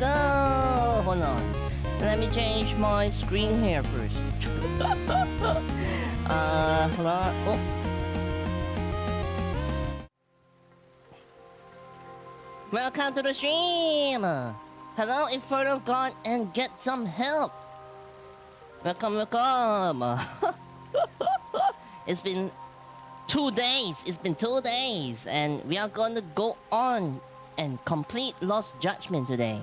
go! Hold on. Let me change my screen here first. Hold on. Oh. Welcome to the stream! Hello, Inferno God, and get some help! Welcome, welcome! It's been 2 days, and we are going to go on and complete Lost Judgment today.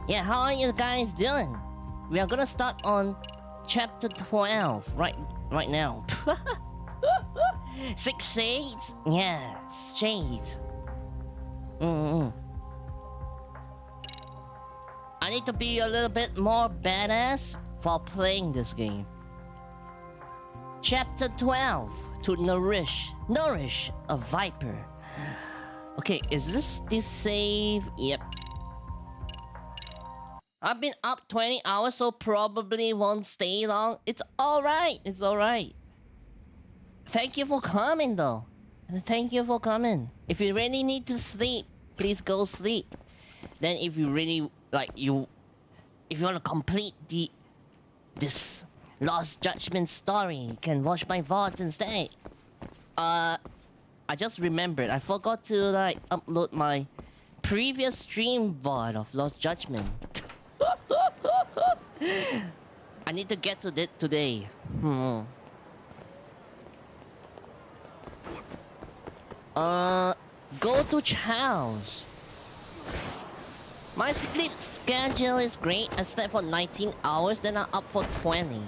Yeah, how are you guys doing? We are gonna start on chapter 12 right now. 6 shades? Yeah, shades. I need to be a little bit more badass while playing this game. Chapter 12, to nourish a viper. Okay, is this save? Yep. I've been up 20 hours, so probably won't stay long. It's alright, Thank you for coming though. Thank you for coming. If you really need to sleep, please go sleep. Then if you really if you want to complete this Lost Judgment story, you can watch my VODs instead. I just remembered, I forgot to upload my previous stream VOD of Lost Judgment. I need to get to that today. Go to Charles. My sleep schedule is great. I slept for 19 hours, then I'm up for 20.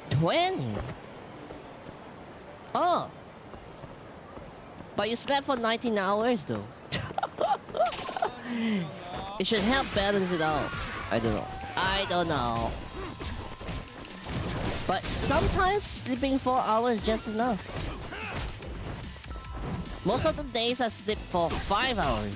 20? Oh. But you slept for 19 hours though. It should help balance it out. I don't know. But sometimes sleeping 4 hours is just enough. Most of the days I sleep for 5 hours.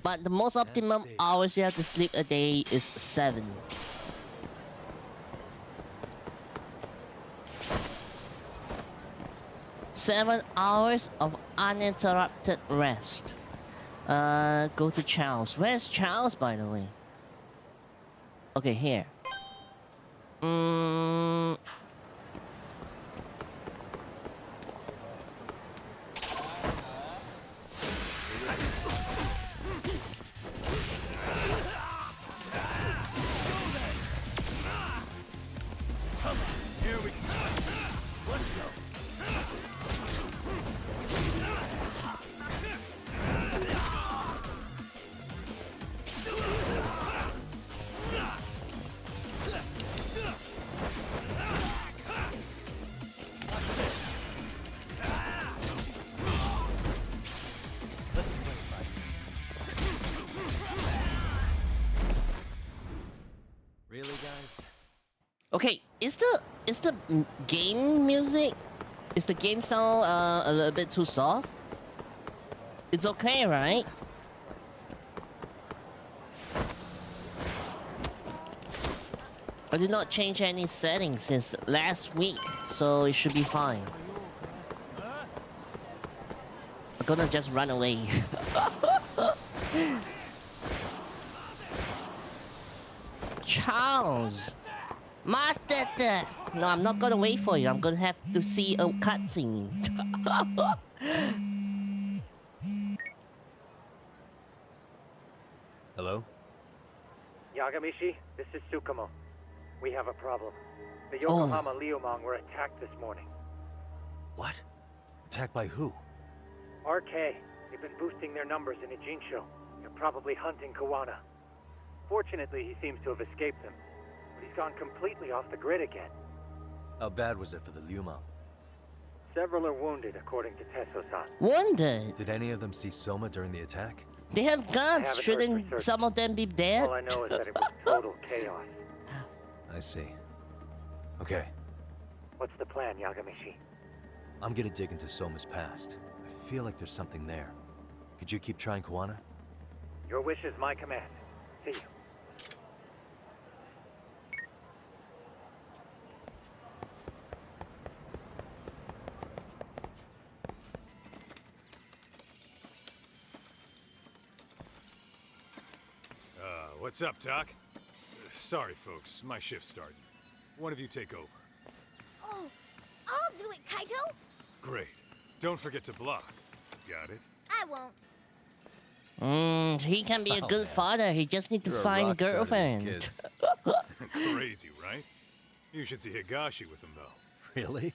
But the most optimum hours you have to sleep a day is 7. Seven hours of uninterrupted rest. Go to Charles. Where's Charles, by the way? Okay, here. Okay, is the game music? Is the game sound a little bit too soft? It's okay, right? I did not change any settings since last week, so it should be fine. I'm gonna just run away. Charles! Matete! No, I'm not gonna wait for you. I'm gonna have to see a cutscene. Hello? Yagamishi, this is Tsukumo. We have a problem. The Yokohama Liumang were attacked this morning. What? Attacked by who? RK. They've been boosting their numbers in Ijinsho. They're probably hunting Kawana. Fortunately, he seems to have escaped them. But he's gone completely off the grid again. How bad was it for the Liumang? Several are wounded, according to Tesso-san. Wounded? Did any of them see Soma during the attack? They have guns. Shouldn't some of them be dead? All I know is that it was total chaos. I see. Okay. What's the plan, Yagamishi? I'm gonna dig into Soma's past. I feel like there's something there. Could you keep trying Kawana? Your wish is my command. See you. What's up, Doc? Sorry, folks. My shift started. One of you take over. Oh, I'll do it, Kaito. Great. Don't forget to block. Got it? I won't. He can be a Oh, good man. father. He just need to You're a find a rock star to these girlfriend. kids. Crazy, right? You should see Higashi with him, though. Really?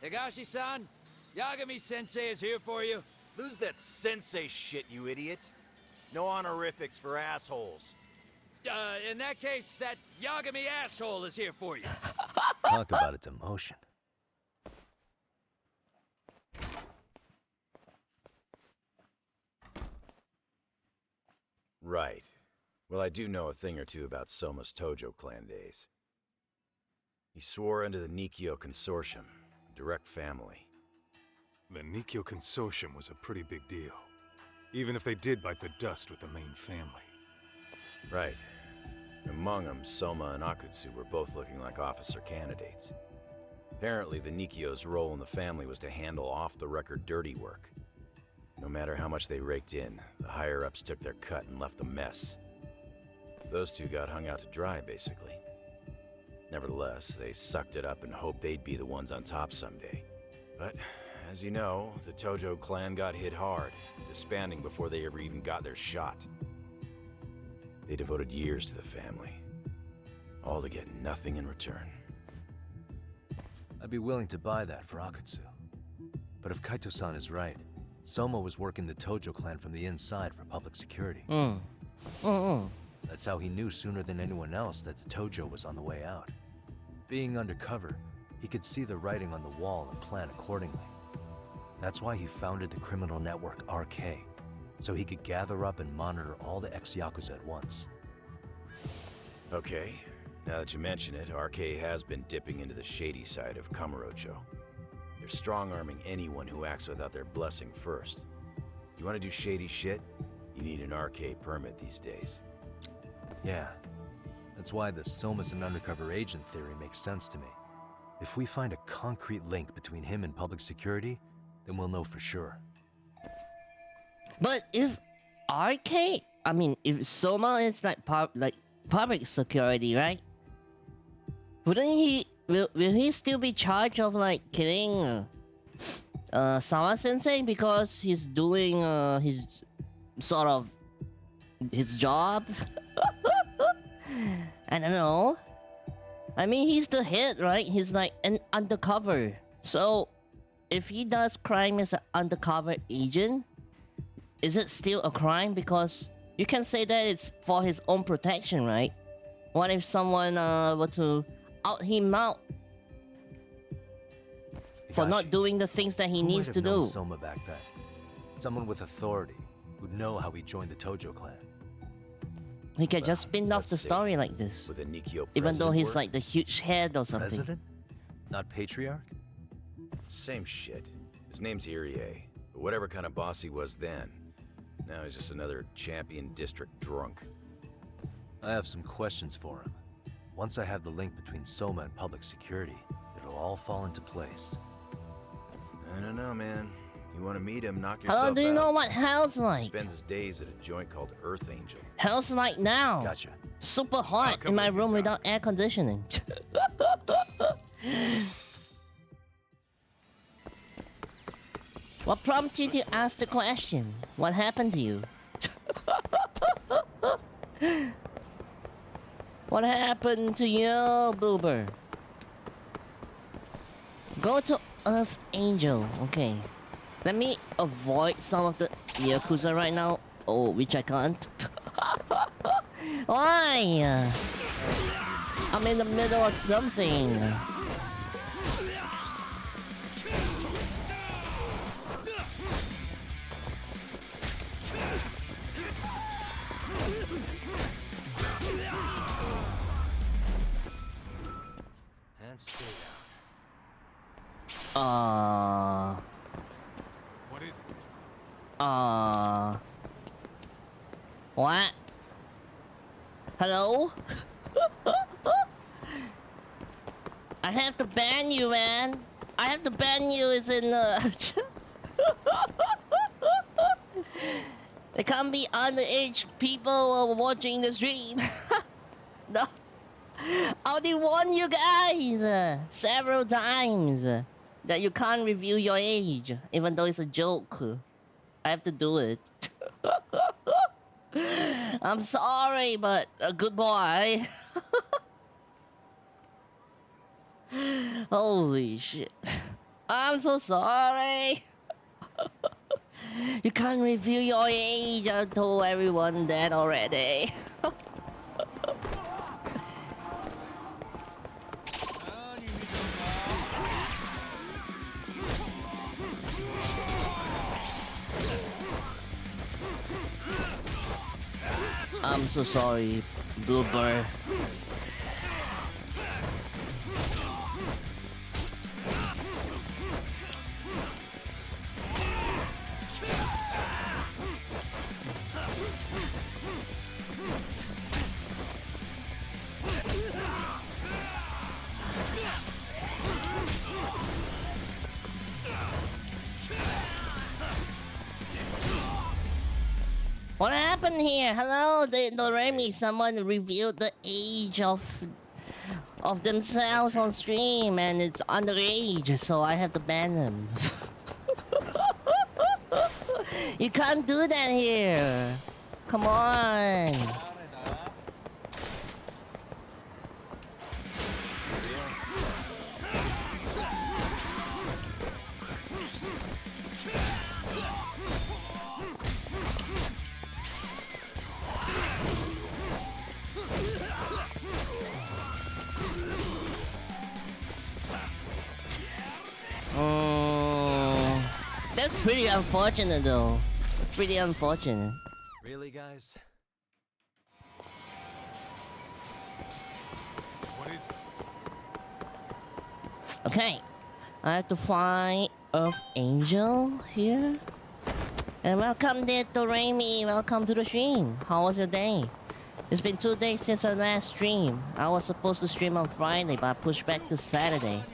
Higashi-san, Yagami-sensei is here for you. Lose that sensei shit, you idiot. No honorifics for assholes. In that case, that Yagami asshole is here for you. Talk about its emotion. Right. Well, I do know a thing or two about Soma's Tojo clan days. He swore under the Nikyo Consortium, a direct family. The Nikyo Consortium was a pretty big deal. Even if they did bite the dust with the main family. Right. Among them, Soma and Akutsu were both looking like officer candidates. Apparently, the Nikyo's role in the family was to handle off-the-record dirty work. No matter how much they raked in, the higher-ups took their cut and left a mess. Those two got hung out to dry, basically. Nevertheless, they sucked it up and hoped they'd be the ones on top someday. But, as you know, the Tojo clan got hit hard, disbanding before they ever even got their shot. They devoted years to the family, all to get nothing in return. I'd be willing to buy that for Akutsu. But if Kaito-san is right, Soma was working the Tojo clan from the inside for public security. That's how he knew sooner than anyone else that the Tojo was on the way out. Being undercover, he could see the writing on the wall and plan accordingly. That's why he founded the criminal network RK, so he could gather up and monitor all the ex-Yakuza at once. Okay, now that you mention it, RK has been dipping into the shady side of Kamurocho. They're strong-arming anyone who acts without their blessing first. You want to do shady shit? You need an RK permit these days. Yeah, that's why the Soma's an undercover agent theory makes sense to me. If we find a concrete link between him and public security, then we'll know for sure. But if RK, I mean, if Soma is like public security, right? Wouldn't he? Will he still be charged of like killing Sama Sensei because he's doing his sort of his job? I don't know. I mean, he's the head, right? He's like an undercover. So, if he does crime as an undercover agent, is it still a crime? Because you can say that it's for his own protection, right? What if someone were to out him out for not Higashi, doing the things that he who needs might to have known do? Soma back then? Someone with authority who'd know how he joined the Tojo clan. He can just spin off let's the see. story like this, With a Nikyo even though president he's work? like the huge head or something. President? Not patriarch? Same shit. His name's Irie, but whatever kind of boss he was then, now he's just another champion district drunk. I have some questions for him. Once I have the link between Soma and public security, it'll all fall into place. I don't know, man. You want to meet him, knock yourself How out. do you know what hell's like? Spends his days at a joint called Earth Angel. Hell's like now. Gotcha. Super hot come in my with me, room Tom. without air conditioning. What prompted you to ask the question? What happened to you? What happened to you, Boober? Go to Earth Angel. Okay. Let me avoid some of the Yakuza right now. Oh, which I can't. Why? I'm in the middle of something. And stay What is it? What? Hello? I have to ban you, man. I have to ban you. Is in There can't be underage people watching the stream. No. I already warned you guys several times that you can't reveal your age, even though it's a joke. I have to do it. I'm sorry, but goodbye. Holy shit. I'm so sorry. You can't reveal your age. I told everyone that already. I'm so sorry, Blooper. What happened here? Hello, the Remy. Someone revealed the age of themselves on stream, and it's underage, so I have to ban them. You can't do that here. Come on. That's pretty unfortunate, though. It's pretty unfortunate. Really, guys? What is it? Okay, I have to find Earth Angel here. And welcome, Ditto Remy. Welcome to the stream. How was your day? It's been 2 days since our last stream. I was supposed to stream on Friday, but I pushed back to Saturday.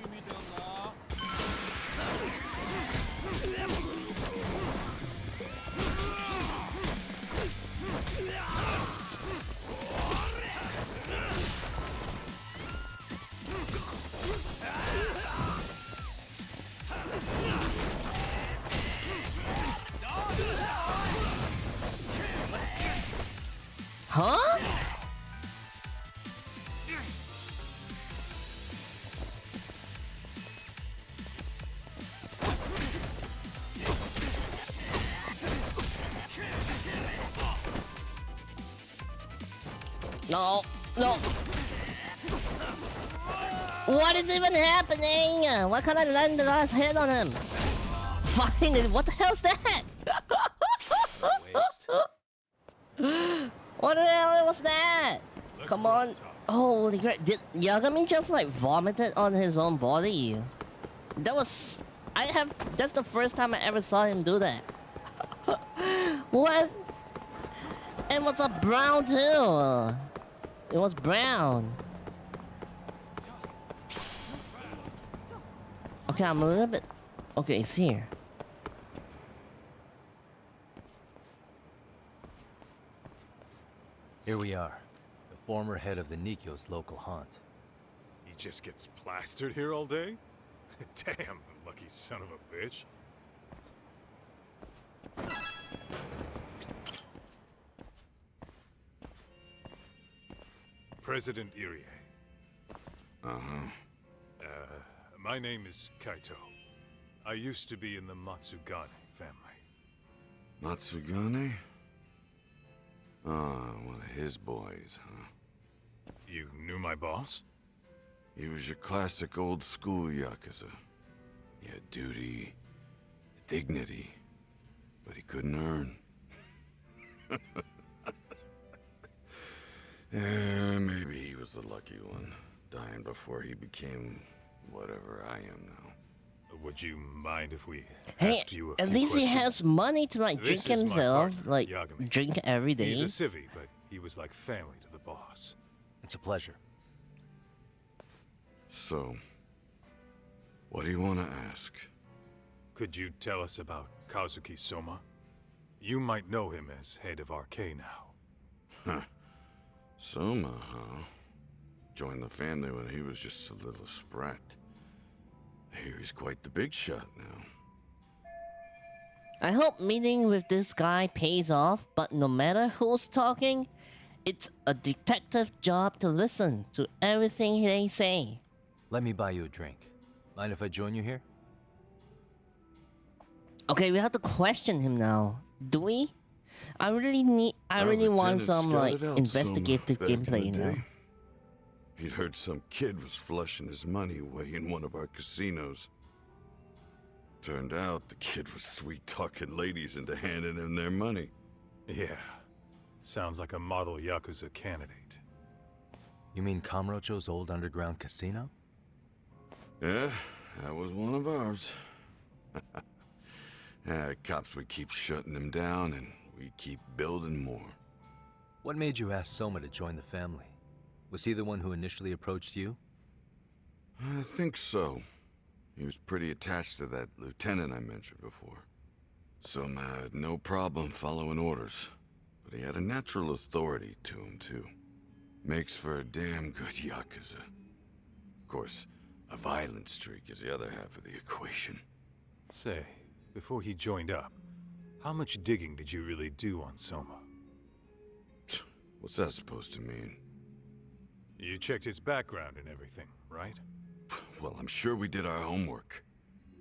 Huh? No, no. What is even happening? Why can't I land the last hit on him? Finally, what the hell's that? Waste. What the hell was that? Let's Come go on. up top. Holy crap. Did Yagami just like vomited on his own body? That was... That's the first time I ever saw him do that. What? And what's up brown too? It was brown. Okay, I'm a little bit... Okay, it's here. Here we are. The former head of the Nikyo's local haunt. He just gets plastered here all day? Damn, the lucky son of a bitch. President Irie. My name is Kaito. I used to be in the Matsugane family. Matsugane? Ah, one of his boys, huh? You knew my boss? He was your classic old school Yakuza. He had duty, dignity, but he couldn't earn. Yeah, maybe he was the lucky one, dying before he became whatever I am now. Would you mind if we Hey, asked you a at few least he questions? has money to like This drink is my himself, partner, like Yagami. drink every day. He's a civvy, but he was like family to the boss. It's a pleasure. So, what do you want to ask? Could you tell us about Kazuki Soma? You might know him as head of RK now. Huh. Soma, huh? Joined the family when he was just a little sprat. I hear he's quite the big shot now. I hope meeting with this guy pays off, but no matter who's talking, it's a detective job to listen to everything they say. Let me buy you a drink. Mind if I join you here? Okay, we have to question him now. Do we? I really want Lieutenant some like scouted out investigative Soma back in gameplay the now. day. He'd heard some kid was flushing his money away in one of our casinos. Turned out the kid was sweet-talking ladies into handing him their money. Yeah. Sounds like a model Yakuza candidate. You mean Kamurocho's old underground casino? Yeah, that was one of ours. Cops would keep shutting him down, and we'd keep building more. What made you ask Soma to join the family? Was he the one who initially approached you? I think so. He was pretty attached to that lieutenant I mentioned before. Soma had no problem following orders, but he had a natural authority to him, too. Makes for a damn good Yakuza. Of course, a violent streak is the other half of the equation. Say, before he joined up, how much digging did you really do on Soma? What's that supposed to mean? You checked his background and everything, right? Well, I'm sure we did our homework.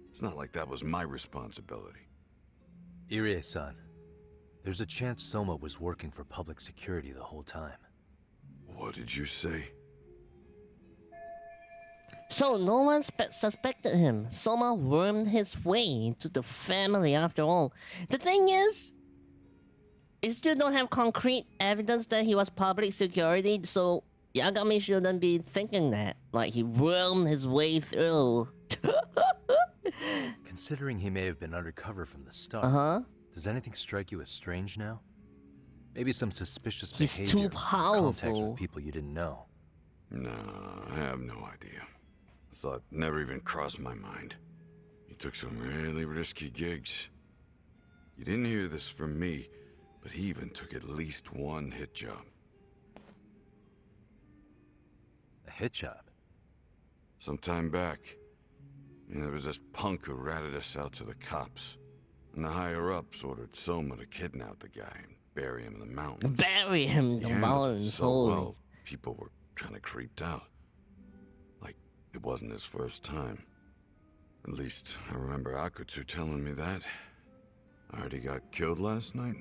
It's not like that was my responsibility. Irie-san, there's a chance Soma was working for public security the whole time. What did you say? So no one suspected him. Soma wormed his way into the family after all. The thing is, we still don't have concrete evidence that he was public security, so Yagami shouldn't be thinking that. Like, he wormed his way through. Considering he may have been undercover from the start, does anything strike you as strange now? Maybe some suspicious He's behavior, too contacts powerful. with people you didn't know. No, I have no idea. Thought never even crossed my mind. He took some really risky gigs. You didn't hear this from me, but he even took at least one hit job. A hit job? Some time back, there was this punk who ratted us out to the cops. And the higher-ups ordered Soma to kidnap the guy and bury him in the mountains. Bury him in He the handled it mountains, so holy. well, people were kind of creeped out. Like, it wasn't his first time. At least, I remember Akutsu telling me that. I heard he got killed last night.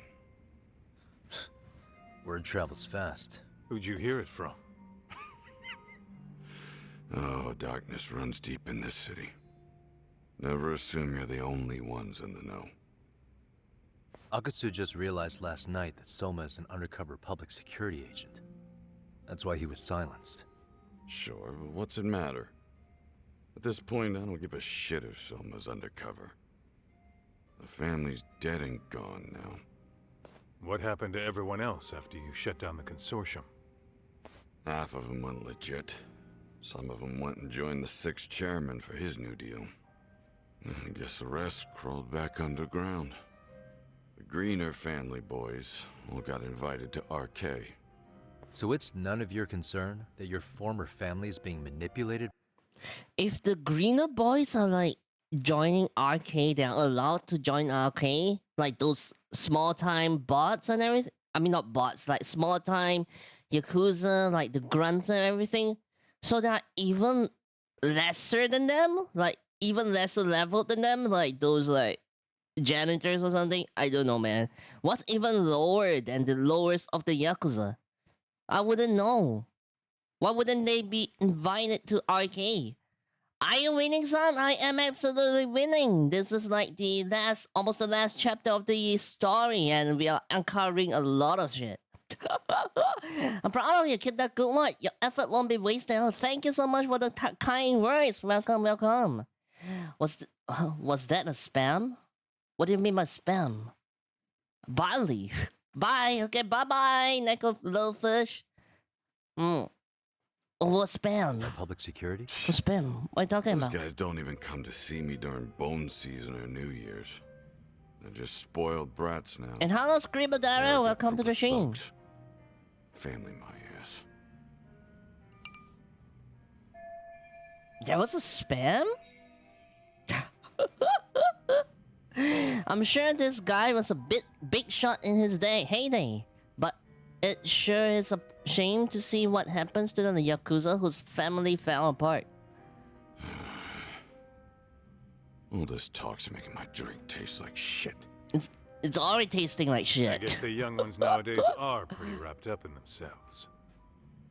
Word travels fast. Who'd you hear it from? Oh, darkness runs deep in this city. Never assume you're the only ones in the know. Akutsu just realized last night that Soma is an undercover public security agent. That's why he was silenced. Sure, but what's it matter? At this point, I don't give a shit if Soma's undercover. The family's dead and gone now. What happened to everyone else after you shut down the consortium? Half of them went legit. Some of them went and joined the 6th chairman for his new deal. I guess the rest crawled back underground. The Greener family boys all got invited to RK. So it's none of your concern that your former family is being manipulated? If the Greener boys are like joining RK, they're allowed to join RK? Like those small time bots and everything? I mean, not bots, like small time Yakuza, like the grunts and everything? So they're even lesser than them? Like, even lesser level than them? Like those, like, janitors or something? I don't know, man. What's even lower than the lowest of the Yakuza? I wouldn't know. Why wouldn't they be invited to RK? Are you winning, son? I am absolutely winning. This is like the last, almost the last chapter of the story, and we are uncovering a lot of shit. I'm proud of you. Keep that good work. Your effort won't be wasted. Oh, thank you so much for the kind words. Welcome, welcome. Was that a spam? What do you mean by spam? Barley. Bye. Okay, bye-bye. Neck of little fish. Oh, what spam? Public security? What spam? What are you talking Those about? guys don't even come to see me during bone season or New Year's. They're just spoiled brats now. And hello, Scribadara. Arrogant Welcome to group the of stream. thugs. Family my ass. There was a spam? I'm sure this guy was a big shot in his heyday, but it sure is a shame to see what happens to the Yakuza whose family fell apart. All this talk's making my drink taste like shit. It's already tasting like shit. I guess the young ones nowadays are pretty wrapped up in themselves.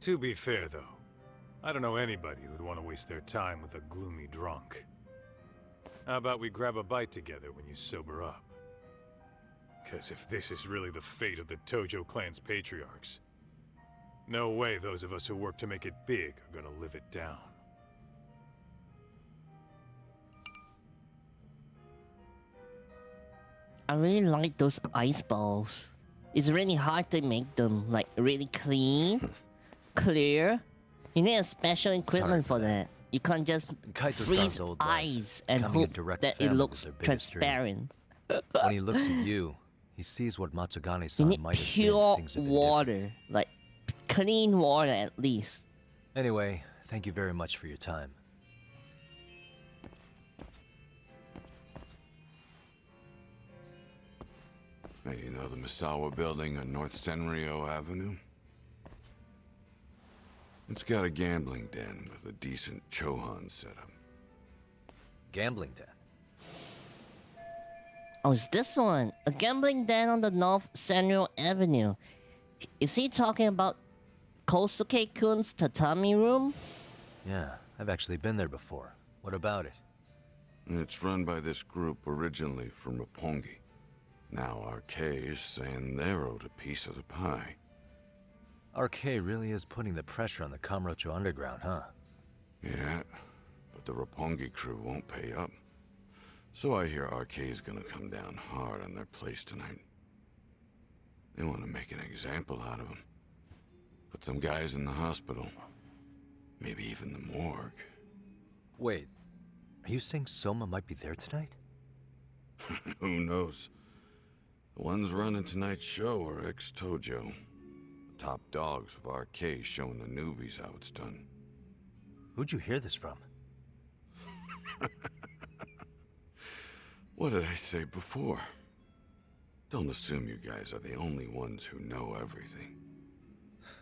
To be fair, though, I don't know anybody who'd want to waste their time with a gloomy drunk. How about we grab a bite together when you sober up? Because if this is really the fate of the Tojo clan's patriarchs, no way those of us who work to make it big are gonna live it down. I really like those ice balls. It's really hard to make them like really clean, clear. You need a special equipment for that. You can't just Kaito-san's freeze old life, ice and becoming a hope direct that it family looks was their biggest dream. transparent. When he looks at you, he sees what You Matsugane-san need might have been pure if things had been water, like clean water at least. different. Anyway, thank you very much for your time. Hey, you know the Misawa building on North Senryo Avenue? It's got a gambling den with a decent Chohan setup. Gambling den. Oh, it's this one. A gambling den on the North Central Avenue. Is he talking about Kosuke-kun's tatami room? Yeah, I've actually been there before. What about it? It's run by this group originally from Roppongi. Now RK is saying they're owed a piece of the pie. RK really is putting the pressure on the Kamurocho Underground, huh? Yeah, but the Roppongi crew won't pay up. So I hear RK is gonna come down hard on their place tonight. They want to make an example out of them. Put some guys in the hospital. Maybe even the morgue. Wait, are you saying Soma might be there tonight? Who knows? The ones running tonight's show are ex-Tojo. The top dogs of RK showing the newbies how it's done. Who'd you hear this from? What did I say before? Don't assume you guys are the only ones who know everything.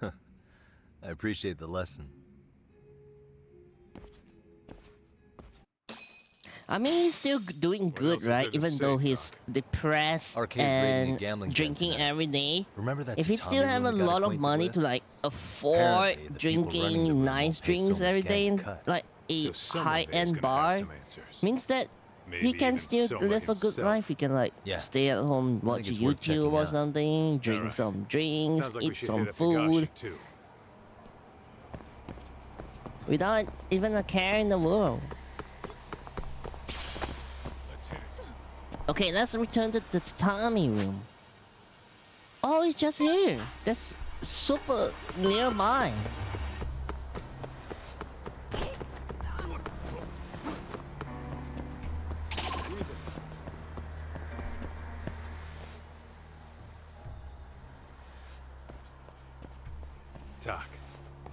I appreciate the lesson. I mean, he's still doing else good, is right? there to Even say, though he's Doc? depressed Arcade's raiding a and gambling den drinking tonight. every day. Remember that If he tatami still have a room we got lot of acquainted money with? to like afford Apparently, the people running the drinking room nice won't pay drinks Soma's every gang day in cut. like a So someone there's high-end gonna bar, have some answers. means that Maybe he can even still Soma live a good himself. life. He can like Yeah. stay at home, watch it's worth checking YouTube or out. something, drink Alright. some drinks, Sounds like we eat should some hit up food, Higashi, too. without even a care in the world. Let's hit it. Okay, let's return to the tatami room. Oh, it's just here. That's super nearby. Doc,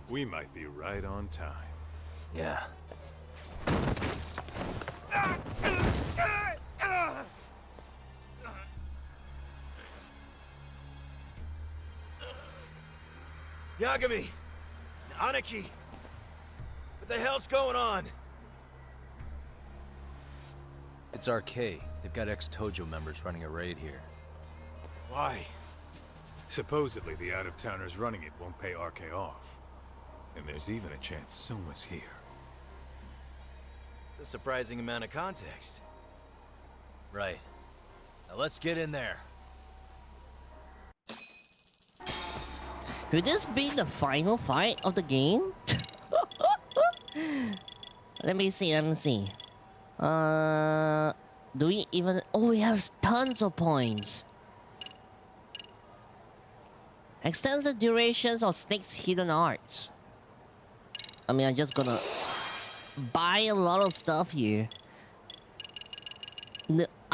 we might be right on time. Yeah. Yagami! Aniki! What the hell's going on? It's RK. They've got ex-Tojo members running a raid here. Why? Supposedly, the out-of-towners running it won't pay RK off. And there's even a chance Soma's here. It's a surprising amount of context. Right. Now let's get in there. Could this be the final fight of the game? Let me see, let me see. Do we even... Oh, we have tons of points. Extends the durations of Snake's hidden arts. I mean, I'm just gonna buy a lot of stuff here.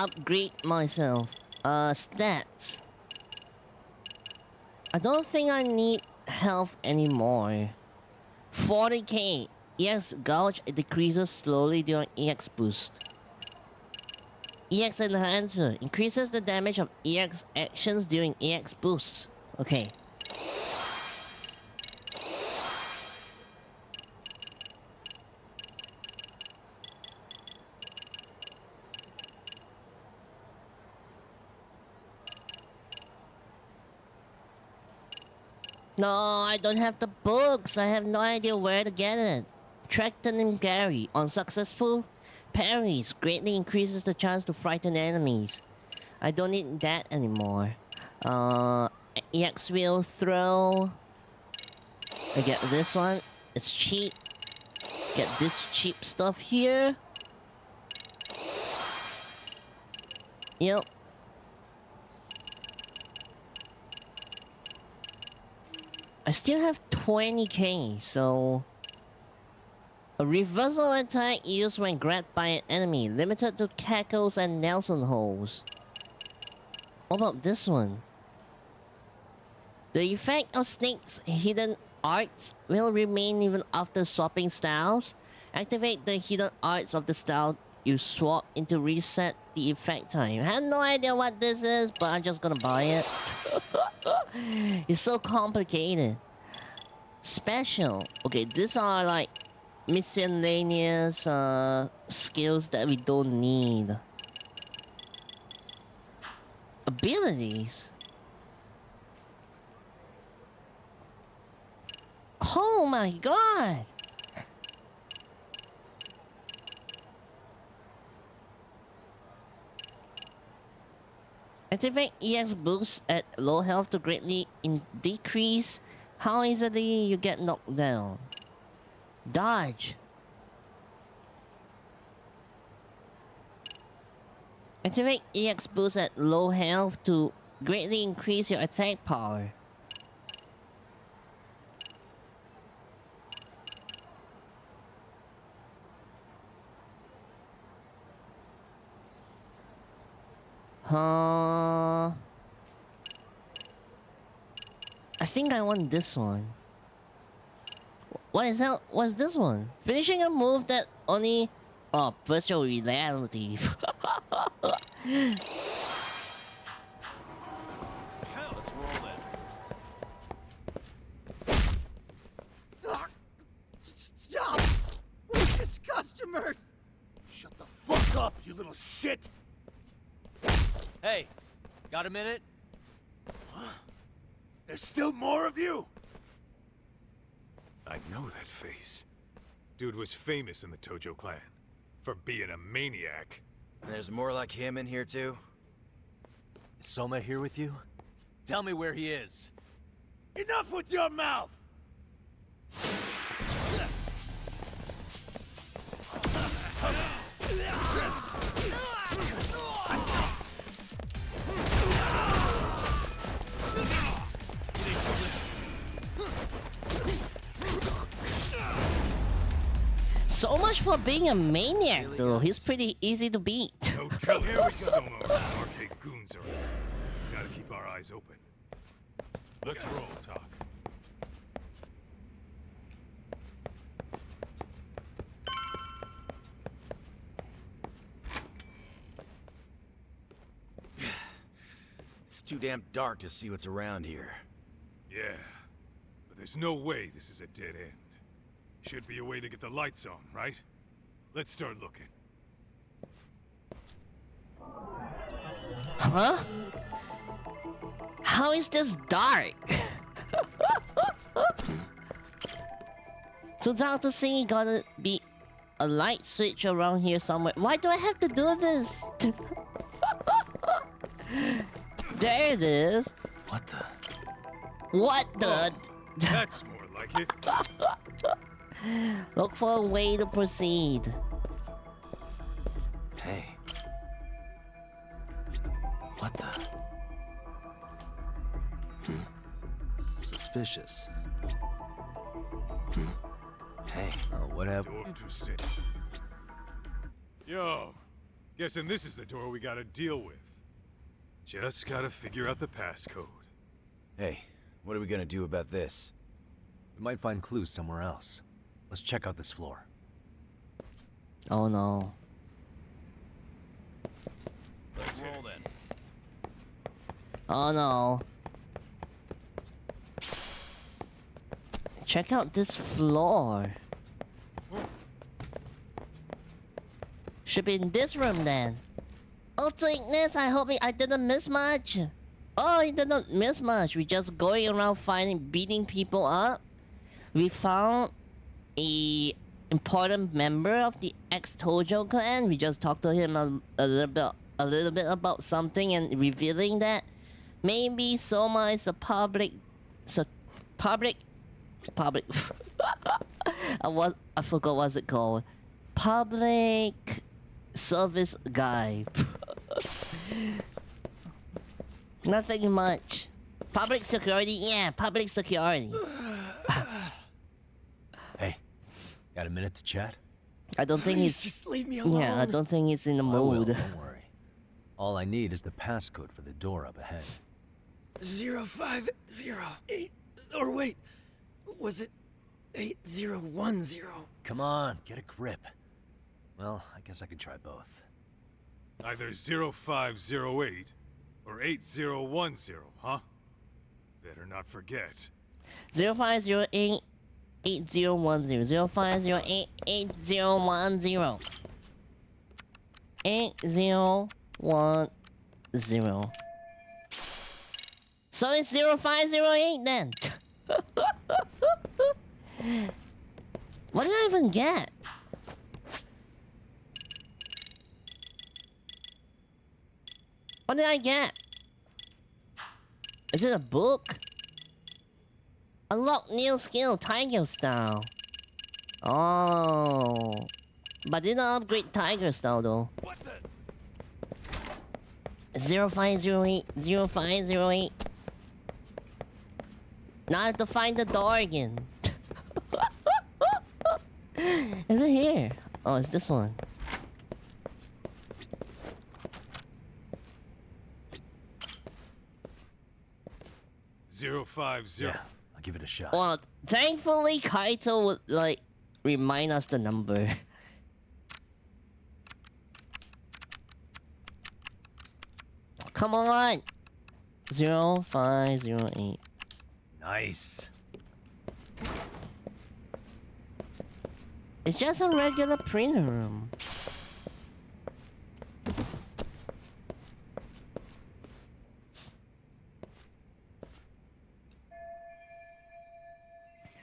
upgrade myself. Stats. I don't think I need health anymore. 40k. EX gouge decreases slowly during EX boost. EX enhancer increases the damage of EX actions during EX boosts. Okay. No, I don't have the books. I have no idea where to get it. Tracton and Gary. Unsuccessful parries greatly increases the chance to frighten enemies. I don't need that anymore. EX wheel throw. I get this one. It's cheap. Get this cheap stuff here. Yep. I still have 20k, so... A reversal attack used when grabbed by an enemy, limited to cackles and Nelson holes. What about this one? The effect of Snake's hidden arts will remain even after swapping styles. Activate the hidden arts of the style you swap into reset the effect time. I have no idea what this is, but I'm just gonna buy it. It's so complicated. Special. Okay, these are like miscellaneous skills that we don't need. Abilities. Oh my god! Activate EX boost at low health to greatly decrease how easily you get knocked down. Dodge. Activate EX boost at low health to greatly increase your attack power. I think I want this one. What is that? What's this one? Finishing a move that only... Oh, virtual reality. Let's roll in. Stop! We're just customers! Shut the fuck up, you little shit! Hey, got a minute? Huh? There's still more of you? I know that face. Dude was famous in the Tojo clan for being a maniac. There's more like him in here too? Is Soma here with you? Tell me where he is. Enough with your mouth! So much for being a maniac, though. He's pretty easy to beat. No telling where Soma and his arcade goons are at. Gotta keep our eyes open. Let's roll, Talk. It's too damn dark to see what's around here. Yeah, but there's no way this is a dead end. Should be a way to get the lights on, right? Let's start looking. Huh? How is this dark? To talk to see, gotta be a light switch around here somewhere. Why do I have to do this? There it is. What the? What the? That's more like it. Look for a way to proceed. Hey. What the? Suspicious. Hey, what happened? Interesting. Yo, Guessing this is the door we gotta deal with. Just gotta figure out the passcode. Hey, what are we gonna do about this? We might find clues somewhere else. Let's check out this floor. Oh no. Let's roll then. Oh no. Check out this floor. Should be in this room then. Oh, thickness, I hope I didn't miss much. Oh, I didn't miss much. We just going around beating people up. We found a important member of the ex-Tojo clan. We just talked to him a little bit about something and revealing that maybe Soma is a public. I forgot what's it called. Public service guy. Nothing much. Public security, yeah, public security. Hey, got a minute to chat? I don't think he's. Just leave me alone. Yeah, I don't think he's in the I will, mood. don't worry. All I need is the passcode for the door up ahead. 0508. Or wait, was it 8010? Come on, get a grip. Well, I guess I can try both. Either 0508 or 8010, huh? Better not forget. 0508 8010 0508 8010 8010. So it's 0508 then. What did I even get? What did I get? Is it a book? Unlock new skill, Tiger Style. Oh. But didn't upgrade Tiger Style though. What the? 0508 0508. Now I have to find the door again. Is it here? Oh, it's this one. Zero 50. Yeah, I'll give it a shot. Well, thankfully Kaito would like remind us the number. Come on! 0508. Nice. It's just a regular printer room.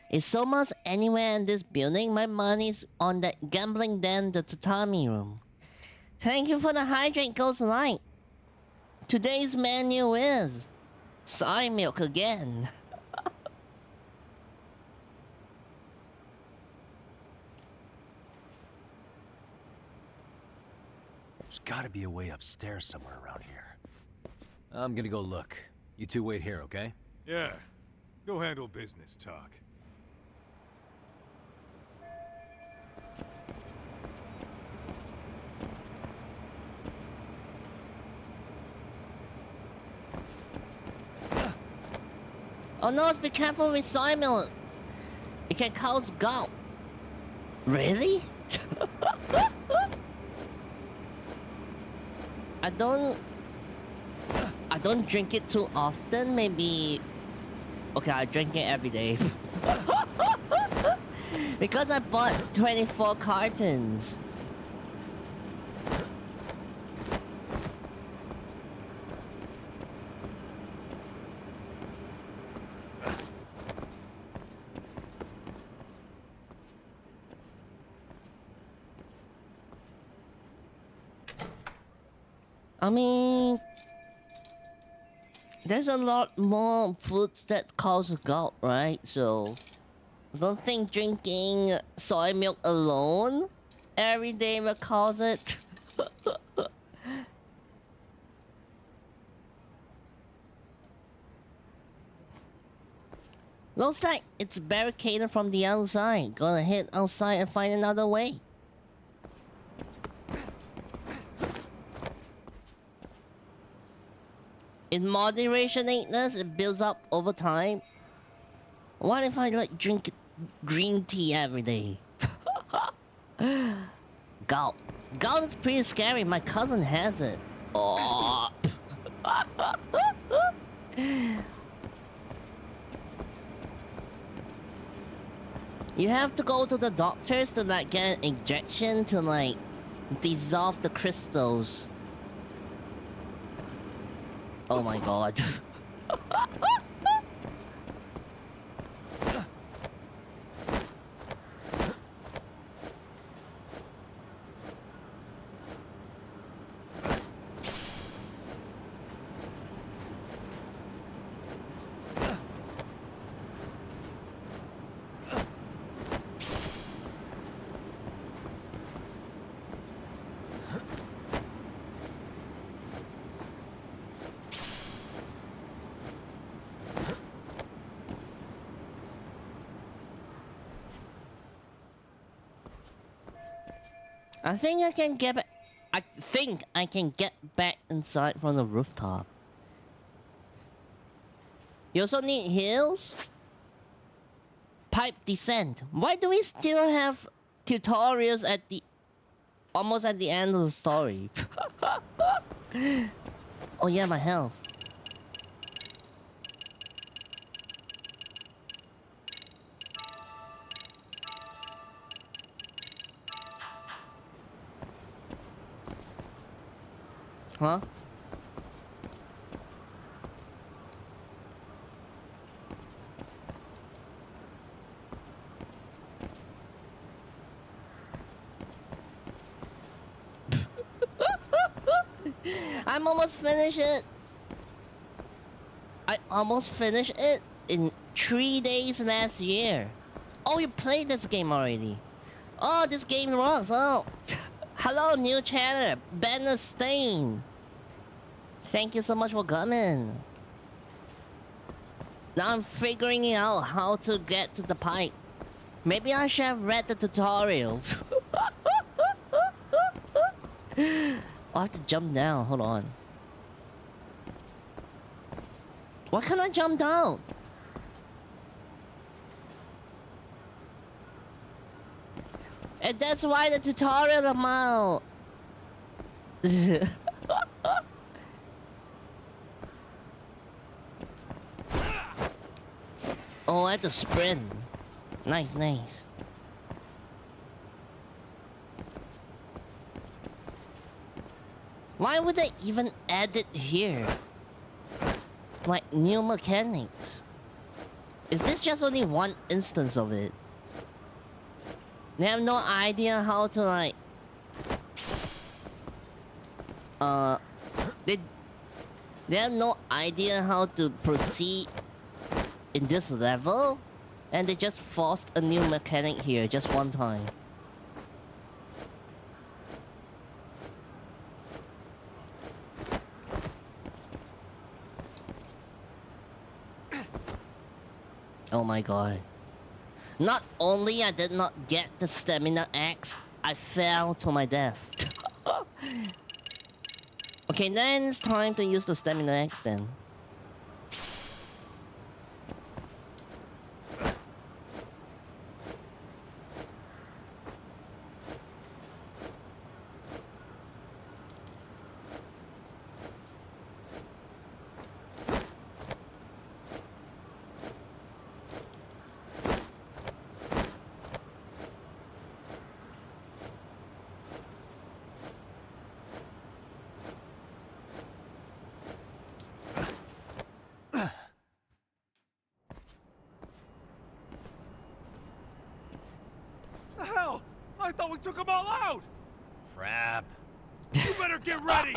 Is Soma's anywhere in this building? My money's on that gambling den, the tatami room. Thank you for the hydrate, Ghost Light. Today's menu is soy milk again. There's gotta be a way upstairs somewhere around here. I'm gonna go look. You two wait here, okay? Yeah. Go handle business talk. Oh no, be careful with soy milk. It can cause gout. Really? I don't drink it too often, maybe. Okay, I drink it every day. Because I bought 24 cartons. I mean, there's a lot more foods that cause gout, right? So, I don't think drinking soy milk alone every day will cause it. Looks like it's barricaded from the outside. Gonna head outside and find another way. in moderation, it builds up over time. What if I like drink green tea every day? Gout. Gout is pretty scary. My cousin has it. Oh. You have to go to the doctors to like get an injection to like dissolve the crystals. Oh my god. I think I can get back. I think I can get back inside from the rooftop. You also need heals? Pipe descent. Why do we still have tutorials at the almost at the end of the story? Oh yeah, my health. Huh? I'm almost finished it. I almost finished it in 3 days last year. Oh, you played this game already. Oh, this game rocks. Oh. Hello, new channel, Banner Stain. Thank you so much for coming. Now I'm figuring out how to get to the pipe. Maybe I should have read the tutorial. I'll have to jump down. Hold on. Why can't I jump down? And that's why the tutorial I'm out. Oh, I had to sprint. Nice, nice. Why would they even add it here? Like new mechanics. Is this just only one instance of it? They have no idea how to like they have no idea how to proceed in this level, and they just forced a new mechanic here just one time. Oh my god. Not only I did not get the stamina axe, I fell to my death. Okay, then it's time to use the stamina axe then. The hell? I thought we took them all out! Crap. You better get ready!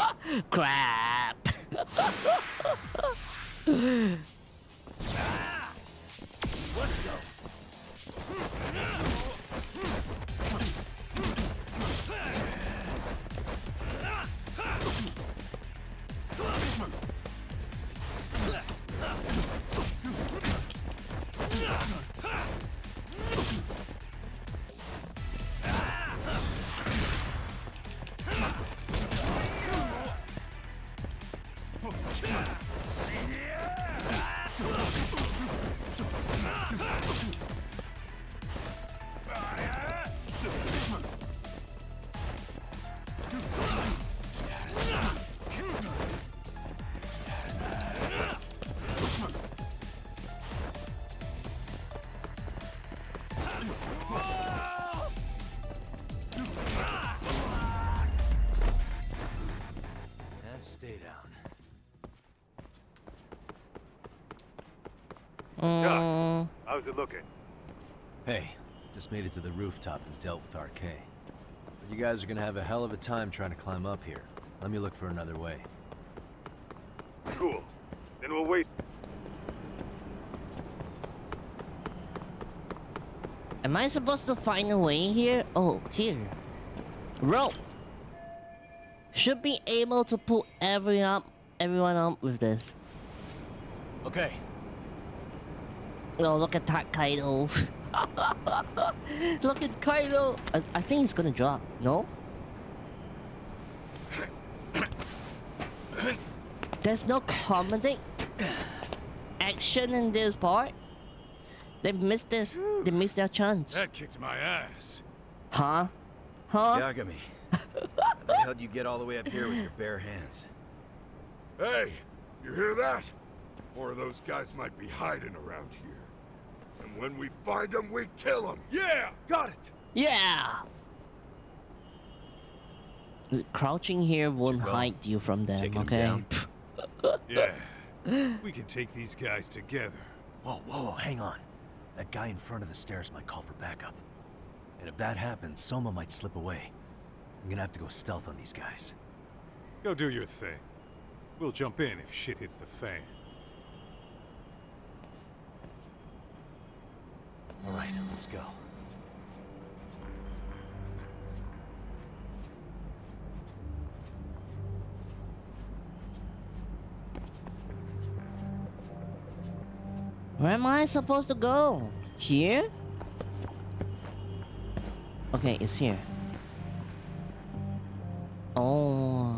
Crap. Let's go! down. Mm, How's it looking? Hey, just made it to the rooftop and dealt with RK. But you guys are gonna have a hell of a time trying to climb up here. Let me look for another way. Cool. Then we'll wait. am I supposed to find a way here? Oh, here. Rope. Should be able to pull everyone up with this. Okay. Oh, look at that Kaido. Look at Kaido. I think he's gonna drop. No? There's no comedic action in this part. They missed this. They missed their chance. That kicked my ass. Huh? Huh? Yagami, how the hell do you get all the way up here with your bare hands? Hey, you hear that? More of those guys might be hiding around here. And when we find them, we kill them. Yeah, got it. Yeah. Crouching here won't go. hide you from them. Taking 'em Okay. down. Yeah. We can take these guys together. Whoa, hang on. That guy in front of the stairs might call for backup. And if that happens, Soma might slip away. I'm gonna have to go stealth on these guys. Go do your thing. We'll jump in if shit hits the fan. Alright, let's go. Where am I supposed to go? Here? Okay, it's here. Oh.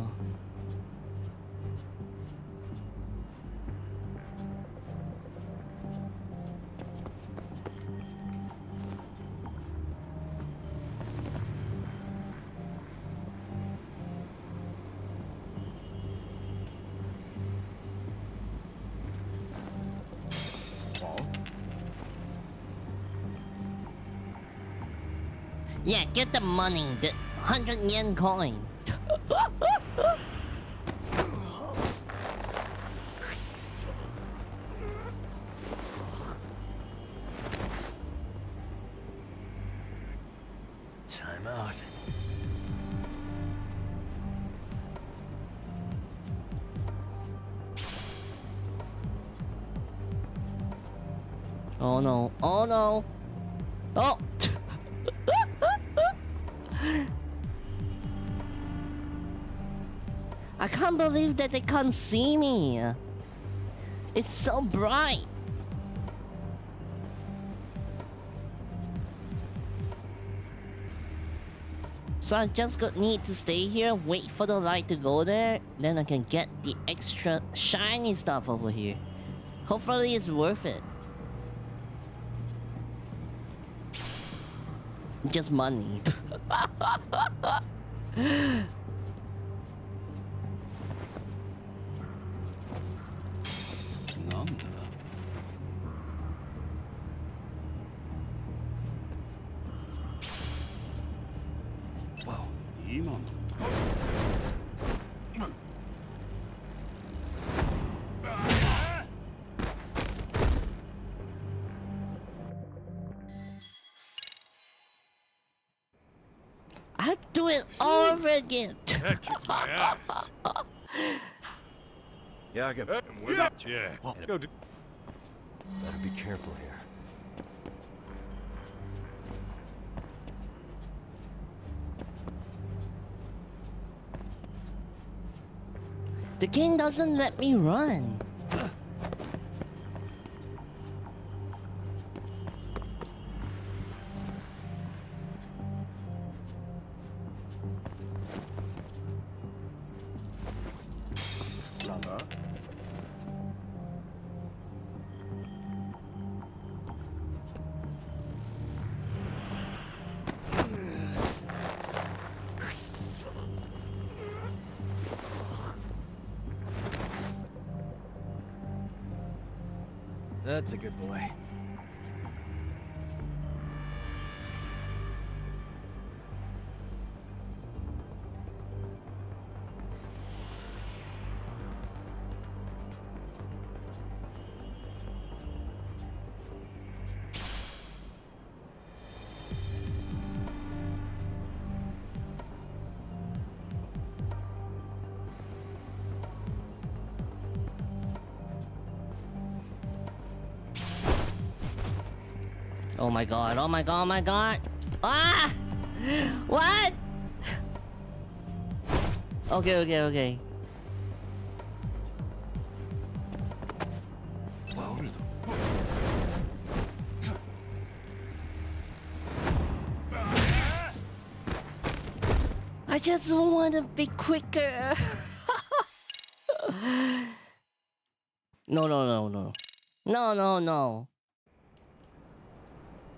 Yeah, get the money, the 100 yen coin. Time out. Oh no, oh no. Oh! I can't believe that they can't see me. It's so bright. So I just need to stay here, wait for the light to go there, then I can get the extra shiny stuff over here. Hopefully it's worth it. Just money. Whoa. I'll do it all over again. That kicked my ass. Yagami, And we're not. Yeah. Whoa. Go do. Better be careful here. The game doesn't let me run. That's a good boy. Oh my god, oh my god, oh my god! Ah! What? Okay, okay, okay. I just want to be quicker. No, no, no, no. No, no, no.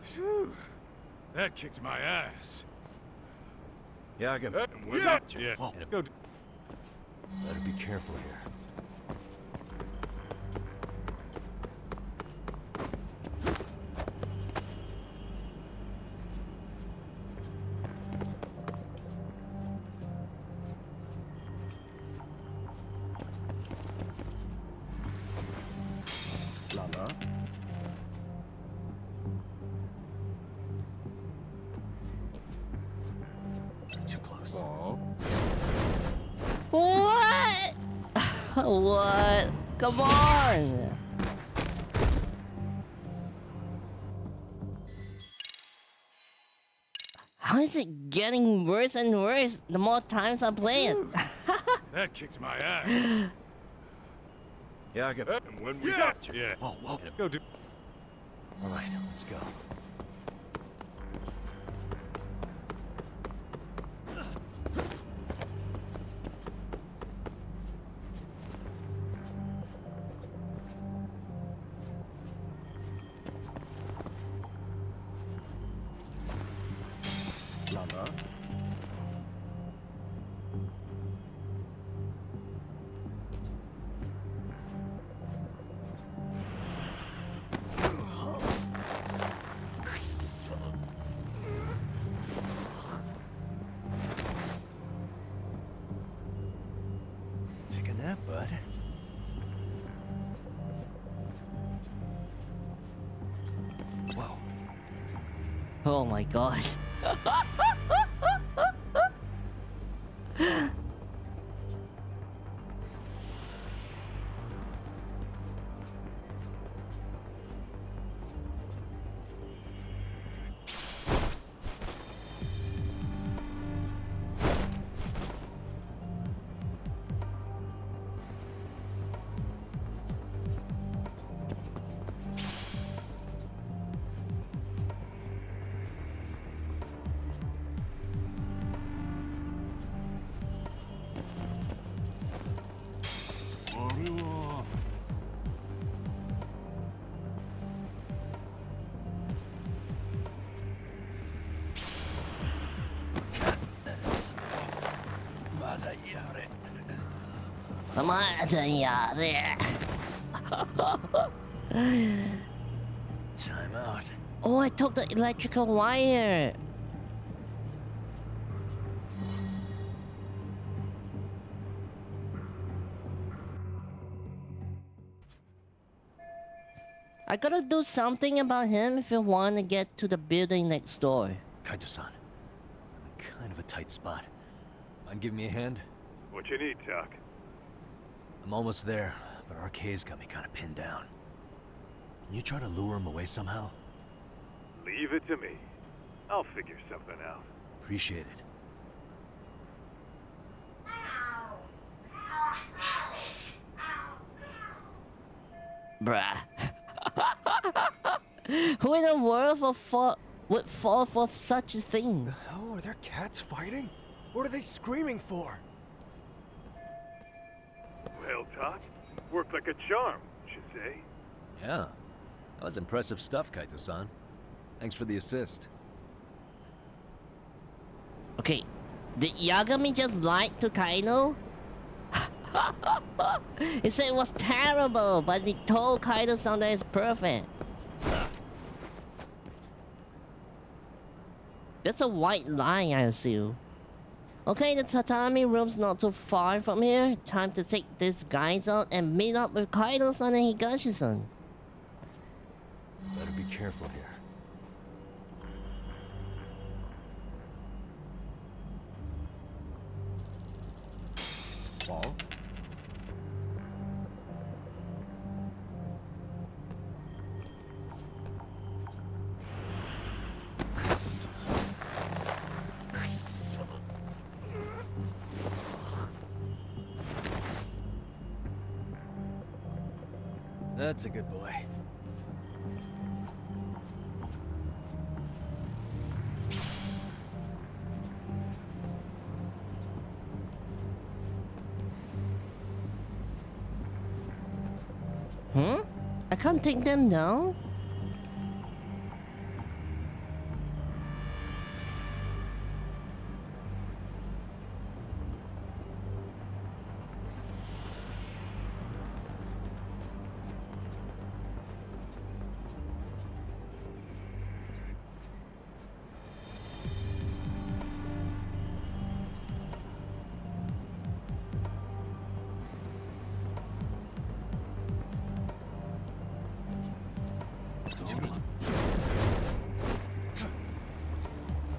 Phew. That kicked my ass. Yeah, I can. Yeah. Whoa. Go. Better be careful here. Lala. Too close. What? What? Come on! How is it getting worse and worse the more times I play it? That kicked my ass. Yeah, I can. And when we got you. Yeah. Whoa, whoa. Go do. All right, let's go. Lala. Take a nap, bud. Whoa. Oh my god. Come on, yeah. Time out. Oh, I took the electrical wire. I gotta do something about him if you want to get to the building next door. Kaito-san, I'm in kind of a tight spot. Mind giving me a hand? What you need, Doc? I'm almost there, but RK's got me kind of pinned down. Can you try to lure him away somehow? Leave it to me. I'll figure something out. Appreciate it. Bruh. Who in the world would fall for such a thing? Oh, are there cats fighting? What are they screaming for? Well, Doc, worked like a charm, you say? Yeah. That was impressive stuff, Kaito-san. Thanks for the assist. Okay, did Yagami just lie to Kaino? He said it was terrible, but he told Kaito-san that it's perfect. That's a white lie, I assume. Okay, the tatami room's not too far from here. Time to take these guys out and meet up with Kaito-san and Higashi-san. Better be careful here. Wall? That's a good boy. I can't take them down?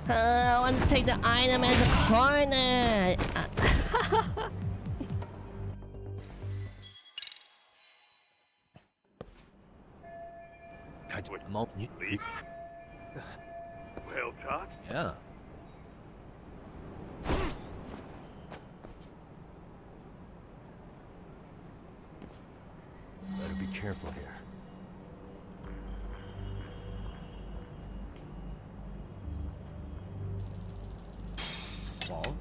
I want to take the item as a corner. Well, Tot? Yeah. Better be careful here. Wall?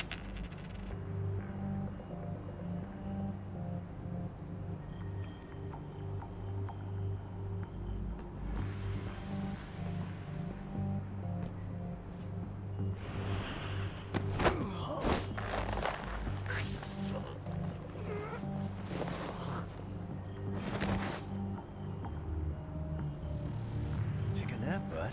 Take a nap, bud.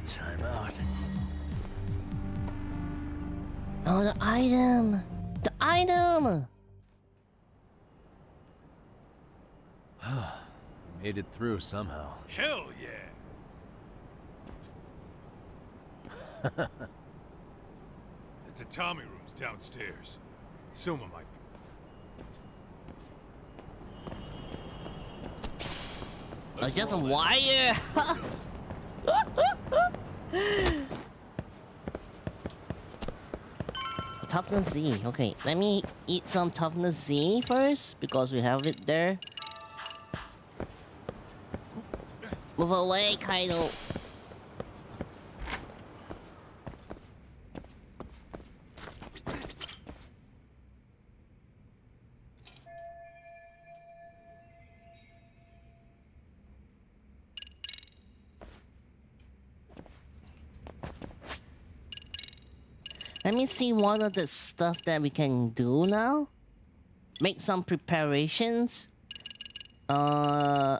Time out. Oh, the item! The item! Made it through somehow. Hell yeah! The Tommy room's downstairs. Soma might be. Oh, just a wire! Toughness Z. Okay, let me eat some toughness Z first because we have it there. Move away, Kaido. Let me see what are the stuff that we can do now. Make some preparations. I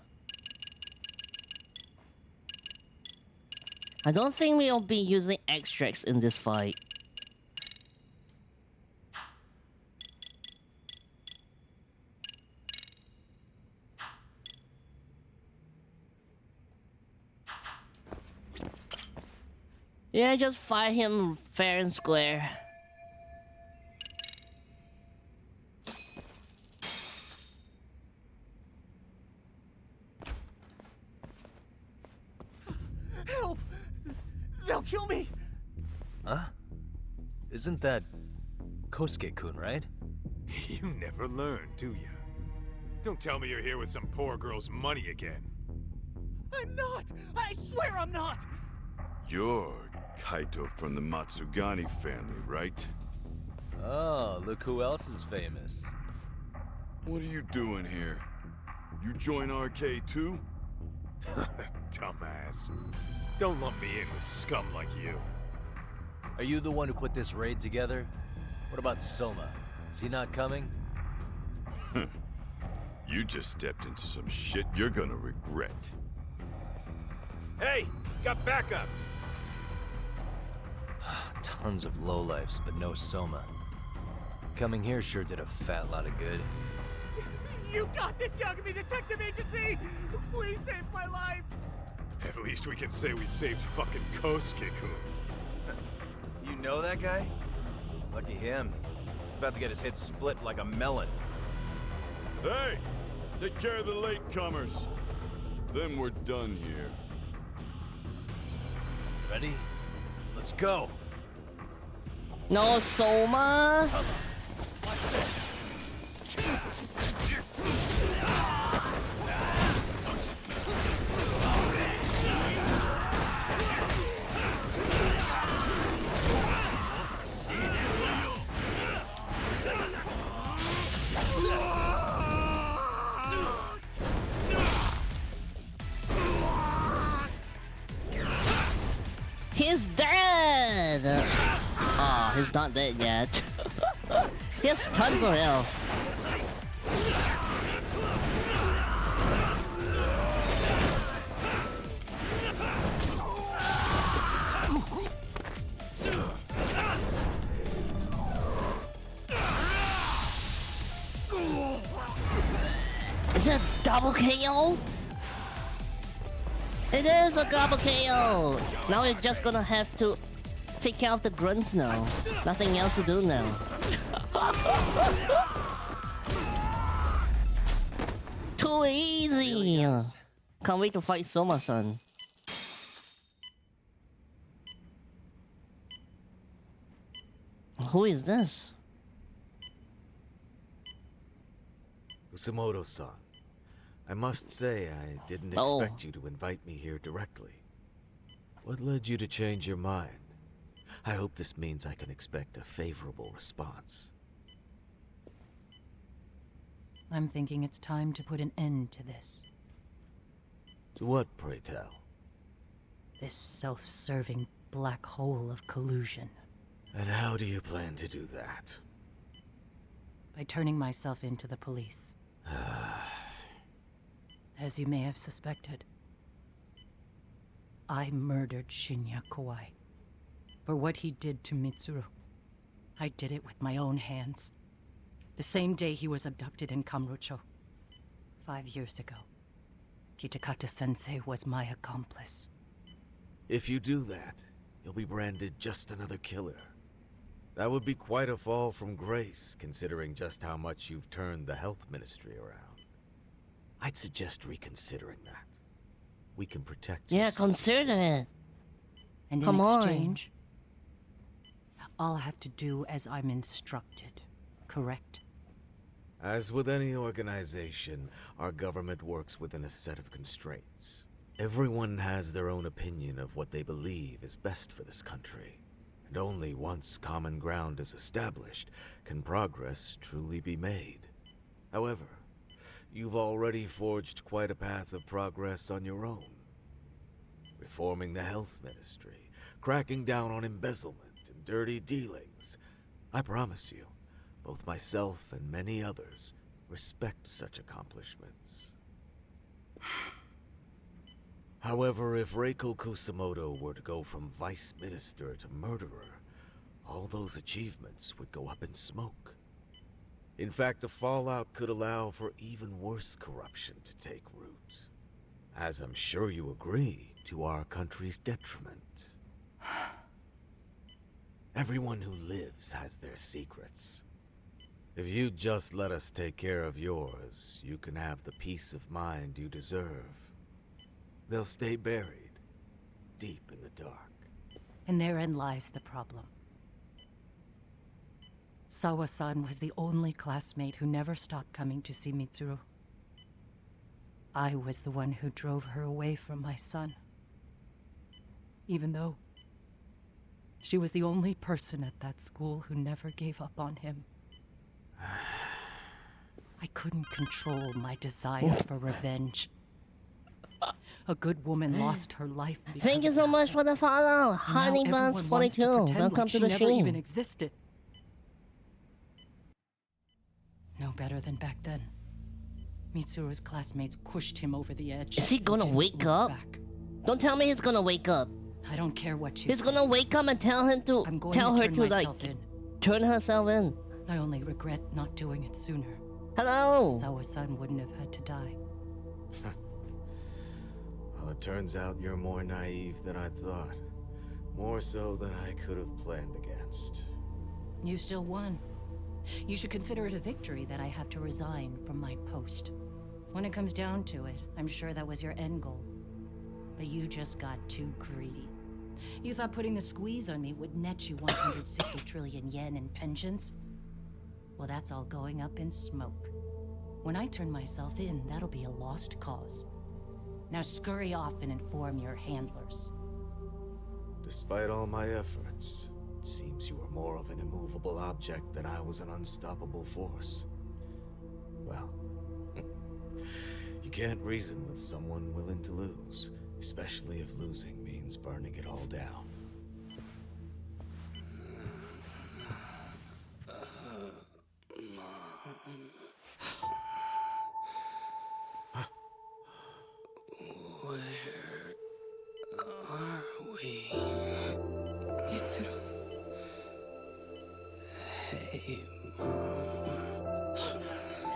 don't think we'll be using extracts in this fight. Yeah, just fight him fair and square. Help! They'll kill me! Huh? Isn't that Kosuke-kun, right? You never learn, do you? Don't tell me you're here with some poor girl's money again. I'm not! I swear I'm not! You're Kaito from the Matsugani family, right? Oh, look who else is famous. What are you doing here? You join RK too? Dumbass. Don't lump me in with scum like you. Are you the one who put this raid together? What about Soma? Is he not coming? You just stepped into some shit you're gonna regret. Hey, he's got backup. Tons of lowlifes, but no Soma. Coming here sure did a fat lot of good. You got this, Yagami Detective Agency! Please save my life! At least we can say we saved fucking Kosuke-kun. You know that guy? Lucky him. He's about to get his head split like a melon. Hey! Take care of the latecomers. Then we're done here. Ready? Let's go! No Soma. Watch this. He's dead! Oh, he's not dead yet. He has tons of health. Is it a double KO? It is a double KO! Now we're just gonna have to take care of the grunts now. Nothing else to do now. Too easy! Can't wait to fight Soma-san. Who is this? Kusumoto-san, I must say I didn't Oh. expect you to invite me here directly. What led you to change your mind? I hope this means I can expect a favorable response. I'm thinking it's time to put an end to this. To what, pray tell? This self-serving black hole of collusion. And how do you plan to do that? By turning myself into the police. As you may have suspected, I murdered Shinya Kawai. For what he did to Mitsuru. I did it with my own hands. The same day he was abducted in Kamurocho. 5 years ago. Kitakata-sensei was my accomplice. If you do that, you'll be branded just another killer. That would be quite a fall from grace, considering just how much you've turned the health ministry around. I'd suggest reconsidering that. We can protect Yeah, us. consider it. And Come in on. exchange, I'll have to do as I'm instructed, correct? As with any organization, our government works within a set of constraints. Everyone has their own opinion of what they believe is best for this country. And only once common ground is established can progress truly be made. However, you've already forged quite a path of progress on your own. Reforming the health ministry, cracking down on embezzlement and dirty dealings. I promise you, both myself and many others respect such accomplishments. However, if Reiko Kusumoto were to go from vice minister to murderer, all those achievements would go up in smoke. In fact, the fallout could allow for even worse corruption to take root. As I'm sure you agree, to our country's detriment. Everyone who lives has their secrets. If you'd just let us take care of yours, you can have the peace of mind you deserve. They'll stay buried, deep in the dark. And therein lies the problem. Sawa-san was the only classmate who never stopped coming to see Mitsuru. I was the one who drove her away from my son. Even though she was the only person at that school who never gave up on him. I couldn't control my desire for revenge. A good woman lost her life because Thank you of so that. much for the follow. And now Honey Buns everyone wants to 42. pretend Welcome like to she the never even stream. existed. No better than back then. Mitsuru's classmates pushed him over the edge. Is he and gonna didn't wake look up? back. Don't tell me he's gonna wake up. I don't care what you He's say. gonna wake up and tell him to I'm going tell to her turn to like myself in. turn herself in. I only regret not doing it sooner. Hello. Sawa-san wouldn't have had to die. Well, it turns out you're more naive than I thought. More so than I could have planned against. You still won. You should consider it a victory that I have to resign from my post. When it comes down to it, I'm sure that was your end goal. But you just got too greedy. You thought putting the squeeze on me would net you 160 trillion yen in pensions? Well, that's all going up in smoke. When I turn myself in, that'll be a lost cause. Now scurry off and inform your handlers. Despite all my efforts, it seems you were more of an immovable object than I was an unstoppable force. Well, you can't reason with someone willing to lose, especially if losing means burning it all down.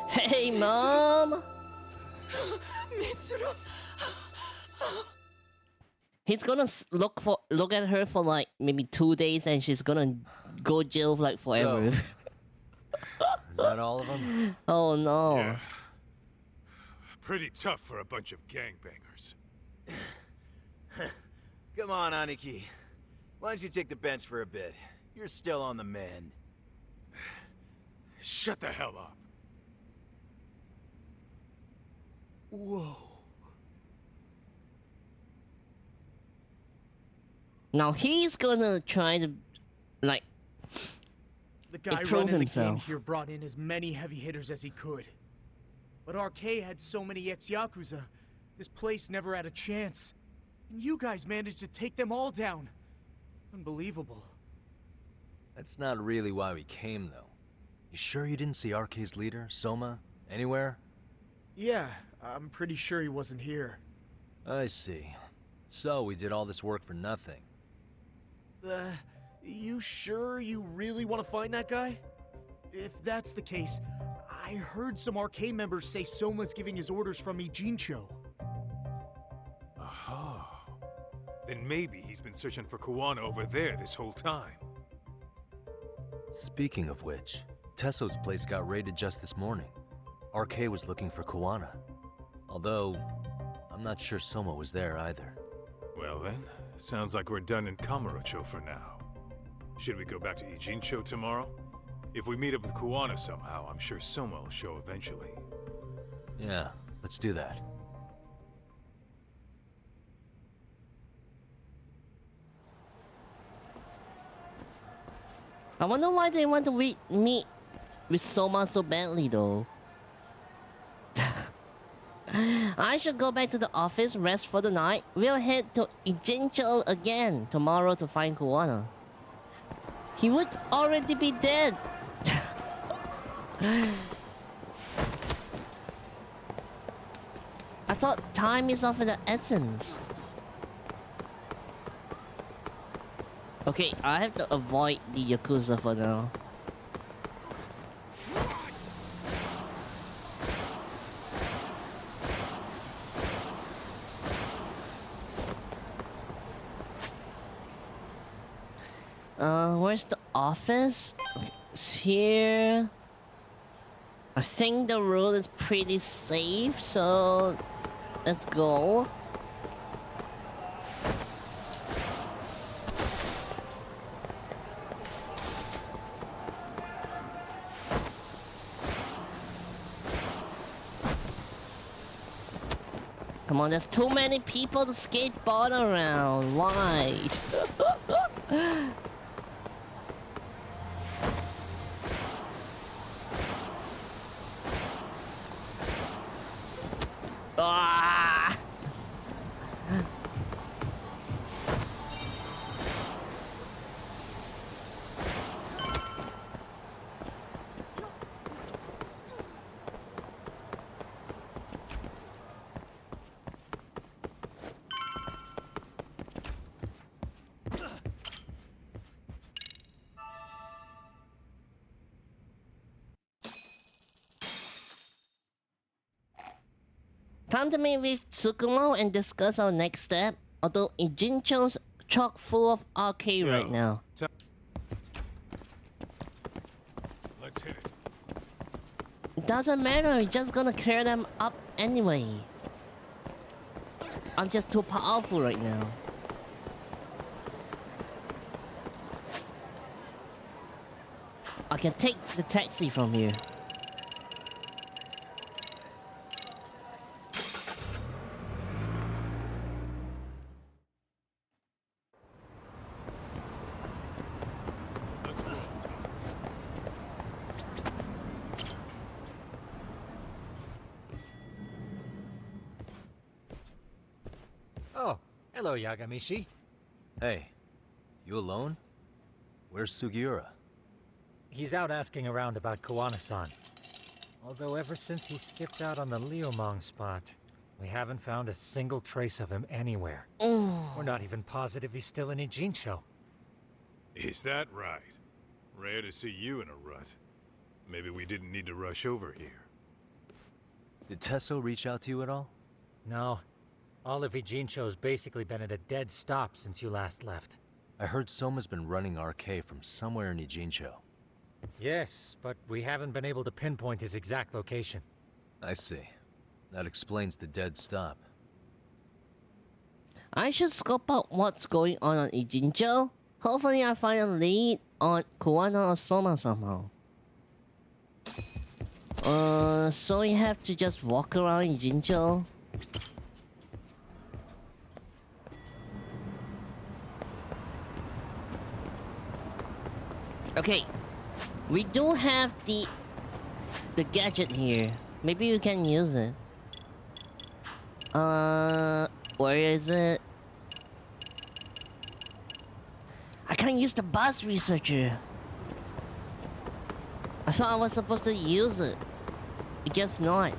Hey, Mom! Mitsuru! He's gonna look at her for like maybe 2 days, and she's gonna go jail like forever. So, is that all of them? Oh no! Yeah. Pretty tough for a bunch of gangbangers. Come on, Aniki. Why don't you take the bench for a bit? You're still on the mend. Shut the hell up. Whoa. Now he's gonna try to, like, The guy improve running the gang himself. here brought in as many heavy hitters as he could. But RK had so many ex-Yakuza, this place never had a chance. And you guys managed to take them all down. Unbelievable. That's not really why we came, though. You sure you didn't see RK's leader, Soma, anywhere? Yeah, I'm pretty sure he wasn't here. I see. So we did all this work for nothing. You sure you really want to find that guy? If that's the case, I heard some RK members say Soma's giving his orders from Ijincho. Aha. Then maybe he's been searching for Kuwana over there this whole time. Speaking of which, Tesso's place got raided just this morning. RK was looking for Kuwana. Although, I'm not sure Soma was there either. Well then, sounds like we're done in Kamurocho for now. Should we go back to Ijincho tomorrow? If we meet up with Kuwana somehow, I'm sure Soma will show eventually. Yeah, let's do that. I wonder why they want to meet with Soma so badly, though. I should go back to the office, rest for the night. We'll head to Ijincho again tomorrow to find Kuwana. He would already be dead. I thought time is of the essence. Okay, I have to avoid the Yakuza for now. Where's the office? It's here. I think the road is pretty safe, so let's go. Come on, there's too many people to skateboard around. Why? Ah! Time to meet with Tsukumo and discuss our next step. Although Ijincho's chock full of arcade right now. Let's hit it. It doesn't matter, we're just gonna clear them up anyway. I'm just too powerful right now. I can take the taxi from here. Oh, hello, Yagamishi. Hey, you alone? Where's Sugiura? He's out asking around about Kawana-san. Although ever since he skipped out on the Liumang spot, we haven't found a single trace of him anywhere. We're not even positive he's still in Ijincho. Is that right? Rare to see you in a rut. Maybe we didn't need to rush over here. Did Tesso reach out to you at all? No. All of Ijincho's basically been at a dead stop since you last left. I heard Soma's been running RK from somewhere in Ijincho. Yes, but we haven't been able to pinpoint his exact location. I see. That explains the dead stop. I should scope out what's going on Ijincho. Hopefully I find a lead on Kawana or Soma somehow. So we have to just walk around Ijincho. Okay, we do have the gadget here. Maybe we can use it. Where is it? I can't use the bus researcher. I thought I was supposed to use it. I guess not.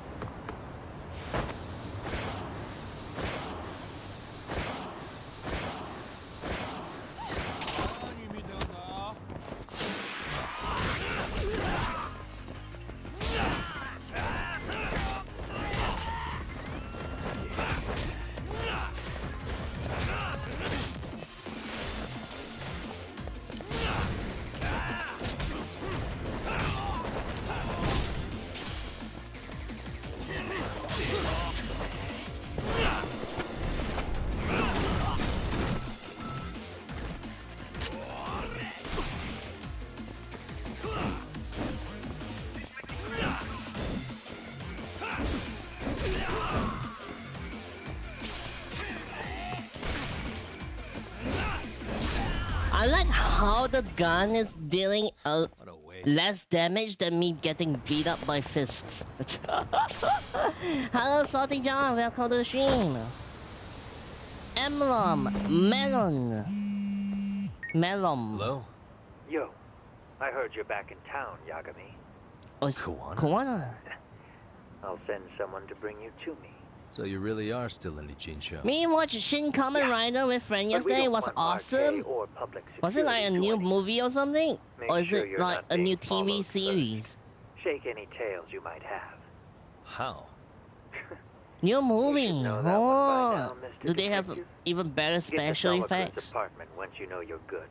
I like how the gun is dealing less damage than me getting beat up by fists. Hello, Salty John. Welcome to the stream. Emblem. Melon. Hello? Yo, I heard you're back in town, Yagami. Oh, it's Kawana. I'll send someone to bring you to me. So you really are still in Ijincho. Me watched Shin Kamen Rider with friend yesterday. It was awesome. Was it like a new movie or something? Or is it like a new TV series? Shake any tails you might have. How? New movie. Now, do they have even better special Get to effects? apartment once you know you're good.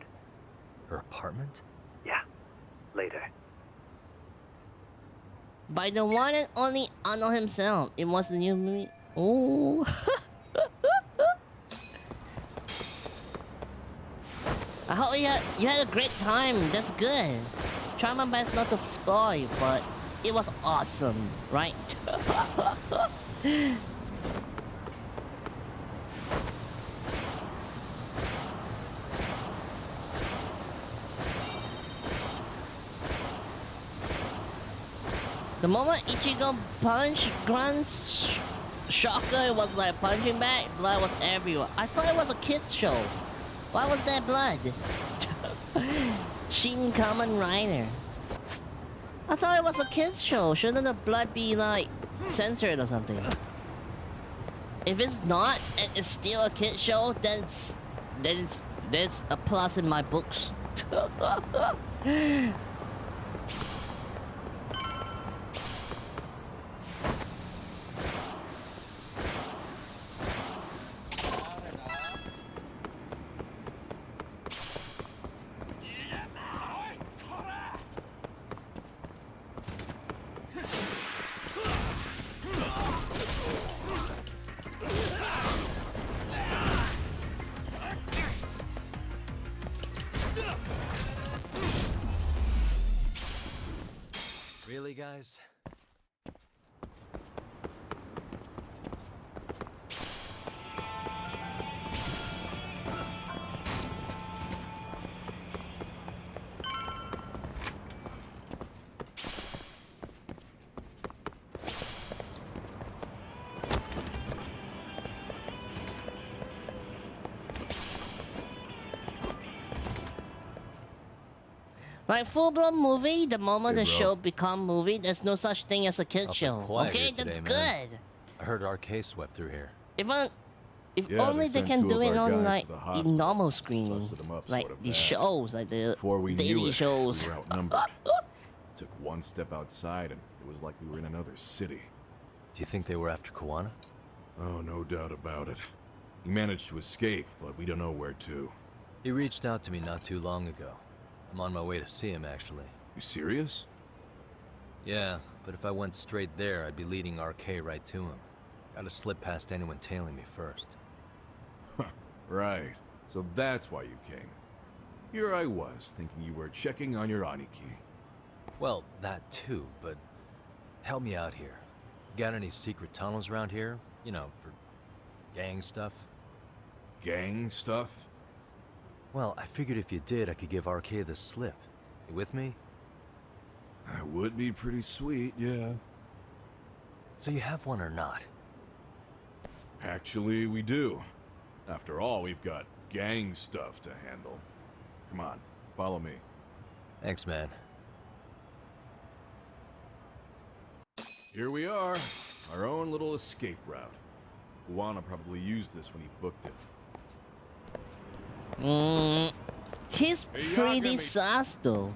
Her apartment? Yeah. Later. By the one and only Ano himself. It was the new movie. Oh. I hope you had a great time. That's good. Try my best not to spoil, but it was awesome, right? The moment Ichigo punched Grant's shocker, it was like punching back. Blood was everywhere. I thought it was a kids show. Why was there blood? Shin Kamen Rider. I thought it was a kids show. Shouldn't the blood be like censored or something? If it's not and it's still a kids show, then it's a plus in my books. guys. Like full-blown movie, the moment Hey, the bro. show become movie, there's no such thing as a kid Awfully show. quiet Okay, here that's today, man. good. I heard RK swept through here. If Yeah, only they sent can two do of it our on guys like to the in hospital. normal screening, Busted 'em up like sorta these bad. shows, like the Before we daily knew it, shows. we were outnumbered. Took one step outside and it was like we were in another city. Do you think they were after Koana? Oh, no doubt about it. He managed to escape, but we don't know where to. He reached out to me not too long ago. I'm on my way to see him, actually. You serious? Yeah, but if I went straight there, I'd be leading RK right to him. Gotta slip past anyone tailing me first. Right. So that's why you came. Here I was, thinking you were checking on your Aniki. Well, that too, but help me out here. You got any secret tunnels around here? You know, for gang stuff? Gang stuff? Well, I figured if you did, I could give RK the slip. You with me? That would be pretty sweet, yeah. So you have one or not? Actually, we do. After all, we've got gang stuff to handle. Come on, follow me. Thanks, man. Here we are, our own little escape route. Juana probably used this when he booked it. He's Hey, pretty Yagami. sus though.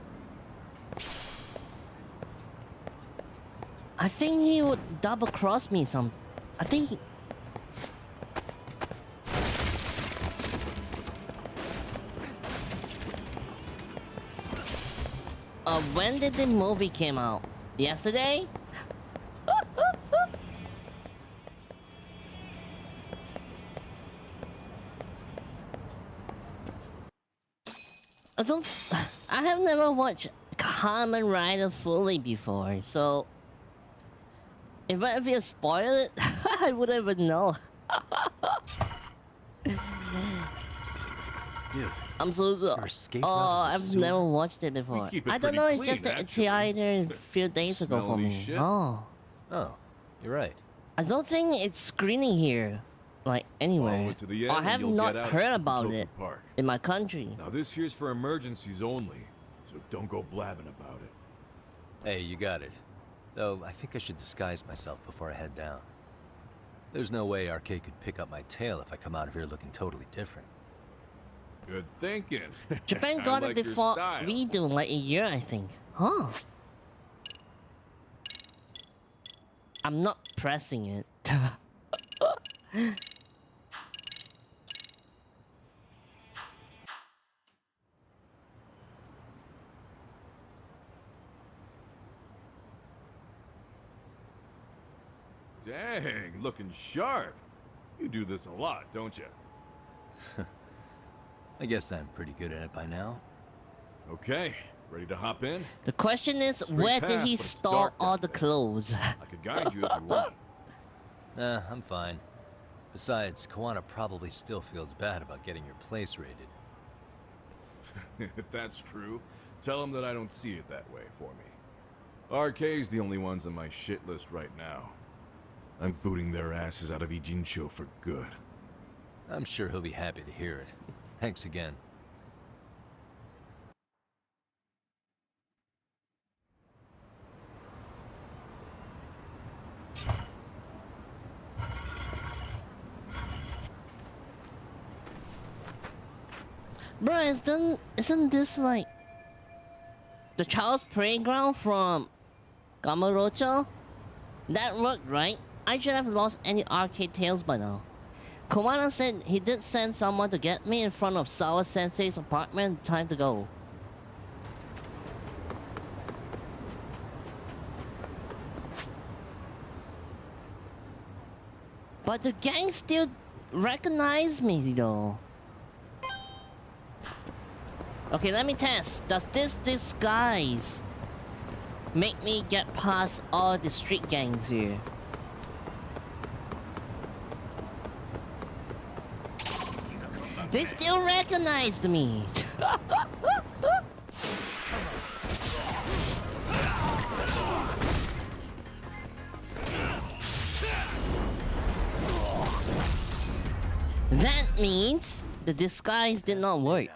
I think he would double cross me some. I think he... when did the movie came out? Yesterday? I have never watched Kamen Rider fully before, so if you spoil it, I wouldn't even know. Dude, I'm so sorry. your escape Oh, route is a I've sewer? never watched it before. keep it I don't pretty know. It's clean, just a actually. theater a few days ago for Smelly me. shit. Oh, Oh, you're right. I don't think it's screening here, like anywhere. Follow it to the Or I end and have you'll not get out heard to about Futoku it Park. in my country. Now this here's for emergencies only, so don't go blabbing about it. Hey, you got it. Though, I think I should disguise myself before I head down. There's no way RK could pick up my tail if I come out of here looking totally different. Good thinking. Japan I got like it your before style. we do, like a year, I think. Huh? I'm not pressing it. Dang, looking sharp. You do this a lot, don't you? I guess I'm pretty good at it by now. Okay, ready to hop in? The question is, Straight where did path, he but it's store dark all down the there. clothes? I could guide you if you want. Nah, I'm fine. Besides, Koana probably still feels bad about getting your place raided. If that's true, tell him that I don't see it that way for me. RK's the only ones on my shit list right now. I'm booting their asses out of Ijincho for good. I'm sure he'll be happy to hear it. Thanks again. Bro, isn't this like the child's playground from Kamurocho? That worked, right? I should have lost any arcade tales by now. Kowana said he did send someone to get me in front of Sawa Sensei's apartment. Time to go. But the gang still recognize me though. Okay, let me test. Does this disguise make me get past all the street gangs here. They still recognized me. That means the disguise did not work.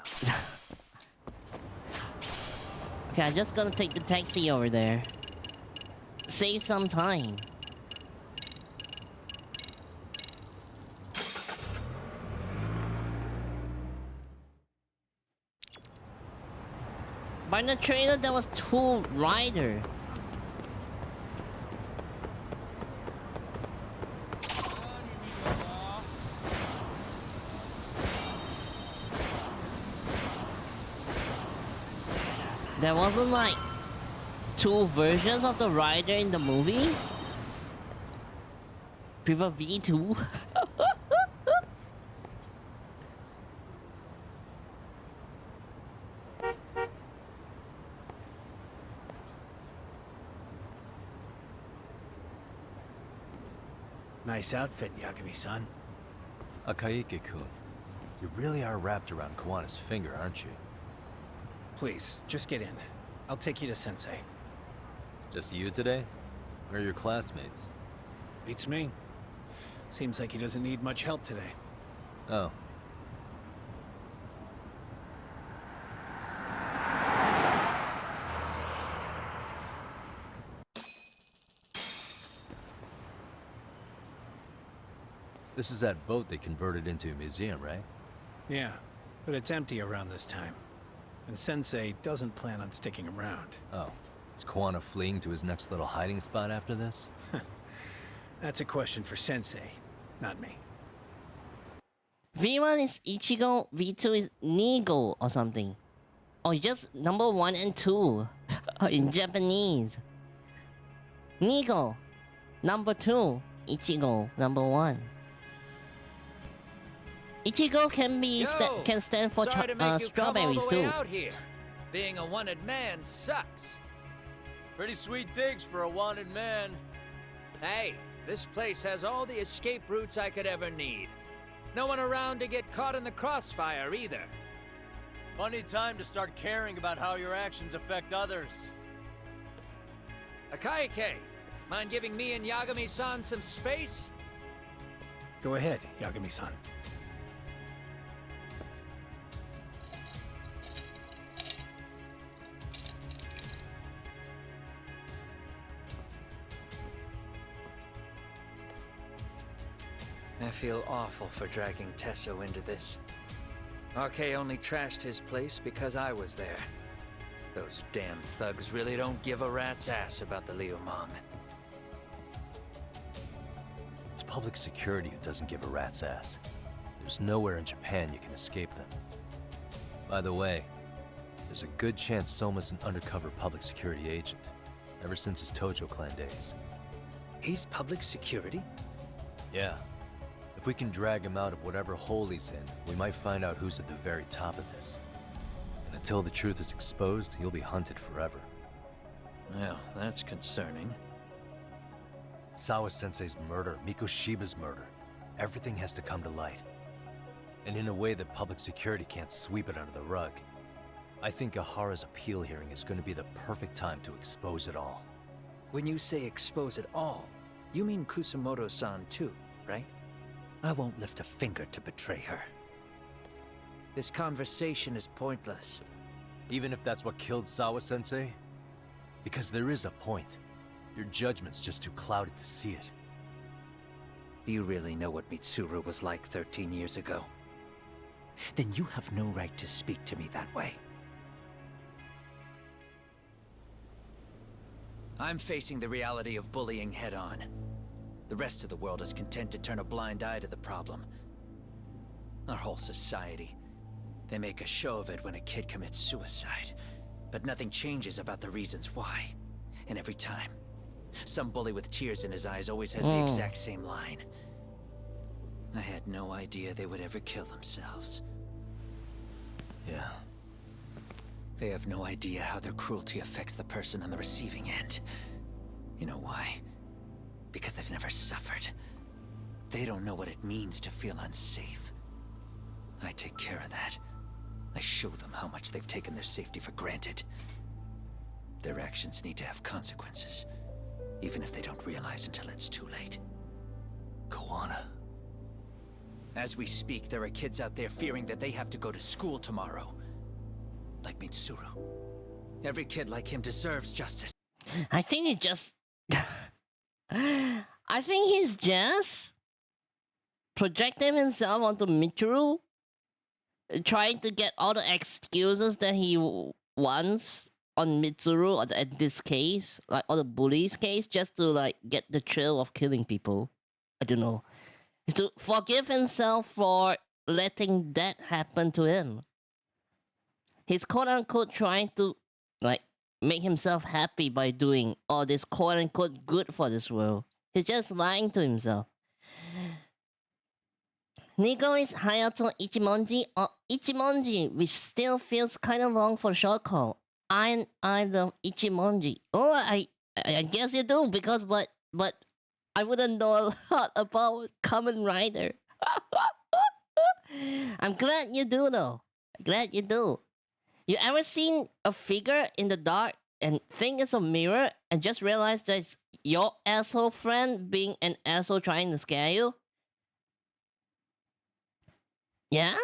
Okay, I'm just gonna take the taxi over there. Save some time. By the trailer, there was 2 riders. There wasn't like 2 versions of the rider in the movie? Prefer V2? Nice outfit, Yagami-san. Akaike-kun, you really are wrapped around Kawana's finger, aren't you? Please, just get in. I'll take you to Sensei. Just you today? Where are your classmates? Beats me. Seems like he doesn't need much help today. Oh. This is that boat they converted into a museum, right? Yeah, but it's empty around this time. And Sensei doesn't plan on sticking around. Oh. Is Kawana fleeing to his next little hiding spot after this? That's a question for Sensei, not me. V1 is Ichigo, V2 is Nigo or something. Or just number 1 and 2 in Japanese. Nigo, number 2. Ichigo, number 1. Ichigo can be can stand for strawberries too. Out here. Being a wanted man sucks. Pretty sweet digs for a wanted man. Hey, this place has all the escape routes I could ever need. No one around to get caught in the crossfire either. Funny time to start caring about how your actions affect others. Akaike, mind giving me and Yagami-san some space? Go ahead, Yagami-san. I feel awful for dragging Tesso into this. RK only trashed his place because I was there. Those damn thugs really don't give a rat's ass about the Liumang. It's public security who doesn't give a rat's ass. There's nowhere in Japan you can escape them. By the way, there's a good chance Soma's an undercover public security agent, ever since his Tojo clan days. He's public security? Yeah. If we can drag him out of whatever hole he's in, we might find out who's at the very top of this. And until the truth is exposed, he'll be hunted forever. Well, that's concerning. Sawa-sensei's murder, Mikoshiba's murder. Everything has to come to light. And in a way that public security can't sweep it under the rug. I think Ahara's appeal hearing is going to be the perfect time to expose it all. When you say expose it all, you mean Kusumoto-san too, right? I won't lift a finger to betray her. This conversation is pointless. Even if that's what killed Sawa-sensei? Because there is a point. Your judgment's just too clouded to see it. Do you really know what Mitsuru was like 13 years ago? Then you have no right to speak to me that way. I'm facing the reality of bullying head-on. The rest of the world is content to turn a blind eye to the problem. Our whole society. They make a show of it when a kid commits suicide. But nothing changes about the reasons why. And every time, some bully with tears in his eyes always has the exact same line. I had no idea they would ever kill themselves. Yeah. They have no idea how their cruelty affects the person on the receiving end. You know why? Because they've never suffered. They don't know what it means to feel unsafe. I take care of that. I show them how much they've taken their safety for granted. Their actions need to have consequences, even if they don't realize until it's too late. Koana. As we speak, there are kids out there fearing that they have to go to school tomorrow. Like Mitsuru. Every kid like him deserves justice. I think he just... I think he's just projecting himself onto Mitsuru, trying to get all the excuses that he wants on Mitsuru, or in this case, like all the bullies case, just to like get the thrill of killing people. I don't know. To forgive himself for letting that happen to him. He's quote-unquote trying to like make himself happy by doing all this quote-unquote good for this world. He's just lying to himself. Nigo is Hayato Ichimonji or Ichimonji, which still feels kind of long for short call. I love Ichimonji. Oh, I guess you do, because but I wouldn't know a lot about Kamen Rider. I'm glad you do though. Glad you do. You ever seen a figure in the dark and think it's a mirror and just realize that it's your asshole friend being an asshole trying to scare you? Yeah?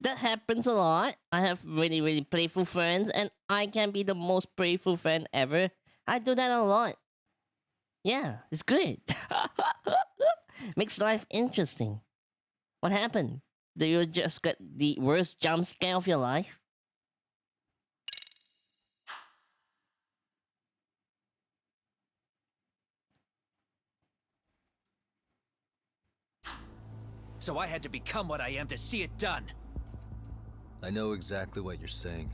That happens a lot. I have really, really playful friends, and I can be the most playful friend ever. I do that a lot. Yeah, it's good. Makes life interesting. What happened? Do you just get the worst jump scare of your life? So I had to become what I am to see it done. I know exactly what you're saying,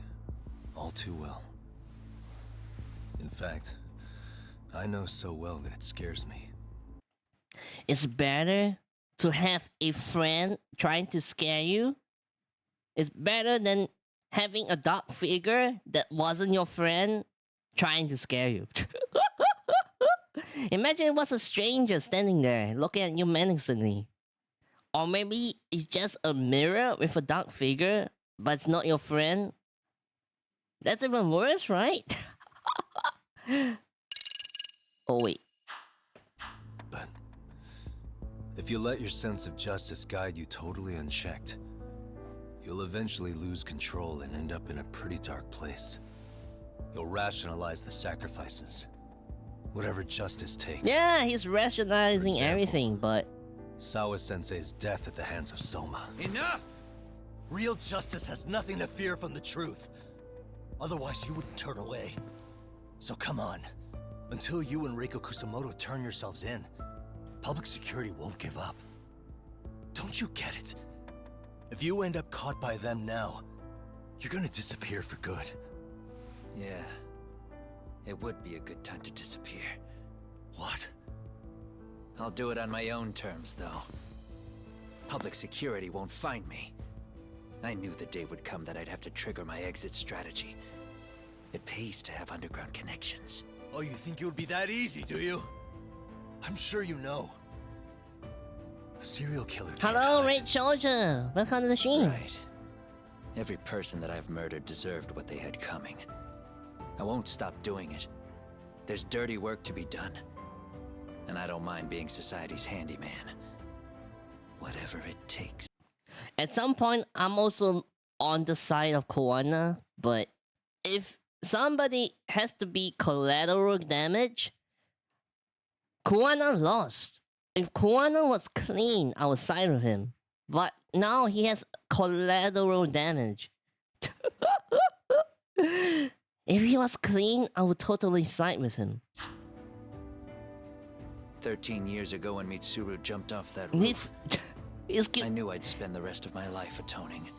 all too well. In fact, I know so well that it scares me. It's better to have a friend trying to scare you. It's better than having a dark figure that wasn't your friend trying to scare you. Imagine it was a stranger standing there looking at you menacingly. Or maybe it's just a mirror with a dark figure, but it's not your friend. That's even worse, right? Oh, wait. But if you let your sense of justice guide you totally unchecked, you'll eventually lose control and end up in a pretty dark place. You'll rationalize the sacrifices, whatever justice takes. Yeah, he's rationalizing everything, but... Sawa-sensei's death at the hands of Soma. Enough! Real justice has nothing to fear from the truth. Otherwise, you wouldn't turn away. So come on. Until you and Reiko Kusamoto turn yourselves in, public security won't give up. Don't you get it? If you end up caught by them now, you're gonna disappear for good. Yeah. It would be a good time to disappear. What? I'll do it on my own terms, though. Public security won't find me. I knew the day would come that I'd have to trigger my exit strategy. It pays to have underground connections. Oh, you think it would be that easy, do you? I'm sure you know. A serial killer can't Hello, hide. Red Soldier. Welcome to the stream. Right. Every person that I've murdered deserved what they had coming. I won't stop doing it. There's dirty work to be done. And I don't mind being society's handyman. Whatever it takes. At some point, I'm also on the side of Koana, but if somebody has to be collateral damage, Koana lost. If Koana was clean, I would side with him. But now he has collateral damage. If he was clean, I would totally side with him. 13 years ago when Mitsuru jumped off that roof, I knew I'd spend the rest of my life atoning.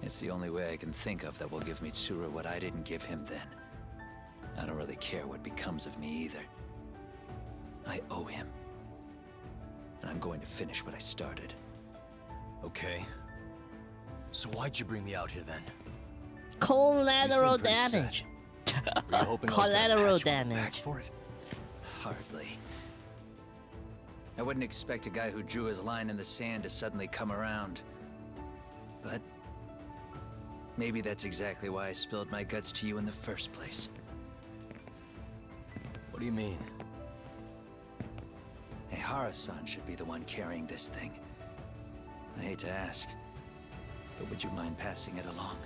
It's the only way I can think of that will give Mitsuru what I didn't give him then. I don't really care what becomes of me either. I owe him. And I'm going to finish what I started. Okay. So why'd you bring me out here then? Collateral pretty sad. damage. Were you hoping I was gonna Collateral pat you on the back damage. for it? Hardly. I wouldn't expect a guy who drew his line in the sand to suddenly come around. But maybe that's exactly why I spilled my guts to you in the first place. What do you mean? Hey, Harass-san should be the one carrying this thing. I hate to ask, but would you mind passing it along?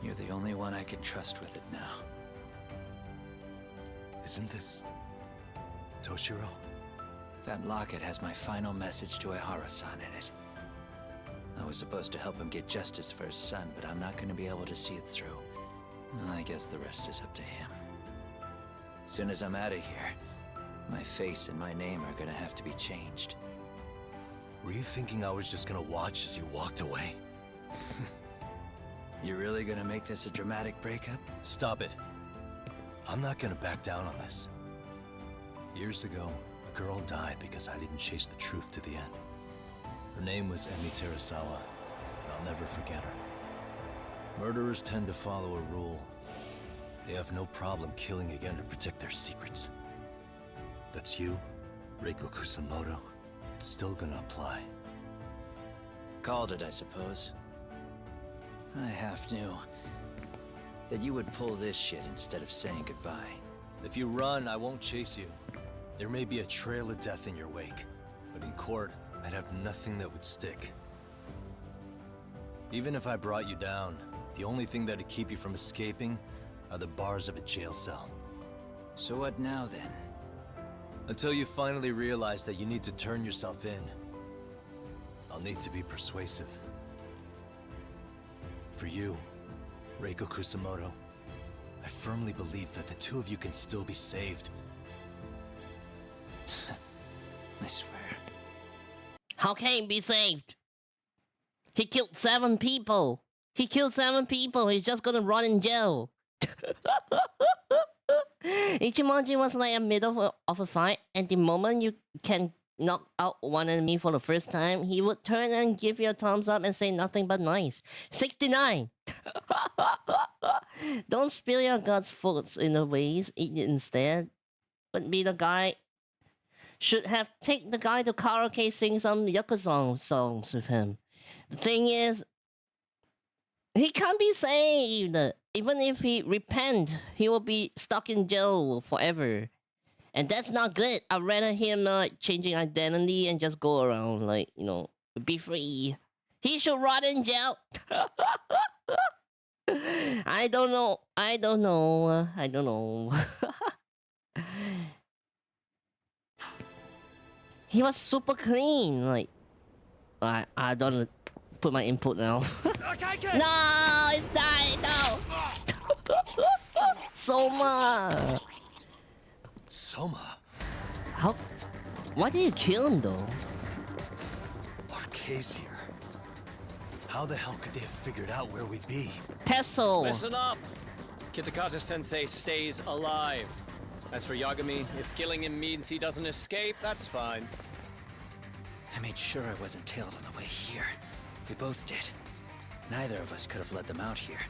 You're the only one I can trust with it now. Isn't this Toshiro? That locket has my final message to Ehara-san in it. I was supposed to help him get justice for his son, but I'm not going to be able to see it through. I guess the rest is up to him. Soon as I'm out of here, my face and my name are going to have to be changed. Were you thinking I was just gonna watch as you walked away? You really going to make this a dramatic breakup? Stop it. I'm not gonna back down on this. Years ago, a girl died because I didn't chase the truth to the end. Her name was Emi Terasawa, and I'll never forget her. Murderers tend to follow a rule. They have no problem killing again to protect their secrets. That's you, Reiko Kusamoto. It's still gonna apply. Called it, I suppose. I half knew that you would pull this shit instead of saying goodbye. If you run, I won't chase you. There may be a trail of death in your wake, but in court, I'd have nothing that would stick. Even if I brought you down, the only thing that'd keep you from escaping are the bars of a jail cell. So what now, then? Until you finally realize that you need to turn yourself in, I'll need to be persuasive. For you, Reiko Kusamoto, I firmly believe that the two of you can still be saved. I swear. How can he be saved? He killed 7 people. He killed 7 people. He's just gonna rot in jail. Ichimonji was like a middle of a fight, and the moment you can knock out one enemy for the first time, he would turn and give you a thumbs up and say nothing but nice. 69! Don't spill your guts full in the ways, eat it instead. But be the guy. Should have taken the guy to karaoke sing some Yakuza songs with him. The thing is, he can't be saved. Even if he repent, he will be stuck in jail forever. And that's not good. I'd rather him changing identity and just go around, like, you know, be free. He should rot in jail. I don't know. He was super clean. Like, I don't put my input now. No, it's died. No. Soma. Soma? How? Why did you kill him though? RK's here. How the hell could they have figured out where we'd be? Tessel. Listen up. Kitakata-sensei stays alive. As for Yagami, if killing him means he doesn't escape, that's fine. I made sure I wasn't tailed on the way here. We both did. Neither of us could have let them out here.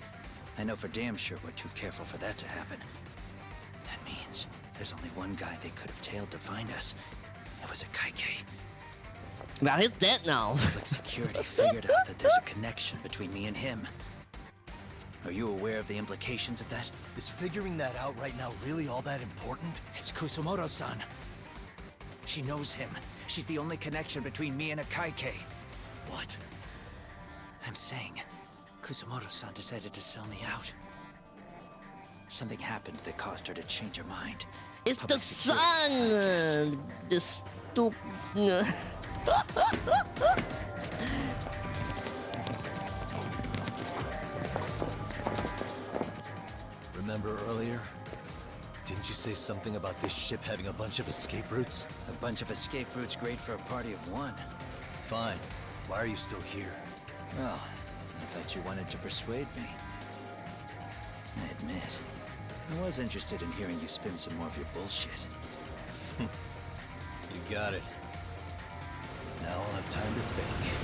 I know for damn sure we're too careful for that to happen. That means there's only one guy they could have tailed to find us. It was a Kaike. Well, he's dead now. Public security figured out that there's a connection between me and him. Are you aware of the implications of that? Is figuring that out right now really all that important? It's Kusamoto-san. She knows him. She's the only connection between me and a Kaike. What? I'm saying, Kusamoto-san decided to sell me out. Something happened that caused her to change her mind. It's Public the security, sun! The stupid... Remember earlier? Didn't you say something about this ship having a bunch of escape routes? A bunch of escape routes great for a party of one. Fine. Why are you still here? Well, I thought you wanted to persuade me. I admit, I was interested in hearing you spin some more of your bullshit. You got it. Now I'll have time to think.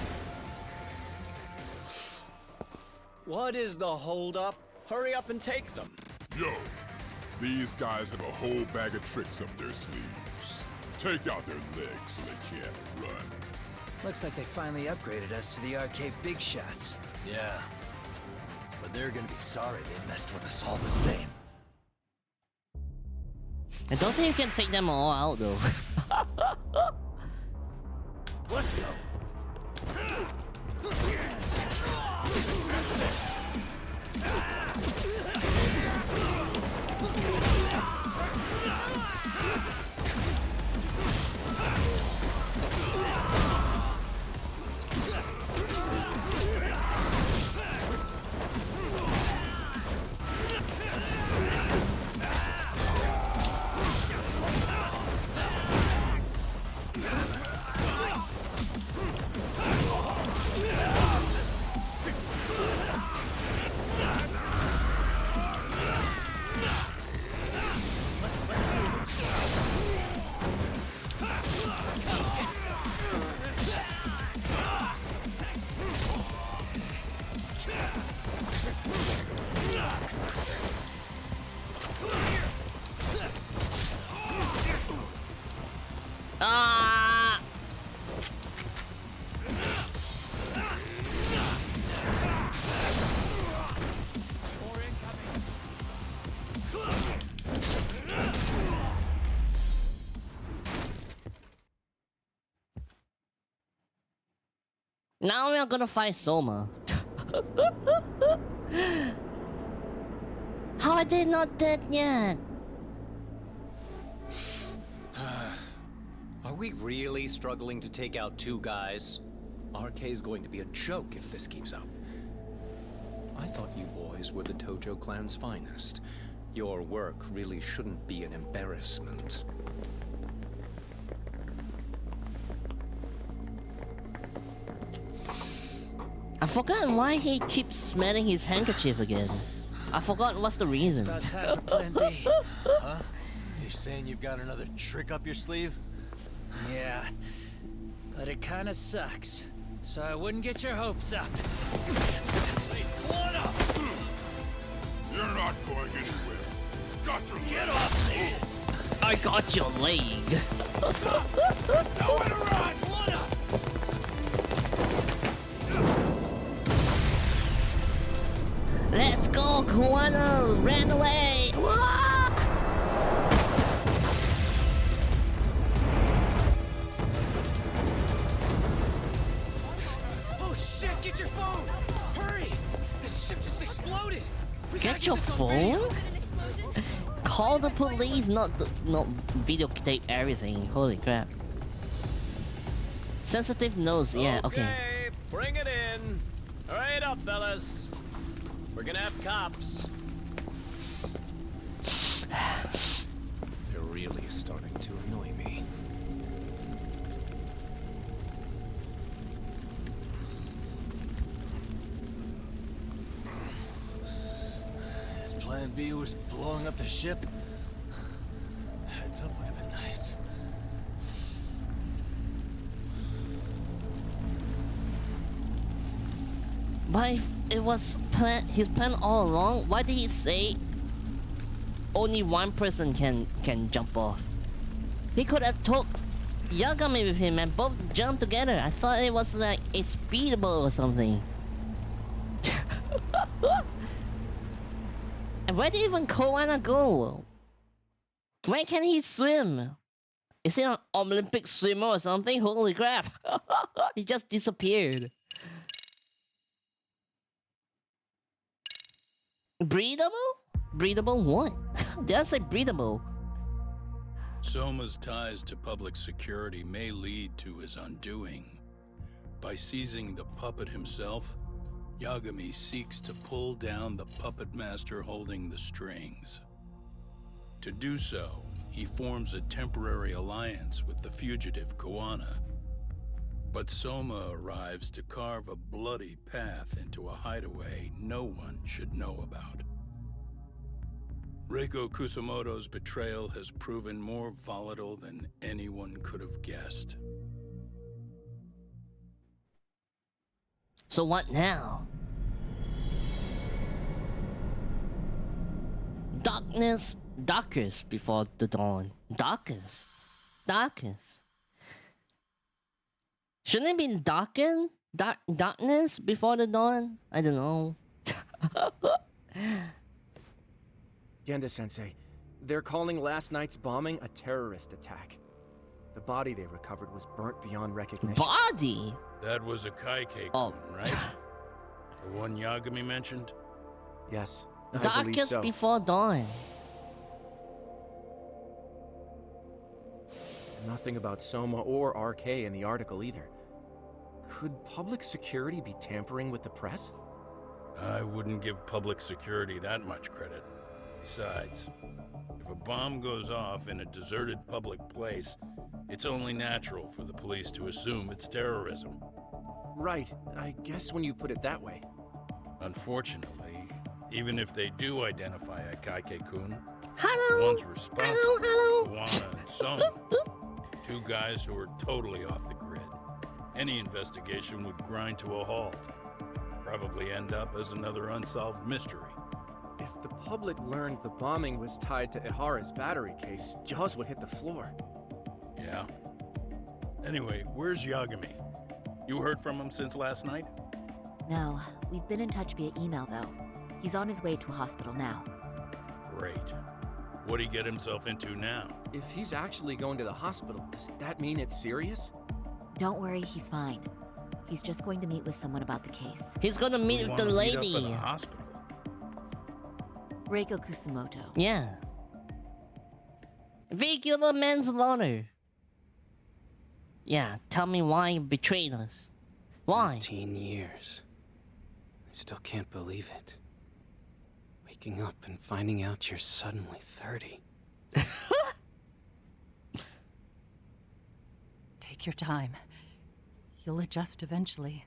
What is the holdup? Hurry up and take them. Yo, these guys have a whole bag of tricks up their sleeves. Take out their legs so they can't run. Looks like they finally upgraded us to the arcade big shots. Yeah. But they're gonna be sorry they messed with us all the same. I don't think you can take them all out though. Let's go. Now we are gonna fight Soma. How are they not dead yet? Are we really struggling to take out two guys? RK's going to be a joke if this keeps up. I thought you boys were the Tojo clan's finest. Your work really shouldn't be an embarrassment. I forgot why he keeps smelling his handkerchief again. I forgot what's the reason. It's about time for plan B. Huh? You saying you've got another trick up your sleeve? Yeah, but it kinda sucks. So I wouldn't get your hopes up. You're not going anywhere. Got your Get off me! I got your leg. There's nowhere to run! Let's go, Koana! Ran away! Whoa! Oh shit, get your phone! Hurry! The ship just exploded! Get your phone? Call the police, not videotape everything. Holy crap. Sensitive nose, yeah, okay. Bring it in. Hurry it up, fellas. We're gonna have cops. They're really starting to annoy me. His plan B was blowing up the ship. Heads up would have been nice. But it was his plan all along. Why did he say only one person can jump off? He could have took Yagami with him and both jump together. I thought it was like a speedboat or something. And where did even Koana go? Where can he swim? Is he an Olympic swimmer or something? Holy crap! He just disappeared. Breathable? Breathable what? Did I say breathable? Soma's ties to public security may lead to his undoing. By seizing the puppet himself, Yagami seeks to pull down the puppet master holding the strings. To do so, he forms a temporary alliance with the fugitive Koana. But Soma arrives to carve a bloody path into a hideaway no one should know about. Reiko Kusamoto's betrayal has proven more volatile than anyone could have guessed. So what now? Darkest before the dawn. Darkest. Shouldn't it be darkness before the dawn? I don't know. Genda-sensei, they're calling last night's bombing a terrorist attack. The body they recovered was burnt beyond recognition. Body? That was a Kaike-kun, right? The one Yagami mentioned? Yes, I believe Darkest so. before dawn. Nothing about Soma or RK in the article either. Could public security be tampering with the press? I wouldn't give public security that much credit. Besides, if a bomb goes off in a deserted public place, it's only natural for the police to assume it's terrorism. Right, I guess when you put it that way. Unfortunately, even if they do identify a Kaike-kun, hello, the ones responsible, hello. Kuwana and Soma, two guys who are totally off the grid. Any investigation would grind to a halt. Probably end up as another unsolved mystery. If the public learned the bombing was tied to Ihara's battery case, jaws would hit the floor. Yeah. Anyway, where's Yagami? You heard from him since last night? No, we've been in touch via email though. He's on his way to a hospital now. Great. What'd he get himself into now? If he's actually going to the hospital, does that mean it's serious? Don't worry, he's fine. He's just going to meet with someone about the case. He's gonna meet with the lady. Meet up at a hospital. Reiko Kusumoto. Yeah. Vehicular manslaughter. Yeah, tell me why you betrayed us. Why? 13 years. I still can't believe it. Waking up and finding out you're suddenly 30. Take your time. You'll adjust eventually.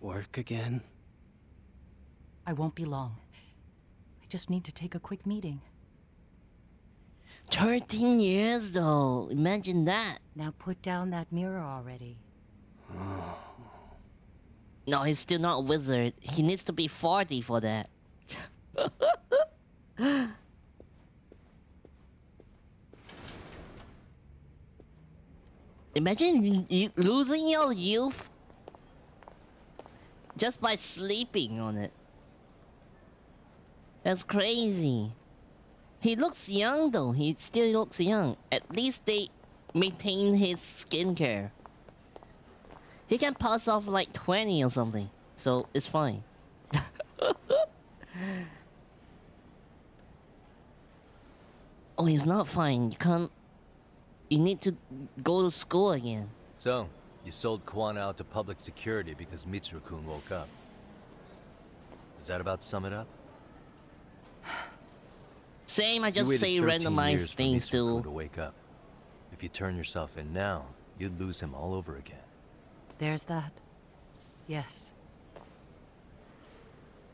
Work again? I won't be long. I just need to take a quick meeting. 13 years though. Imagine that. Now put down that mirror already. No, he's still not a wizard. He needs to be 40 for that. Imagine you losing your youth just by sleeping on it. That's crazy. He looks young though. He still looks young. At least they maintain his skincare. He can pass off like 20 or something. So it's fine. Oh, he's not fine. You can't... You need to go to school again. So, you sold Kuwana out to public security because Mitsuru-kun woke up. Does that about sum it up? Same, I just You say waited 13 randomized years for things Mitsuru-kun too. to wake up. If you turn yourself in now, you'd lose him all over again. There's that. Yes.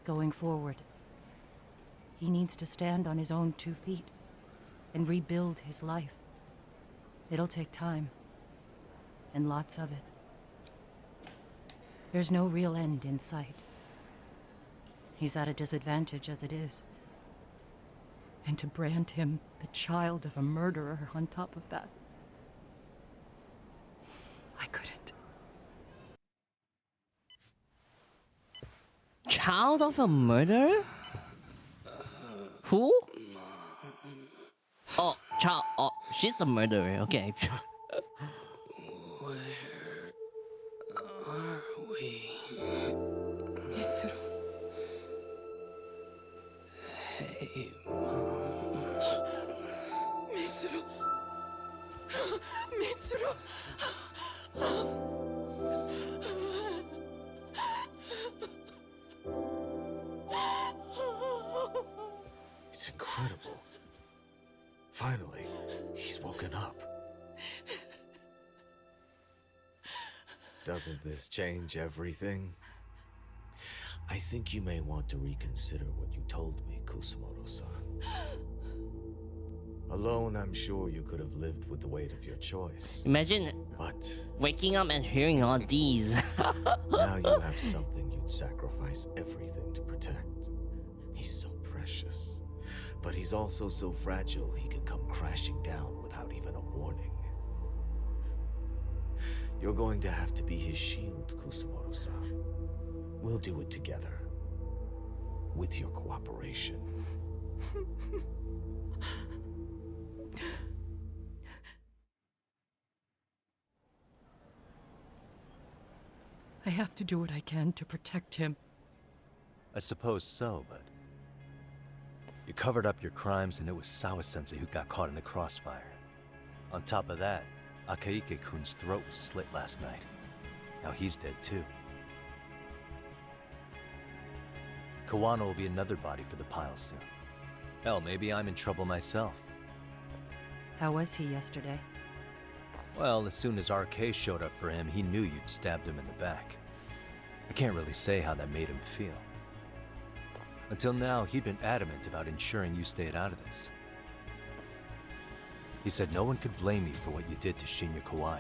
Going forward, he needs to stand on his own 2 feet and rebuild his life. It'll take time, and lots of it. There's no real end in sight. He's at a disadvantage as it is. And to brand him the child of a murderer on top of that, I couldn't. Child of a murderer? Who? Oh, child. Oh, she's the murderer. Okay. Where are we? Mitsuru. Hey, Mom. Mitsuru. Mitsuru. It's incredible. Finally, he's woken up. Doesn't this change everything? I think you may want to reconsider what you told me, Kusumoto-san. Alone, I'm sure you could have lived with the weight of your choice. Imagine waking up and hearing all these. Now you have something you'd sacrifice everything to protect. He's so precious. precious. But he's also so fragile he can come crashing down without even a warning. You're going to have to be his shield, Kusumoto-san. We'll do it together. With your cooperation. I have to do what I can to protect him. I suppose so, but... You covered up your crimes and it was Sawa-sensei who got caught in the crossfire. On top of that, Akaike-kun's throat was slit last night. Now he's dead too. Kawano will be another body for the pile soon. Hell, maybe I'm in trouble myself. How was he yesterday? Well, as soon as RK showed up for him, he knew you'd stabbed him in the back. I can't really say how that made him feel. Until now, he'd been adamant about ensuring you stayed out of this. He said no one could blame me for what you did to Shinya Kawai.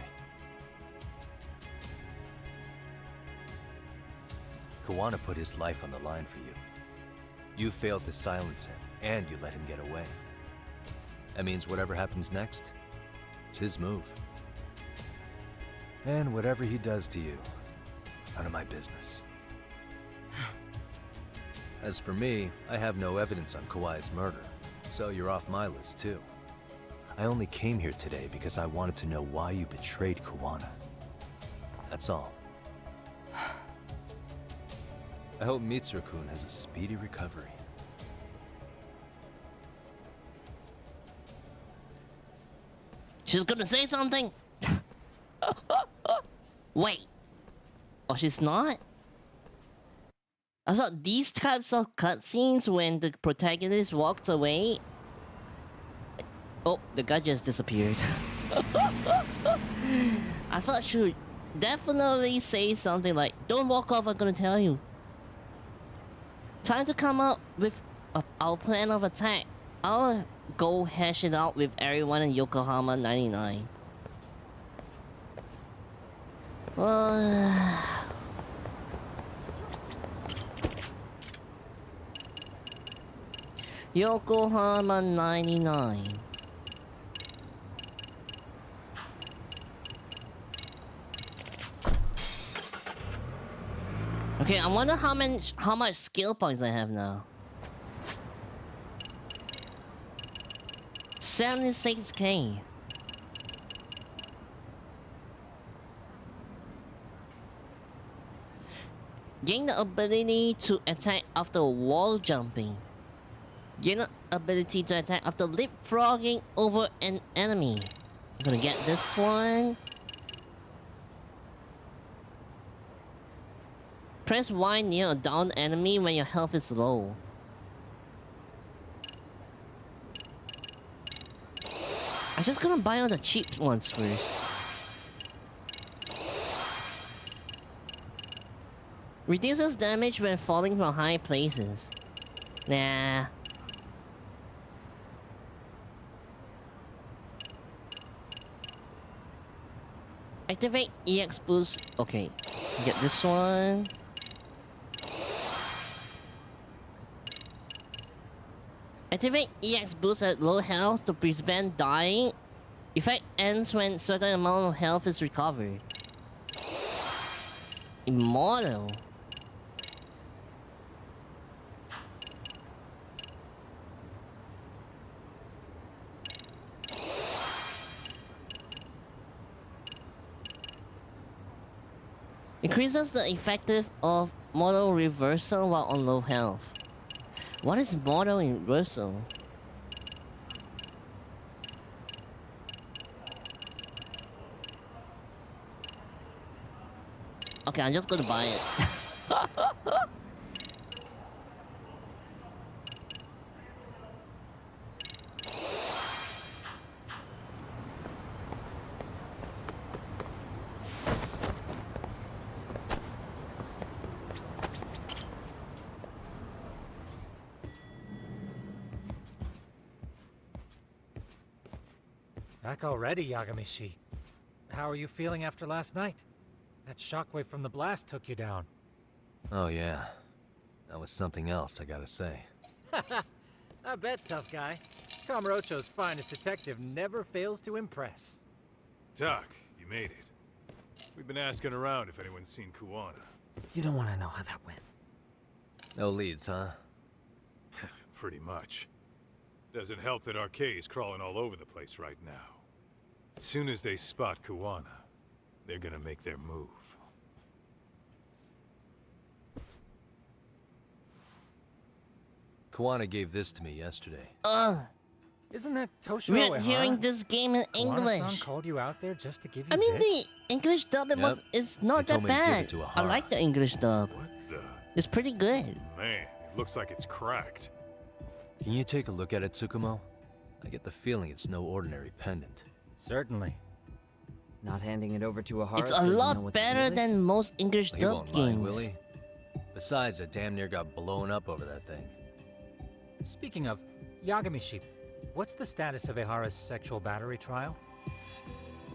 Kawana put his life on the line for you. You failed to silence him, and you let him get away. That means whatever happens next, it's his move. And whatever he does to you, none of my business. As for me, I have no evidence on Kawai's murder, so you're off my list too. I only came here today because I wanted to know why you betrayed Kawana. That's all. I hope Mitsuru-kun has a speedy recovery. She's gonna say something! Wait. Oh, she's not? I thought these types of cutscenes when the protagonist walks away... Oh, the guy just disappeared. I thought she would definitely say something like, "Don't walk off, I'm gonna tell you." Time to come up with our plan of attack. I'll go hash it out with everyone in Yokohama 99. Yokohama 99. Okay, I wonder how much skill points I have now. 76k. Gain the ability to attack after wall jumping. Gain the ability to attack after leapfrogging over an enemy. I'm gonna get this one. Press Y near a downed enemy when your health is low. I'm just gonna buy all the cheap ones first. Reduces damage when falling from high places. Nah. Activate EX boost. Okay. Get this one. Activate EX boost at low health to prevent dying. Effect ends when certain amount of health is recovered. Immortal. Increases the effective of model reversal while on low health. What is model reversal? Okay, I'm just gonna buy it. Back already, Yagamishi. How are you feeling after last night? That shockwave from the blast took you down. Oh yeah. That was something else, I gotta say. I bet, tough guy. Kamurocho's finest detective never fails to impress. Doc, you made it. We've been asking around if anyone's seen Kuwana. You don't want to know how that went. No leads, huh? Pretty much. Doesn't help that RK is crawling all over the place right now. As soon as they spot Kuwana, they're gonna make their move. Kuwana gave this to me yesterday. Isn't that Toshiro We're Ehara? hearing this game in Kuwana-san English. called you out there just to give you I mean, this? the English dub is not He that told me to give it bad. to I Ehara. like the English dub. What the? It's pretty good. Man, it looks like it's cracked. Can you take a look at it, Tsukumo? I get the feeling it's no ordinary pendant. Certainly. Not handing it over to a heart. It's a lot better than most English He dub won't lie, games. will he? Besides, I damn near got blown up over that thing. Speaking of, Yagami-shi, what's the status of Ehara's sexual battery trial?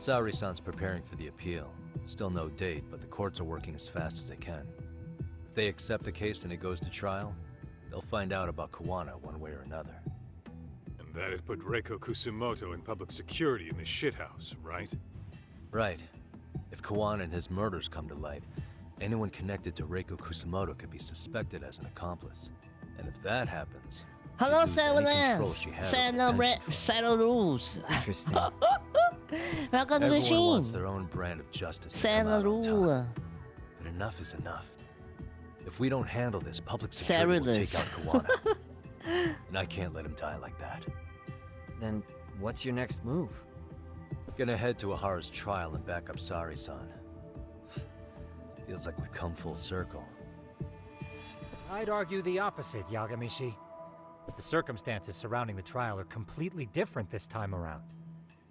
Saori-san's preparing for the appeal. Still no date, but the courts are working as fast as they can. If they accept the case and it goes to trial, they'll find out about Kuwana one way or another. And that'd put Reiko Kusumoto in public security in the shithouse, right? Right. If Kuwana and his murders come to light, anyone connected to Reiko Kusumoto could be suspected as an accomplice. And if that happens, Hello, she'd lose any control Sailors. she had over the pension fund. Settle rules. Interesting. Welcome to the Everyone stream. wants their own brand of justice to come out on Settle. top. But enough is enough. If we don't handle this, public security will take out Kuwana. And I can't let him die like that. Then what's your next move? Gonna head to Ehara's trial and back up Saori-san. Feels like we've come full circle. I'd argue the opposite, Yagami-shi. The circumstances surrounding the trial are completely different this time around.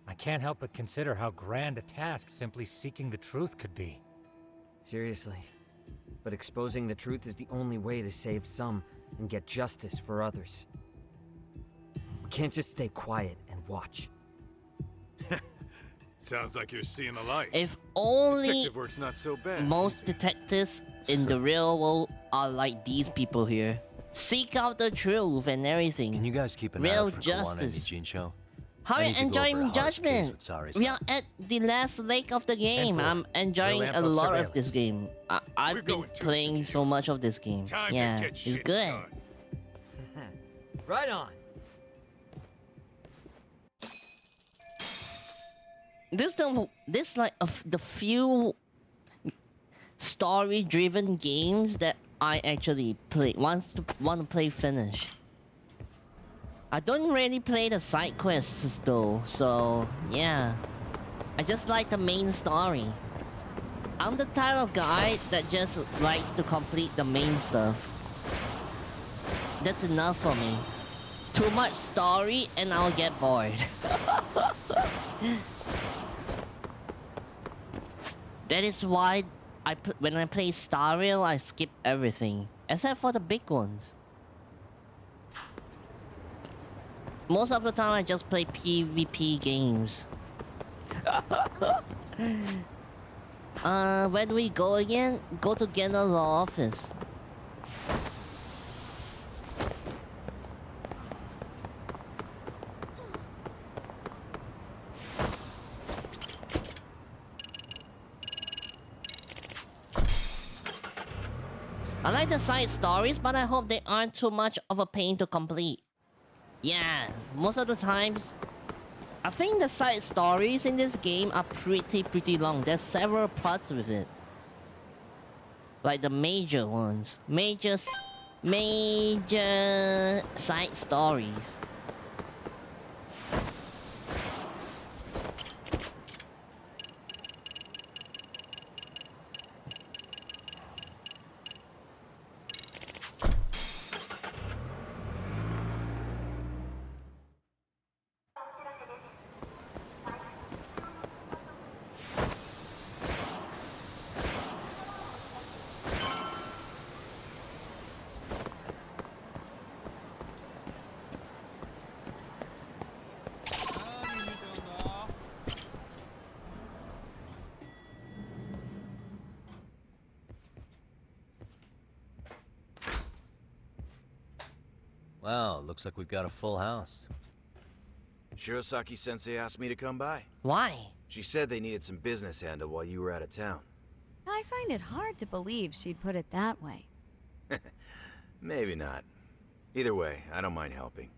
I can't help but consider how grand a task simply seeking the truth could be. Seriously. But exposing the truth is the only way to save some and get justice for others. We can't just stay quiet and watch. Sounds like you're seeing the light. If only Detective work's not so bad. most detectives in the real world are like these people here. Seek out the truth and everything. Can you guys keep an eye Real out for Kuwana and justice. Ijincho? How I are need you to go over enjoying Ehara's case Judgment? with Saori-san. We are at the last leg of the game. And I'm enjoying we'll a amp up lot of this surveillance. game. I've been playing so much of this game. Time to Yeah, get it's shit good. done. Right on. This like the few story-driven games that I actually want to play finish. I don't really play the side quests though, so yeah. I just like the main story. I'm the type of guy that just likes to complete the main stuff. That's enough for me. Too much story and I'll get bored. That is why when I play Star Rail, I skip everything. Except for the big ones. Most of the time, I just play PvP games. Where do we go again? Go to General office. I like the side stories, but I hope they aren't too much of a pain to complete. Yeah, most of the times, I think the side stories in this game are pretty long. There's several plots with it. Like the major ones. Major side stories. Wow, looks like we've got a full house. Shirosaki-sensei asked me to come by. Why? She said they needed some business handled while you were out of town. I find it hard to believe she'd put it that way. Maybe not. Either way, I don't mind helping.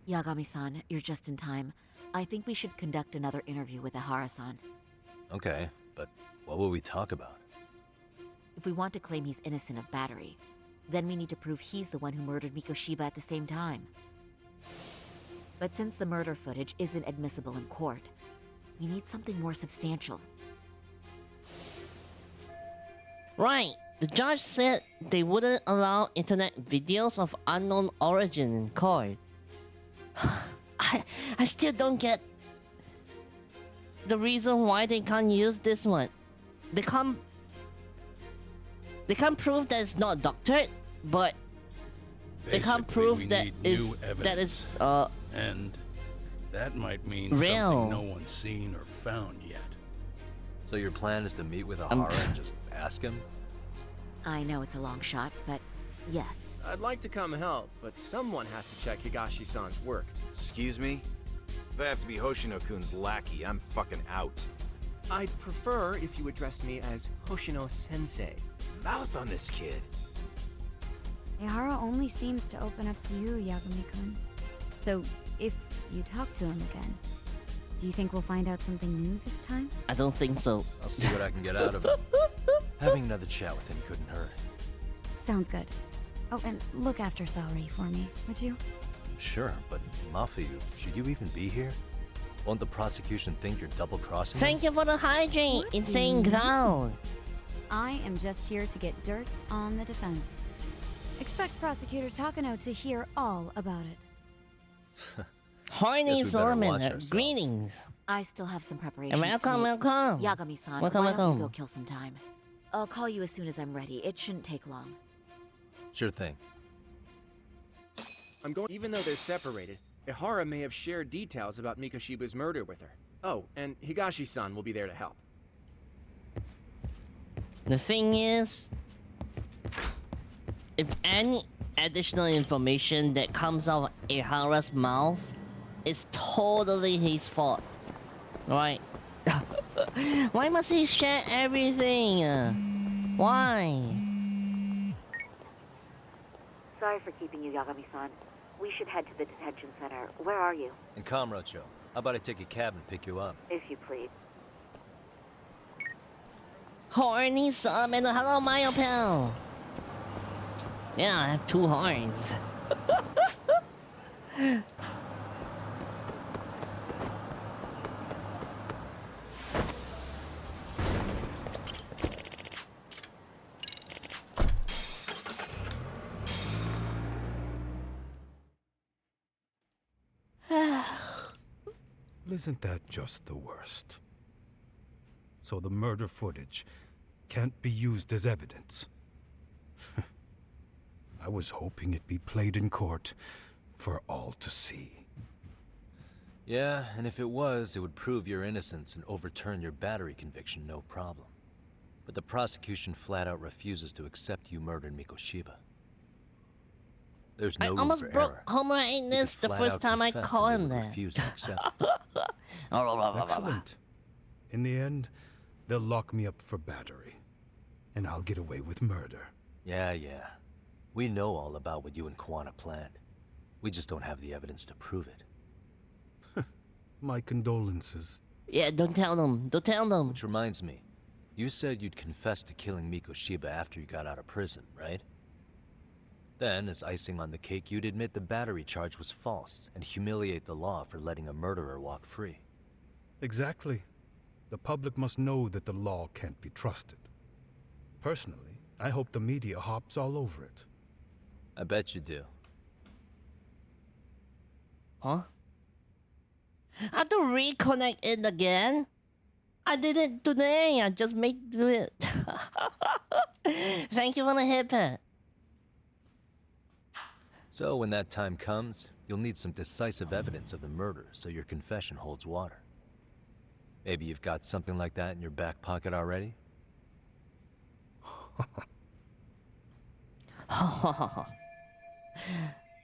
Yagami-san, you're just in time. I think we should conduct another interview with Ihara-san. Okay, but what will we talk about? If we want to claim he's innocent of battery, then we need to prove he's the one who murdered Mikoshiba at the same time. But since the murder footage isn't admissible in court, we need something more substantial. Right. The judge said they wouldn't allow internet videos of unknown origin in court. I still don't get the reason why they can't use this one. They can't prove that it's not doctored, but they can't Basically, prove we that need is new that is and that might mean real. something no one's seen or found yet. So your plan is to meet with Ihara and just ask him? I know it's a long shot, but yes. I'd like to come help, but someone has to check Higashi-san's work. Excuse me? If I have to be Hoshino-kun's lackey, I'm fucking out. I'd prefer if you addressed me as Hoshino-sensei. Mouth on this kid. Ihara only seems to open up to you, Yagami-kun. So, if you talk to him again, do you think we'll find out something new this time? I don't think so. I'll see what I can get out of it. Having another chat with him couldn't hurt. Sounds good. Oh, and look after Saori for me, would you? Sure, but Mafu, should you even be here? Won't the prosecution think you're double-crossing Thank you for the hydrate, insane clown. I am just here to get dirt on the defense. Expect Prosecutor Takano to hear all about it. Horny Guess we better watch Solomon, ourselves. greetings. I still have some preparations Welcome, to make. welcome. Yagami-san, Welcome, why don't welcome. you go kill some time? I'll call you as soon as I'm ready. It shouldn't take long. Sure thing. I'm going. Even though they're separated, Ihara may have shared details about Mikoshiba's murder with her. Oh, and Higashi-san will be there to help. The thing is, if any additional information that comes out of Ihara's mouth, it's totally his fault. Right? Why must he share everything? Why? Sorry for keeping you, Yagami-san. We should head to the detention center. Where are you? And Kamrocho, how about I take a cab and pick you up? If you please. Horny Solomon, hello, Mayo Pal. Yeah, I have 2 horns. Isn't that just the worst? So the murder footage can't be used as evidence. I was hoping it'd be played in court for all to see. Yeah, and if it was, it would prove your innocence and overturn your battery conviction, no problem. But the prosecution flat out refuses to accept you murdered Mikoshiba. There's no I room almost for broke error. Homer You Ignis could the flat first out time I confess call and him they would that. refuse to accept. Excellent. In the end, they'll lock me up for battery, and I'll get away with murder. Yeah. We know all about what you and Kwana planned. We just don't have the evidence to prove it. My condolences. Yeah, don't tell them. Don't tell them. Which reminds me, you said you'd confess to killing Mikoshiba after you got out of prison, right? Then, as icing on the cake, you'd admit the battery charge was false and humiliate the law for letting a murderer walk free. Exactly. The public must know that the law can't be trusted. Personally, I hope the media hops all over it. I bet you do. Huh? I have to reconnect it again? I did it today. I just made do it. Thank you for the hip hop. So when that time comes, you'll need some decisive evidence of the murder so your confession holds water. Maybe you've got something like that in your back pocket already?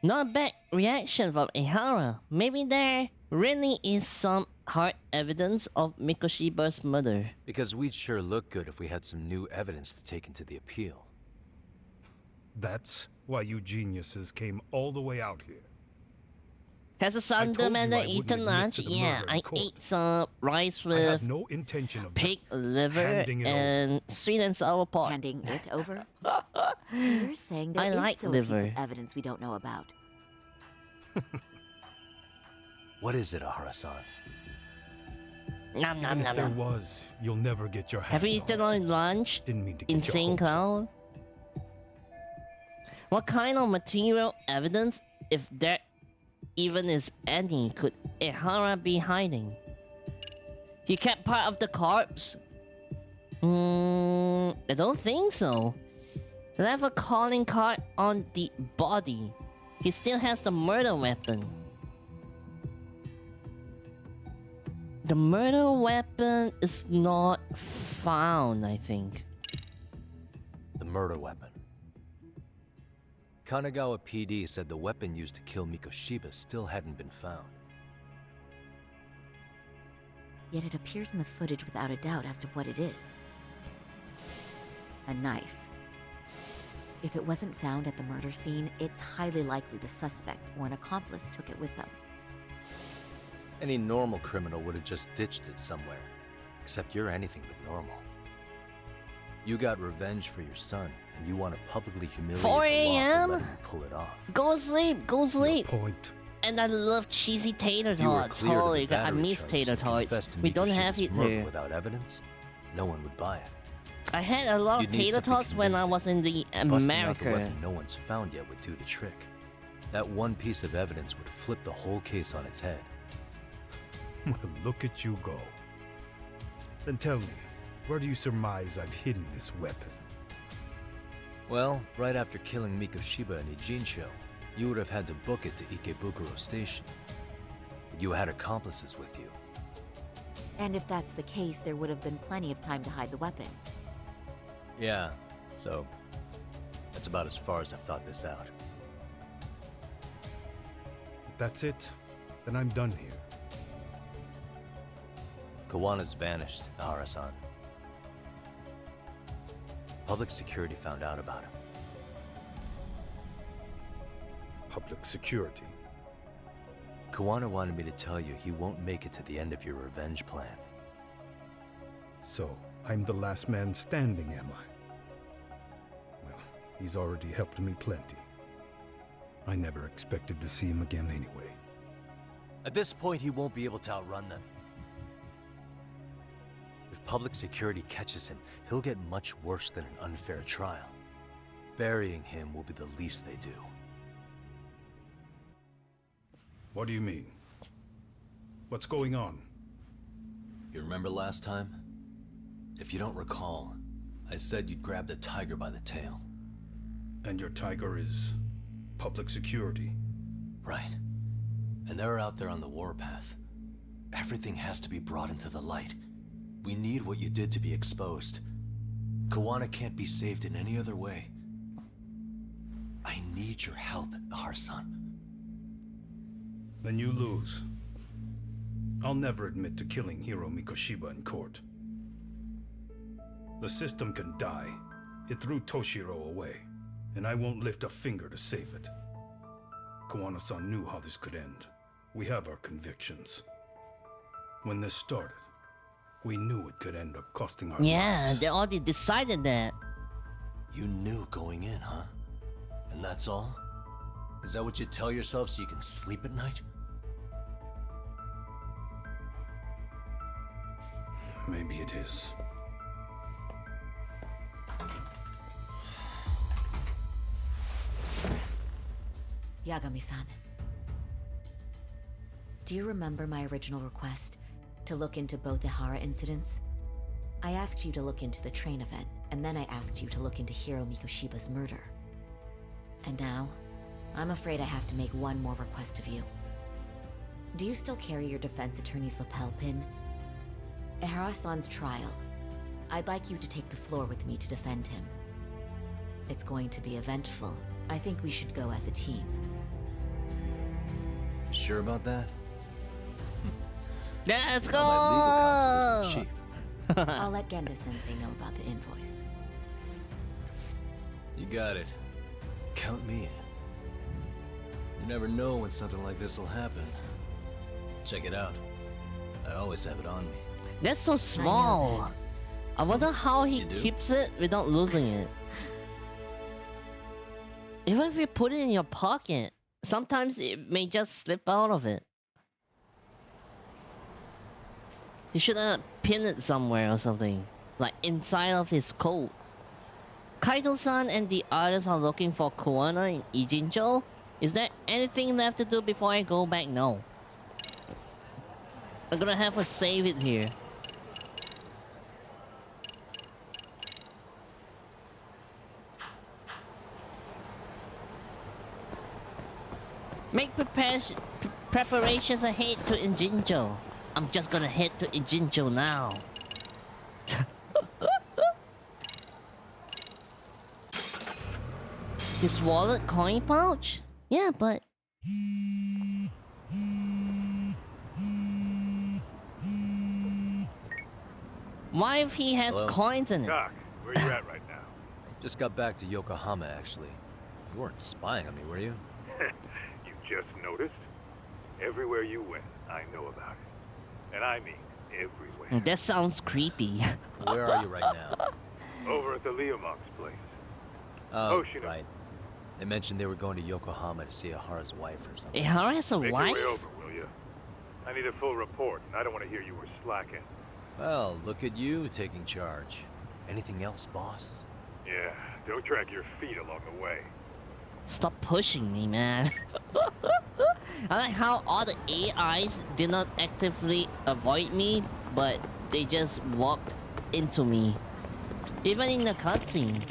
Not a bad reaction from Ehara. Maybe there really is some hard evidence of Mikoshiba's murder. Because we'd sure look good if we had some new evidence to take into the appeal. That's why you geniuses came all the way out here. Has the son demanded eaten lunch? Yeah, I ate some rice I with have no intention of pig liver handing it and sweet and sour pork. Handing it over? So you're saying there I is like still a liver. piece of evidence we don't know about. What is it, Ahara-san? Nom nom Even nom if there nom. was, you'll never get your hands Have you on eaten it. on lunch? Didn't mean to get your Insane hopes up. clown? What kind of material evidence, if there even is any, could Ehara be hiding? He kept part of the corpse? I don't think so. Left a calling card on the body. He still has the murder weapon. The murder weapon is not found, I think. The murder weapon. Kanagawa PD said the weapon used to kill Mikoshiba still hadn't been found. Yet it appears in the footage without a doubt as to what it is. A knife. If it wasn't found at the murder scene, it's highly likely the suspect or an accomplice took it with them. Any normal criminal would have just ditched it somewhere. Except you're anything but normal. You got revenge for your son, and you want to publicly humiliate 4 the law for a.m.? letting you pull it off. Go sleep, go sleep. Point. And I love cheesy tater If you were tots. cleared of the Holy god, I battery miss charges tater and tots. confessed to We don't Mikoshiba's have it murder here. without evidence, no one would buy it. I had a lot of You'd need tater something tots when I convincing. was in the Busting out the America. weapon no one's found yet would do the trick. That one piece of evidence would flip the whole case on its head. Well, look at you go. Then tell me, where do you surmise I've hidden this weapon? Well, right after killing Mikoshiba and Ijincho, you would have had to book it to Ikebukuro Station. But you had accomplices with you. And if that's the case, there would have been plenty of time to hide the weapon. Yeah, so that's about as far as I've thought this out. If that's it, then I'm done here. Kawana's vanished, Ahara-san. Public security found out about him. Public security? Kawana wanted me to tell you he won't make it to the end of your revenge plan. So, I'm the last man standing, am I? Well, he's already helped me plenty. I never expected to see him again anyway. At this point, he won't be able to outrun them. If public security catches him, he'll get much worse than an unfair trial. Burying him will be the least they do. What do you mean? What's going on? You remember last time? If you don't recall, I said you'd grab the tiger by the tail. And your tiger is public security? Right. And they're out there on the warpath. Everything has to be brought into the light. We need what you did to be exposed. Kawana can't be saved in any other way. I need your help, Ahara-san. Then you lose. I'll never admit to killing Hiro Mikoshiba in court. The system can die. It threw Toshiro away, and I won't lift a finger to save it. Kawana-san knew how this could end. We have our convictions. When this started, we knew it could end up costing our Yeah, lives. they already decided that. You knew going in, huh? And that's all? Is that what you tell yourself so you can sleep at night? Maybe it is. Yagami-san. Do you remember my original request to look into both Ehara incidents? I asked you to look into the train event, and then I asked you to look into Hiro Mikoshiba's murder. And now, I'm afraid I have to make one more request of you. Do you still carry your defense attorney's lapel pin? Ehara-san's trial. I'd like you to take the floor with me to defend him. It's going to be eventful. I think we should go as a team. sure about that? Let's You go! know, my legal counsel isn't cheap. I'll let Genda-sensei know about the invoice. You got it. Count me in. You never know when something like this will happen. Check it out. I always have it on me. That's so small. I wonder how he You do? keeps it without losing it. Even if you put it in your pocket, sometimes it may just slip out of it. He should have pinned it somewhere or something. Like inside of his coat. Kaito-san and the others are looking for Kuwana in Ijincho. Is there anything left to do before I go back? No. I'm gonna have to save it here. Make preparations ahead to Ijincho. I'm just gonna head to Ijincho now. His wallet coin pouch? Yeah, but... Why if he has Hello? coins in it? Doc, where you at right now? Just got back to Yokohama, actually. You weren't spying on me, were you? You just noticed? Everywhere you went, I know about it. And I mean everywhere. That sounds creepy. Where are you right now? Over at the Leomong's place. Oh, Hoshino. right. They mentioned they were going to Yokohama to see Ahara's wife or something. Ahara has a Make wife? your way over, will you? I need a full report, and I don't want to hear you were slacking. Well, look at you taking charge. Anything else, boss? Yeah, don't drag your feet along the way. Stop pushing me, man. I like how all the AIs did not actively avoid me, but they just walked into me. Even in the cutscene.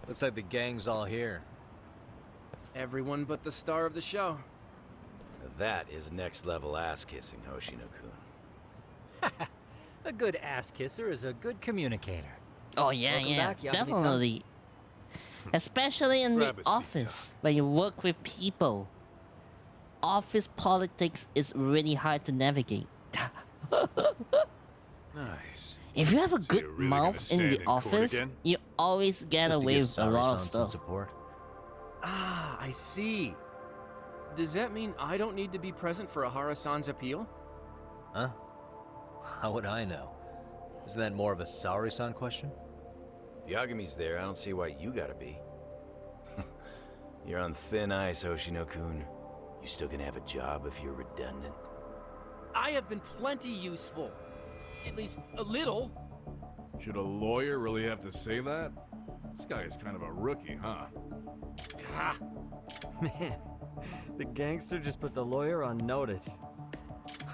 Looks like the gang's all here. Everyone but the star of the show. That is next level ass kissing, Hoshino-kun. A good ass kisser is a good communicator. Oh yeah, Welcome yeah, back, Yagami-san. definitely. Especially in the Grab a seat, office, when you work with people. Office politics is really hard to navigate. Nice. If you have a So good you're really mouth gonna in stand the in court office, again? you always get Just to away give with a lot of Sari-san some stuff. support. Ah, I see. Does that mean I don't need to be present for Ahara-san's appeal? Huh? How would I know? Isn't that more of a Sari-san question? If Yagami's there, I don't see why you gotta be. You're on thin ice, Hoshino-kun. You still gonna have a job if you're redundant? I have been plenty useful. At least a little. Should a lawyer really have to say that? This guy is kind of a rookie, huh? Ah, man, the gangster just put the lawyer on notice.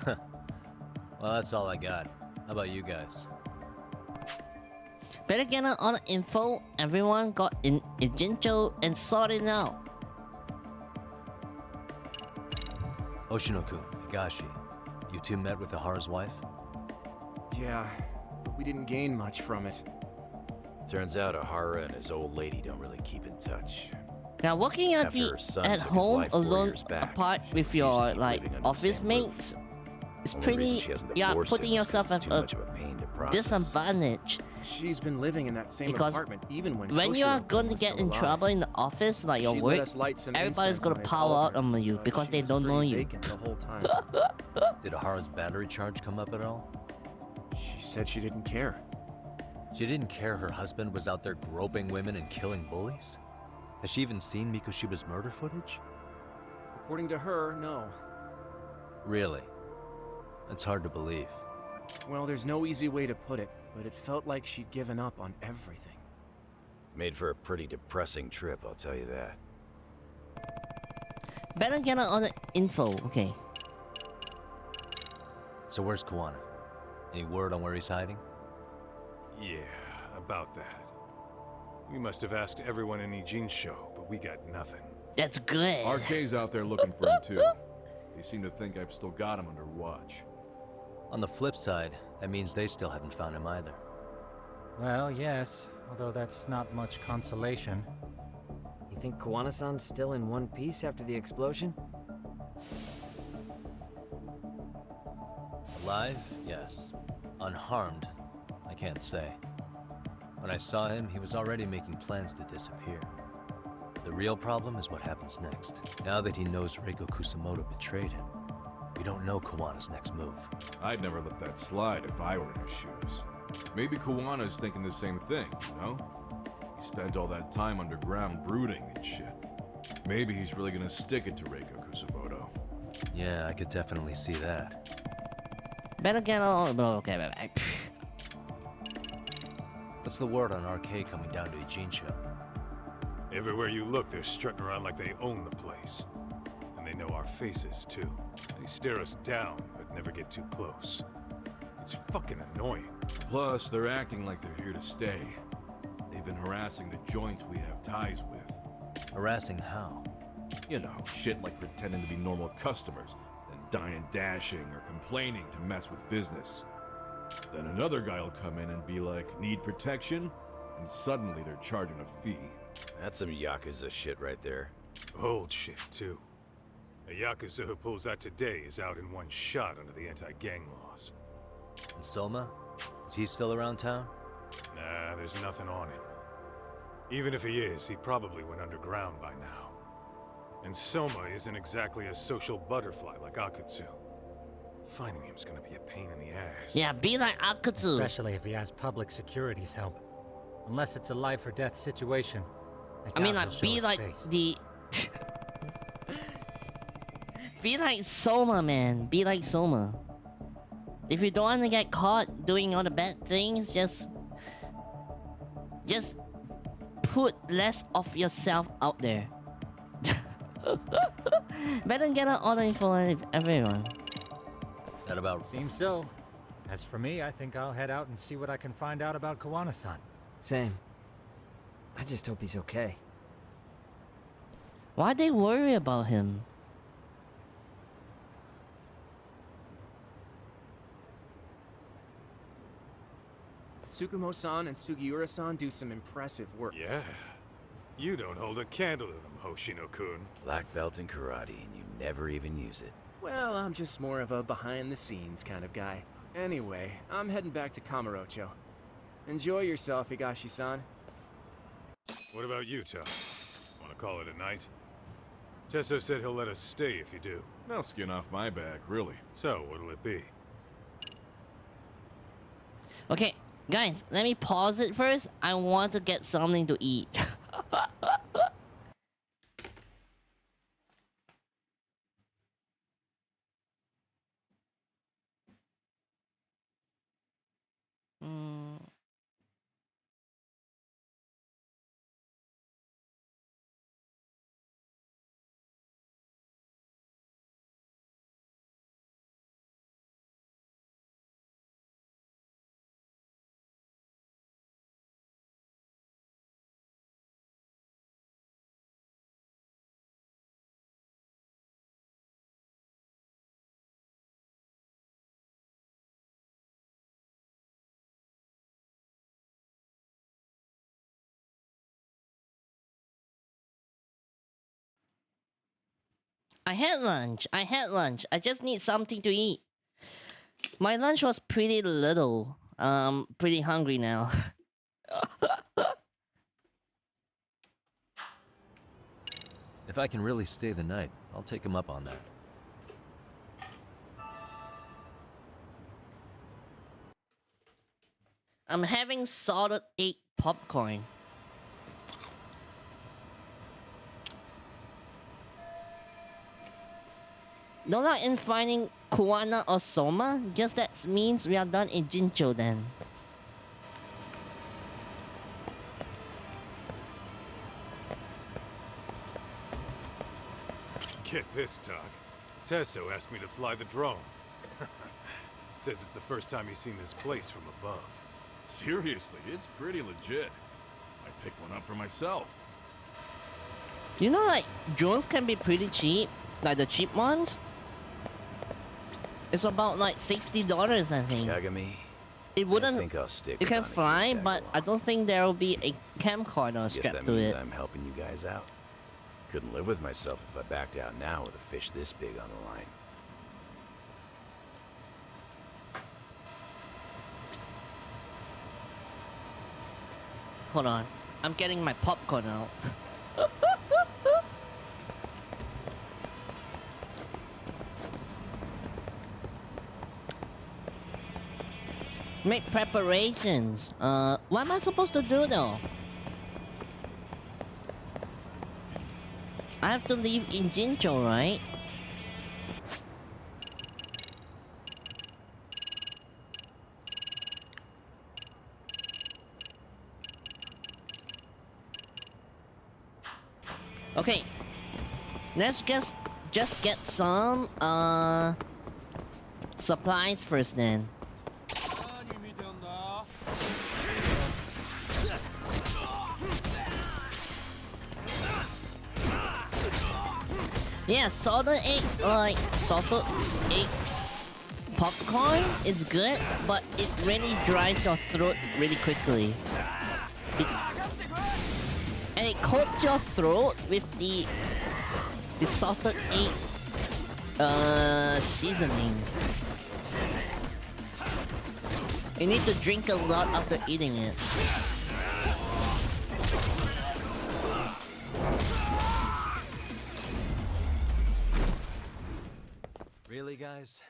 Well, that's all I got. How about you guys? Better get all the info everyone got in Ijincho and sort it out. Hoshino-kun, Higashi, you two met with Ahara's wife? Yeah, but we didn't gain much from it. Turns out Ahara and his old lady don't really keep in touch. Now working at After the her son at took his home life 4 alone years back, apart she with refused your to keep like living under the office same mates, it's Only reason pretty she hasn't yeah divorced putting him is 'cause yourself it's at too a much of a pain to process. disadvantage. She's been living in that same Because apartment even when you are Toshiro going to was get still in alive. trouble in the office, like your She work, let us light some everybody's incense gonna on his power out altar, on you but because she they was don't know pretty you. vacant the whole time. Did Ahara's battery charge come up at all? She said she didn't care. She didn't care her husband was out there groping women and killing bullies? Has she even seen Mikoshiba's murder footage? According to her, no. Really? That's hard to believe. Well, there's no easy way to put it, but it felt like she'd given up on everything. Made for a pretty depressing trip, I'll tell you that. Better get all the info. Okay. So where's Kuwana? Any word on where he's hiding? Yeah, about that. We must have asked everyone in Ijin's show, but we got nothing. That's good. RK's out there looking for him too. They seem to think I've still got him under watch. On the flip side, that means they still haven't found him either. Well, yes, although that's not much consolation. You think Kuwana-san's still in one piece after the explosion? Alive? Yes. Unharmed? I can't say. When I saw him, he was already making plans to disappear. The real problem is what happens next. Now that he knows Reiko Kusamoto betrayed him, we don't know Kawana's next move. I'd never let that slide if I were in his shoes. Maybe Kawana's thinking the same thing, you know? He spent all that time underground brooding and shit. Maybe he's really gonna stick it to Reiko Kusamoto. Yeah, I could definitely see that. Better get all. Okay. What's the word on RK coming down to Ijin show? Everywhere you look, they're strutting around like they own the place. And they know our faces, too. They stare us down, but never get too close. It's fucking annoying. Plus, they're acting like they're here to stay. They've been harassing the joints we have ties with. Harassing how? You know, shit like pretending to be normal customers, then dying dashing or complaining to mess with business. Then another guy will come in and be like, need protection? And suddenly they're charging a fee. That's some Yakuza shit right there. Old shit, too. A Yakuza who pulls that today is out in one shot under the anti-gang laws. And Soma? Is he still around town? Nah, there's nothing on him. Even if he is, he probably went underground by now. And Soma isn't exactly a social butterfly like Akutsu. Finding him's gonna be a pain in the ass. Yeah, be like Akutsu. Especially if he has public security's help. Unless it's a life or death situation. I mean, doubt like, he'll be show his like face. the. Be like Soma, man. Be like Soma. If you don't want to get caught doing all the bad things, just put less of yourself out there. Better get out all the info on everyone. That about Seems so. As for me, I think I'll head out and see what I can find out about Kuwana-san. Same. I just hope he's okay. Why'd they worry about him? Tsukumo-san and Sugiura-san do some impressive work. Yeah. You don't hold a candle to them, Hoshino-kun. Black belt in karate, and you never even use it. Well, I'm just more of a behind-the-scenes kind of guy. Anyway, I'm heading back to Kamurocho. Enjoy yourself, Higashi-san. What about you, Tom? Wanna call it a night? Tesso said he'll let us stay if you do. No skin off my back, really. So, what'll it be? Okay, guys, let me pause it first. I want to get something to eat. I had lunch. I just need something to eat. My lunch was pretty little. Pretty hungry now. If I can really stay the night, I'll take him up on that. I'm having salted egg popcorn. No luck in finding Kuwana or Soma? Guess that means we are done in Jincho then. Get this, Doc. Tesso asked me to fly the drone. Says it's the first time he's seen this place from above. Seriously, it's pretty legit. I picked one up for myself. You know, like, drones can be pretty cheap. Like the cheap ones. It's about like $60, I think. Yagami, It wouldn't. I think I'll stick It with can Aniki fly, and tag but along. I don't think there will be a camcorder Guess strapped that to means it. I'm helping you guys out. Couldn't live with myself if I backed out now with a fish this big on the line. Hold on. I'm getting my popcorn out. Make preparations. What am I supposed to do though? I have to leave in Jincho, right? Okay. Let's just get some supplies first then. Yeah, salted egg, like salted egg popcorn is good, but it really dries your throat really quickly. And it coats your throat with the salted egg seasoning. You need to drink a lot after eating it. Really, guys?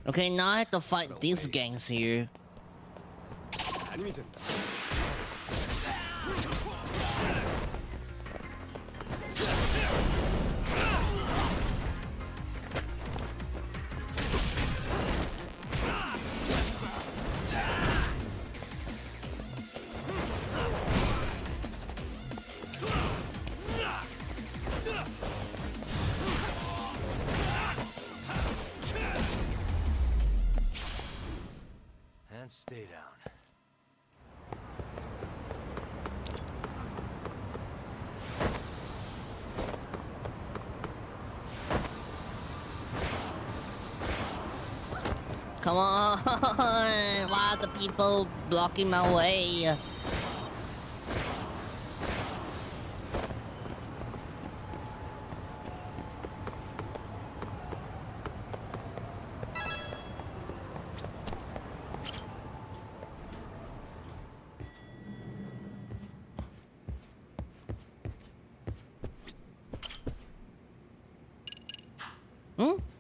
Okay, now I have to fight these gangs here. And stay down. Come on! Why are the people blocking my way?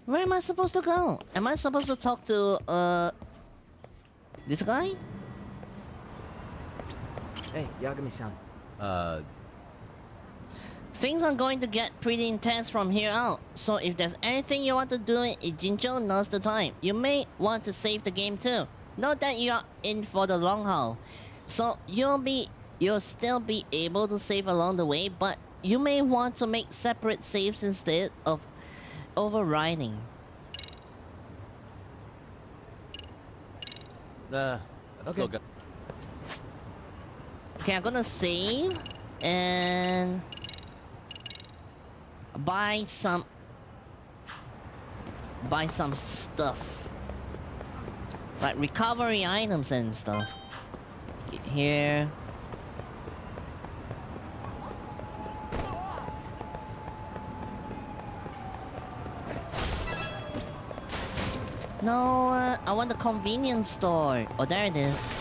Where am I supposed to go? Am I supposed to talk to, this guy? Hey, Yagami-san. Things are going to get pretty intense from here out. So if there's anything you want to do in Jincho, now's the time. You may want to save the game too. Note that you are in for the long haul. So you'll still be able to save along the way, but you may want to make separate saves instead of overriding. Let's go. Okay, I'm gonna save and buy some stuff. Like recovery items and stuff. Get here. No, I want the convenience store. Oh, there it is.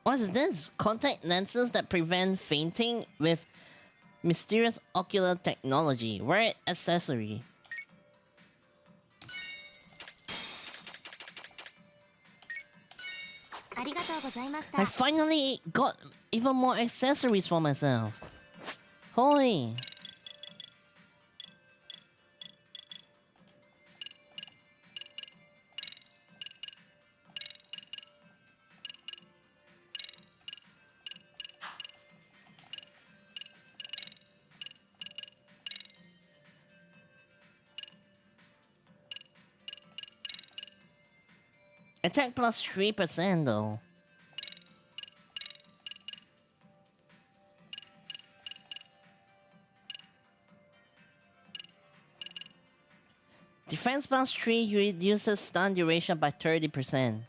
What is this? Contact lenses that prevent fainting with mysterious ocular technology. Rare accessory. I finally got even more accessories for myself. Holy. Attack plus 3% though. Defense plus 3 reduces stun duration by 30%.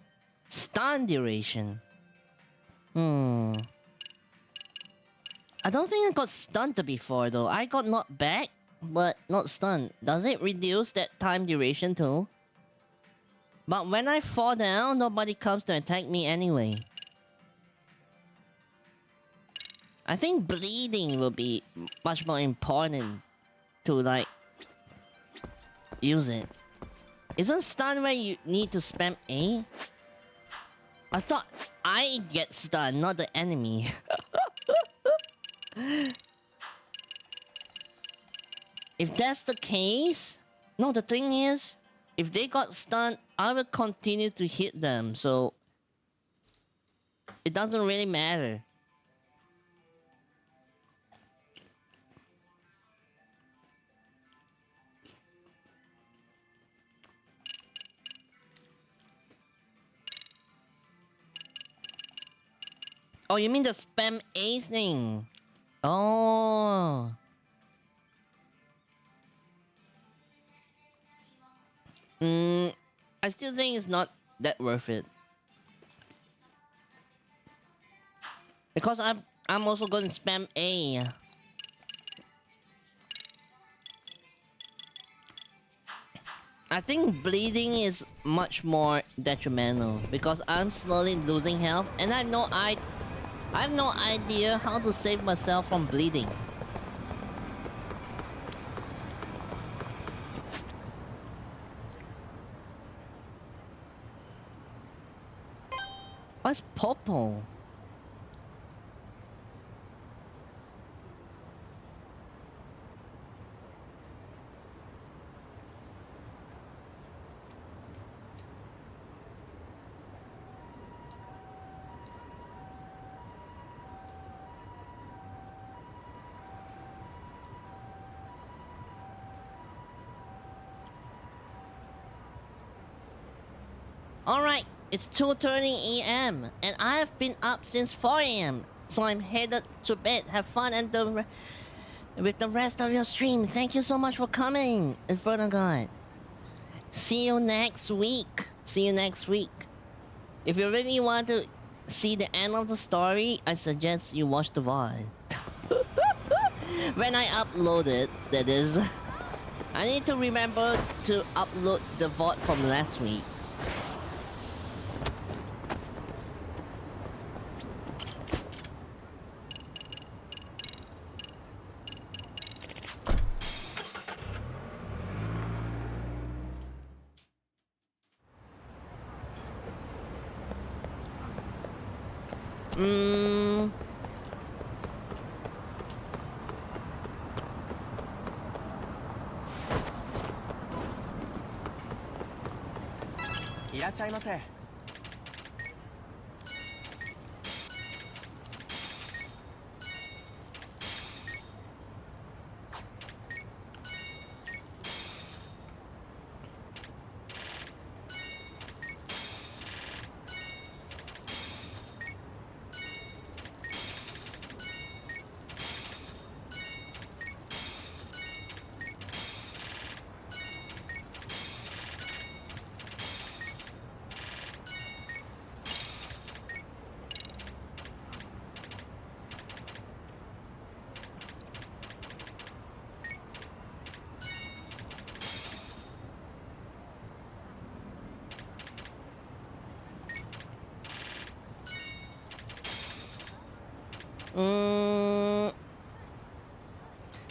Stun duration? I don't think I got stunned before though. I got knocked back, but not stunned. Does it reduce that time duration too? But when I fall down, nobody comes to attack me anyway. I think bleeding will be much more important to like use it. Isn't stun where you need to spam A? I thought I get stunned, not the enemy. If that's the case, no, the thing is, if they got stunned, I will continue to hit them, so it doesn't really matter. Oh, you mean the spam A thing? Oh. I still think it's not that worth it. Because I'm also going to spam A. I think bleeding is much more detrimental because I'm slowly losing health and I have no idea how to save myself from bleeding. What's Popo? Alright, it's 2:30 AM and I've been up since 4 AM. So I'm headed to bed. Have fun and with the rest of your stream. Thank you so much for coming, Inferno God. See you next week. See you next week. If you really want to see the end of the story, I suggest you watch the VOD. When I upload it, that is. I need to remember to upload the VOD from last week.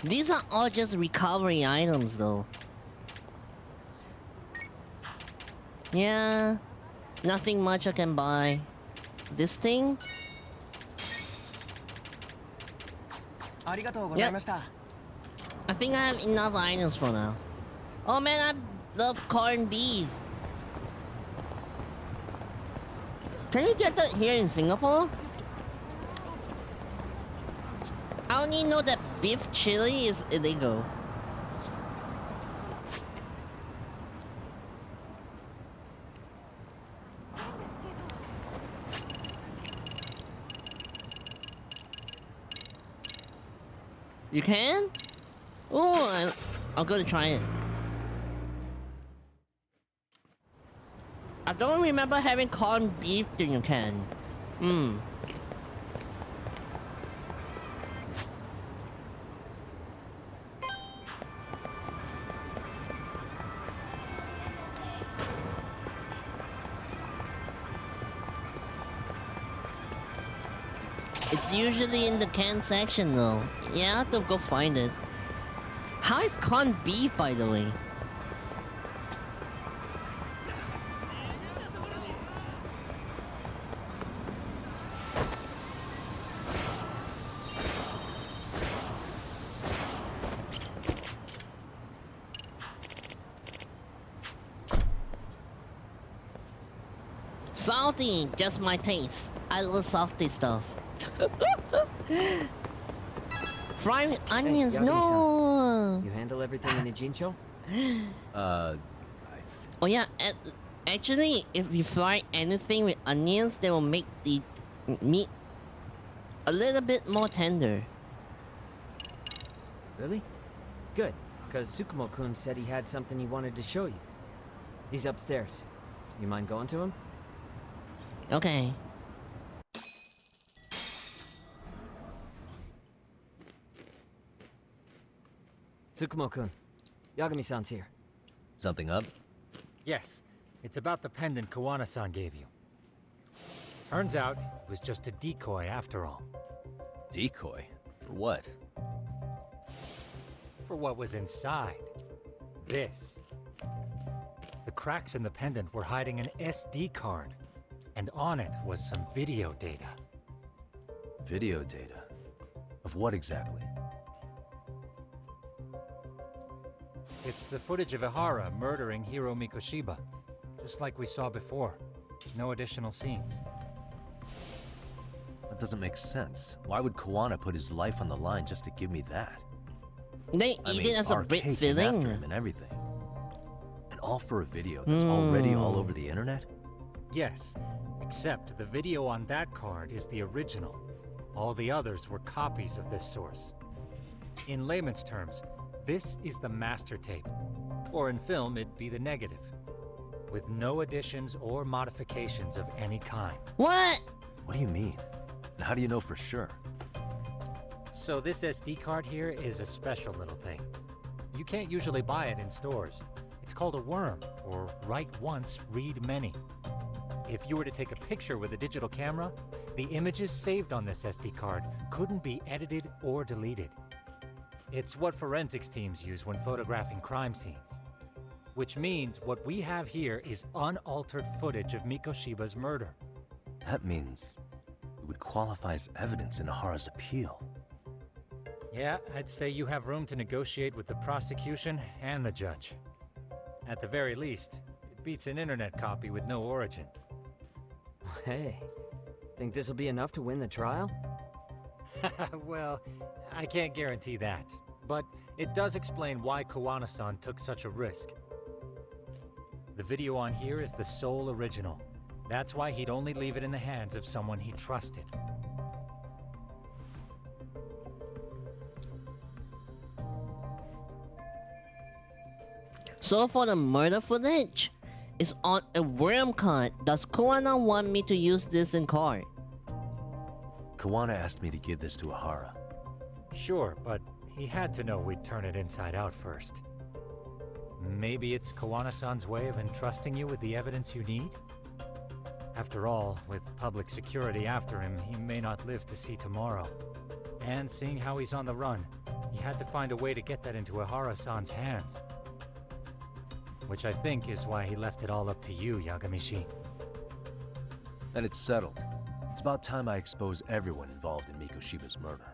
These are all just recovery items, though. Yeah, nothing much I can buy. This thing? Yep. I think I have enough items for now. Oh man, I love corned beef. Can you get that here in Singapore? I only know that beef chili is illegal. You can? Oh, I'm gonna try it. I don't remember having corned beef in a can. It's usually in the can section though. Yeah, I have to go find it. How is corned beef, by the way? Salty, just my taste. I love salty stuff. Fried onions, Hey, Yagami-san. no! You handle everything in a Jincho? Oh yeah, actually, if you fry anything with onions, they will make the meat a little bit more tender. Really? Good, because Tsukumo-kun said he had something he wanted to show you. He's upstairs. You mind going to him? Okay. Tsukumo-kun, Yagami-san's here. Something up? Yes, it's about the pendant Kawana-san gave you. Turns out, it was just a decoy after all. Decoy? For what? For what was inside. This. The cracks in the pendant were hiding an SD card, and on it was some video data. Video data? Of what exactly? It's the footage of Ihara murdering Hiro Mikoshiba, just like we saw before. No additional scenes. That doesn't make sense. Why would Kawana put his life on the line just to give me that? They eat it as a RK bit came filling. after him and everything. And all for a video that's already all over the internet? Yes, except the video on that card is the original. All the others were copies of this source. In layman's terms, this is the master tape. Or in film, it'd be the negative. With no additions or modifications of any kind. What? What do you mean? And how do you know for sure? So this SD card here is a special little thing. You can't usually buy it in stores. It's called a worm, or write once, read many. If you were to take a picture with a digital camera, the images saved on this SD card couldn't be edited or deleted. It's what forensics teams use when photographing crime scenes. Which means what we have here is unaltered footage of Mikoshiba's murder. That means it would qualify as evidence in Ihara's appeal. Yeah, I'd say you have room to negotiate with the prosecution and the judge. At the very least, it beats an internet copy with no origin. Hey, think this'll be enough to win the trial? Well, I can't guarantee that. But it does explain why Kawana-san took such a risk. The video on here is the sole original. That's why he'd only leave it in the hands of someone he trusted. So for the murder footage, it's on a worm card. Does Kawana want me to use this in court? Kawana asked me to give this to Ihara. Sure, but he had to know we'd turn it inside out first. Maybe it's Kawana-san's way of entrusting you with the evidence you need? After all, with public security after him, he may not live to see tomorrow. And seeing how he's on the run, he had to find a way to get that into Ihara-san's hands. Which I think is why he left it all up to you, Yagamishi. Then it's settled. It's about time I expose everyone involved in Mikoshiba's murder.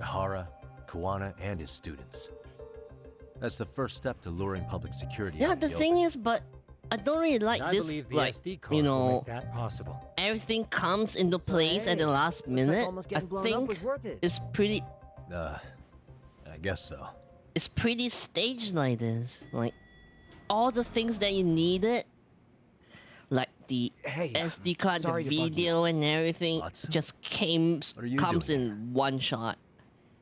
Ihara, Kawana, and his students. That's the first step to luring public security Yeah, out the in thing open. is, but I don't really like I this. believe the Like, SD card you will know, make that possible. everything comes into place at the last minute. almost I getting blown up think was worth it. it's pretty. I guess so. It's pretty staged like this. Like, all the things that you needed, like the SD card, the sorry to bug you. video, and everything, just comes doing in one shot.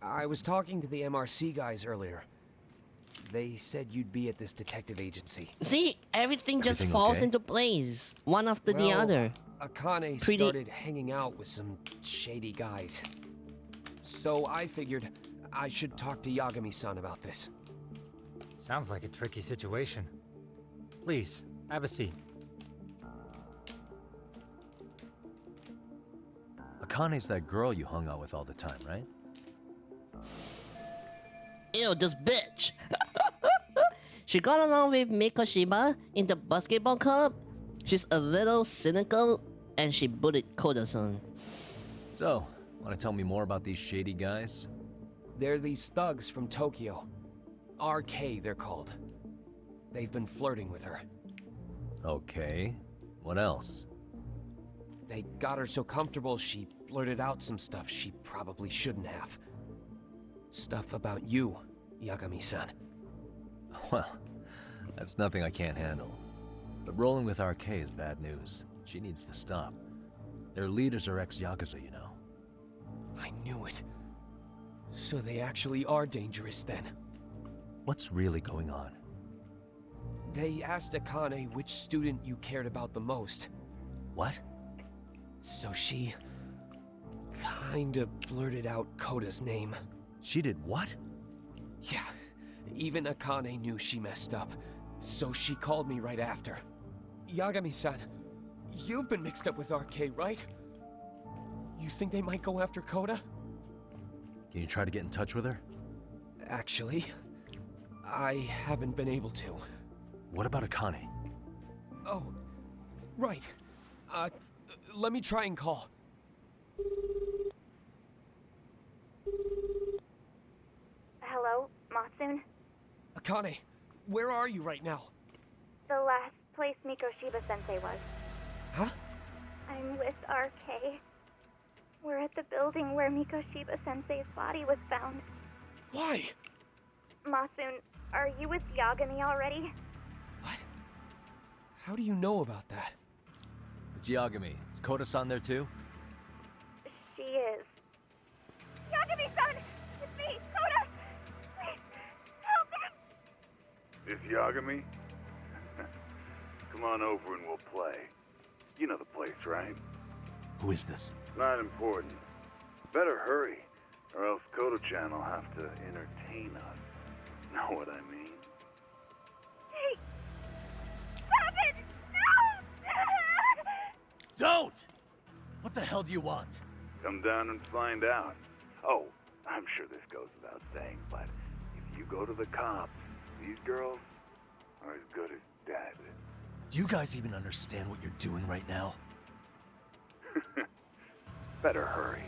I was talking to the MRC guys earlier. They said you'd be at this detective agency. See, everything just Everything falls okay? into place, one after the Well, other. Akane Pretty- started hanging out with some shady guys. So I figured I should talk to Yagami-san about this. Sounds like a tricky situation. Please, have a seat. Akane's that girl you hung out with all the time, right? Ew, this bitch. She got along with Mikoshiba in the basketball club. She's a little cynical, and she bullied Koda-san. So, want to tell me more about these shady guys? They're these thugs from Tokyo. RK, they're called. They've been flirting with her. Okay. What else? They got her so comfortable she blurted out some stuff she probably shouldn't have. Stuff about you, Yagami-san. Well, that's nothing I can't handle. But rolling with RK is bad news. She needs to stop. Their leaders are ex-Yakuza, you know. I knew it. So they actually are dangerous then. What's really going on? They asked Akane which student you cared about the most. What? So she kinda blurted out Koda's name. She did what? Yeah, even Akane knew she messed up, so she called me right after. Yagami-san, you've been mixed up with RK, right? You think they might go after Koda? Can you try to get in touch with her? Actually, I haven't been able to. What about Akane? Oh, right. Let me try and call. Hello, Matsun? Akane, where are you right now? The last place Mikoshiba-sensei was. Huh? I'm with RK. We're at the building where Mikoshiba-sensei's body was found. Why? Matsun, are you with Yagami already? How do you know about that? It's Yagami. Is Koda-san there too? She is. Yagami-san! It's me, Koda! Please, help me! Is Yagami? Come on over and we'll play. You know the place, right? Who is this? Not important. Better hurry, or else Kodo-chan will have to entertain us. Know what I mean? Hey! Stop it! No! Don't! What the hell do you want? Come down and find out. Oh, I'm sure this goes without saying, but if you go to the cops, these girls are as good as dead. Do you guys even understand what you're doing right now? Better hurry.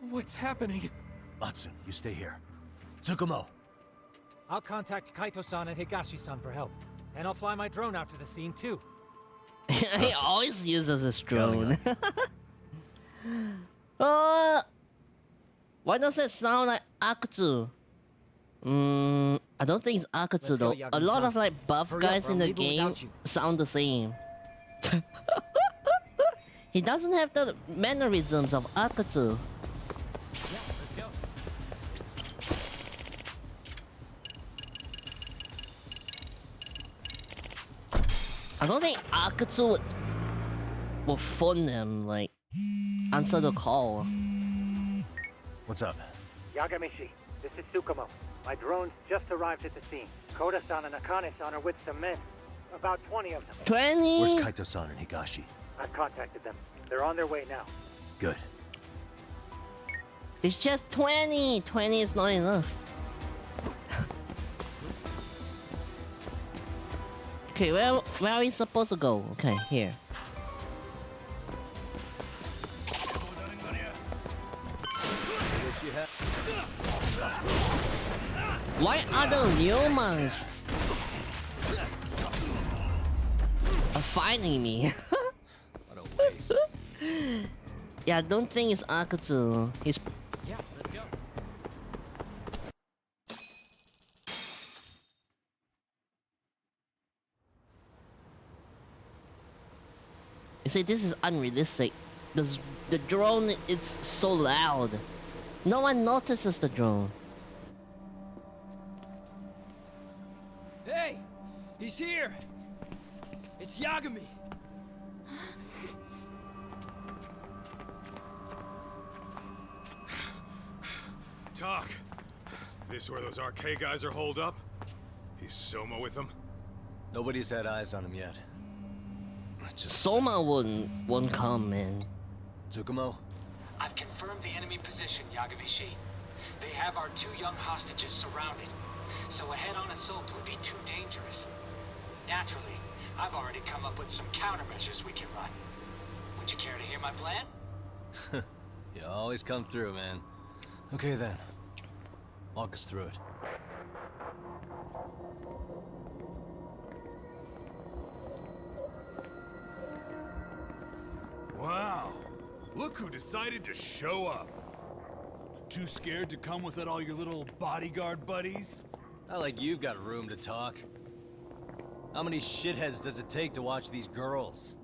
What's happening? Matsun, you stay here. Tsukumo! I'll contact Kaito-san and Higashi-san for help. And I'll fly my drone out to the scene too. He always uses his drone. Why does it sound like Akutsu? I don't think it's Akutsu though. go, A lot Yagami-san. of like buff Hurry up, guys or in I'm the leaving game without you. sound the same. He doesn't have the mannerisms of Akutsu. I don't think Akutsu will phone them, like, answer the call. What's up? Yagamishi, this is Tsukumo. My drones just arrived at the scene. Koda-san and Akane-san are with some men. About 20 of them. 20? Where's Kaito-san and Higashi? I've contacted them. They're on their way now. Good. It's just 20. 20 is not enough. Okay, where are we supposed to go? Okay, here. Why are the humans fighting me? What a waste. Yeah, I don't think it's Akutsu. He's... Yeah, let's go. You see, this is unrealistic. The drone is so loud. No one notices the drone. Hey! He's here! It's Yagami! Talk. This where those RK guys are holed up? He's Soma with them? Nobody's had eyes on him yet. Soma won't come, man. Tsukumo? I've confirmed the enemy position, Yagami-shi. They have our 2 young hostages surrounded, so a head-on assault would be too dangerous. Naturally, I've already come up with some countermeasures we can run. Would you care to hear my plan? You always come through, man. Okay then. Walk us through it. Wow. Look who decided to show up. Too scared to come with all your little bodyguard buddies? Not like you've got room to talk. How many shitheads does it take to watch these girls?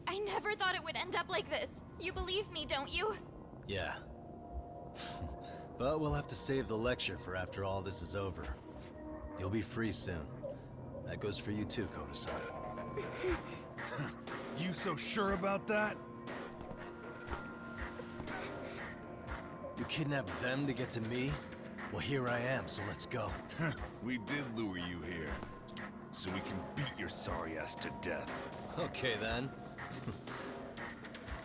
I never thought it would end up like this. You believe me, don't you? Yeah. But we'll have to save the lecture for after all this is over. You'll be free soon. That goes for you too, Koda-san. You so sure about that? You kidnapped them to get to me? Well, here I am, so let's go. We did lure you here, so we can beat your sorry ass to death. Okay, then.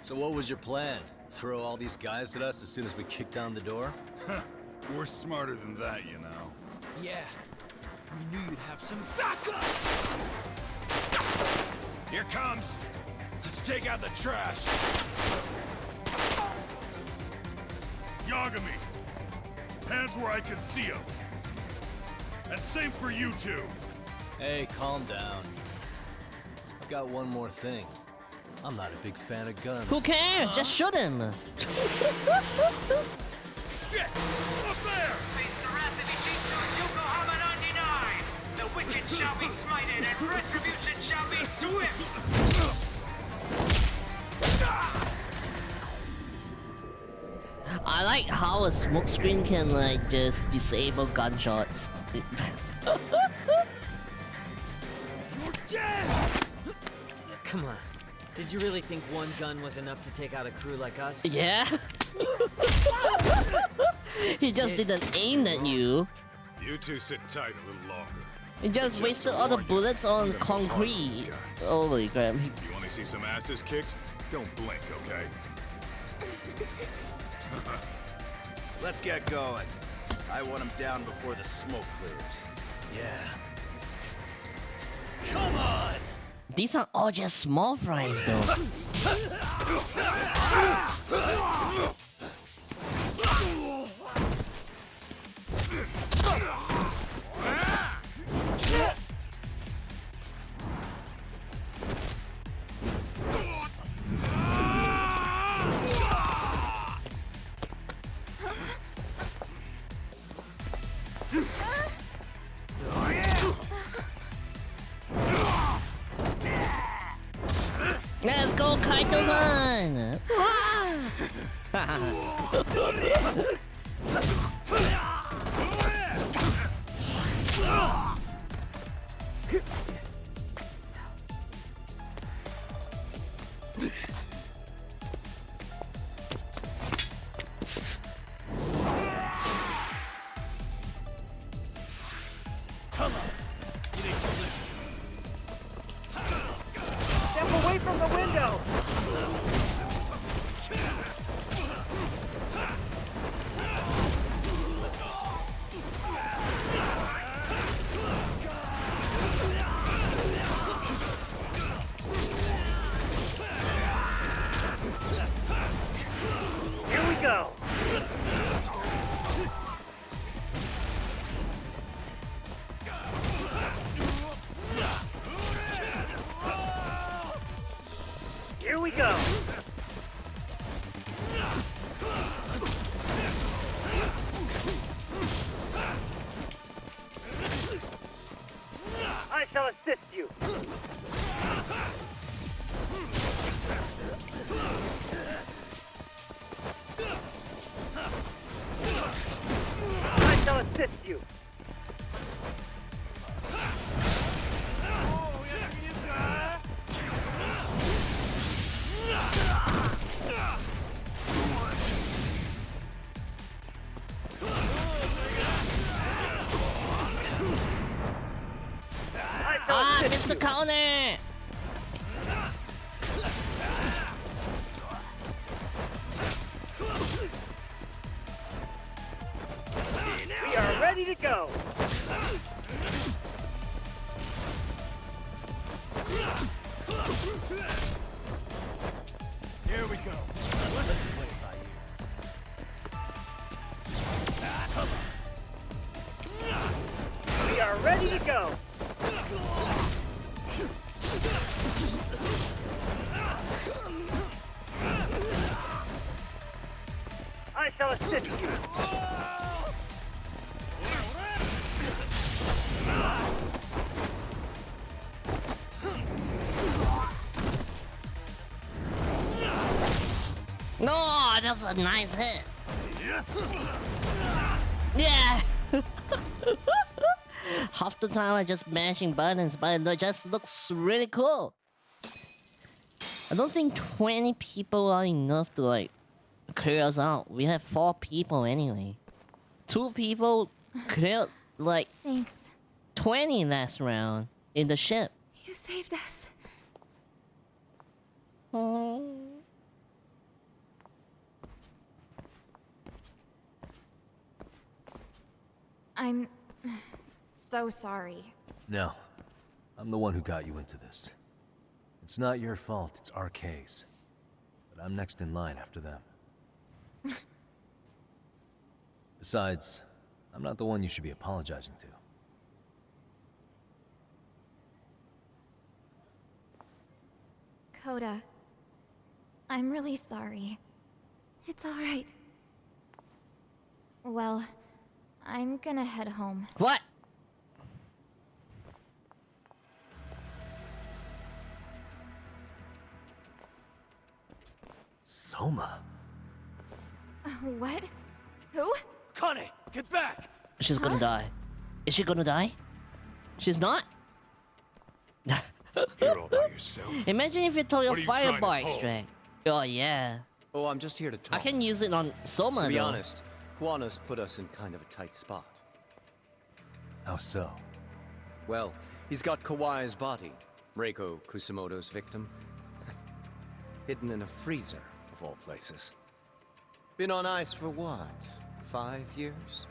So what was your plan? Throw all these guys at us as soon as we kick down the door? We're smarter than that, you know. Yeah. We knew you'd have some backup! Here comes! Let's take out the trash! Yagami! Hands where I can see them! And same for you two! Hey, calm down. I've got one more thing. I'm not a big fan of guns. Who cares? Just shoot him. Shit! Up there! The wicked shall be smited and retribution shall be swift! I like how a smoke screen can like just disable gunshots. You're dead! Come on. Did you really think one gun was enough to take out a crew like us? Yeah? He just didn't aim at you. You two sit tight a little longer. He just wasted all the bullets on concrete. Holy crap. You want to see some asses kicked? Don't blink, okay? Let's get going. I want him down before the smoke clears. Yeah. Come on! These are all just small fries though. Let's go, Kaito-san! Come on. You need to listen. Step away from the window! go! I shall assist you. I shall assist you. Ah, missed the counter! We are ready to go. Here we go. Let's play it by ear. We are ready to go. I shall assist you. No, that was a nice hit. Yeah. Half the time I just mashing buttons, but it just looks really cool. I don't think 20 people are enough to like clear us out. We have 4 people anyway. 2 people cleared like Thanks. 20 last round in the ship. You saved us. I'm so sorry. No. I'm the one who got you into this. It's not your fault, it's RK's. But I'm next in line after them. Besides, I'm not the one you should be apologizing to. Coda, I'm really sorry. It's all right. Well, I'm gonna head home. What? Soma? What? Who? Connie, get back! She's gonna die. Is she gonna die? She's not? You're all by yourself. Imagine if you told your What are you trying to fireball pull? extract. Oh yeah. Oh, I'm just here to talk. I can use it on Soma To be though. honest, Juanos put us in kind of a tight spot. How so? Well, he's got Kawai's body, Reiko Kusamoto's victim, hidden in a freezer, of all places. Been on ice for what, 5 years?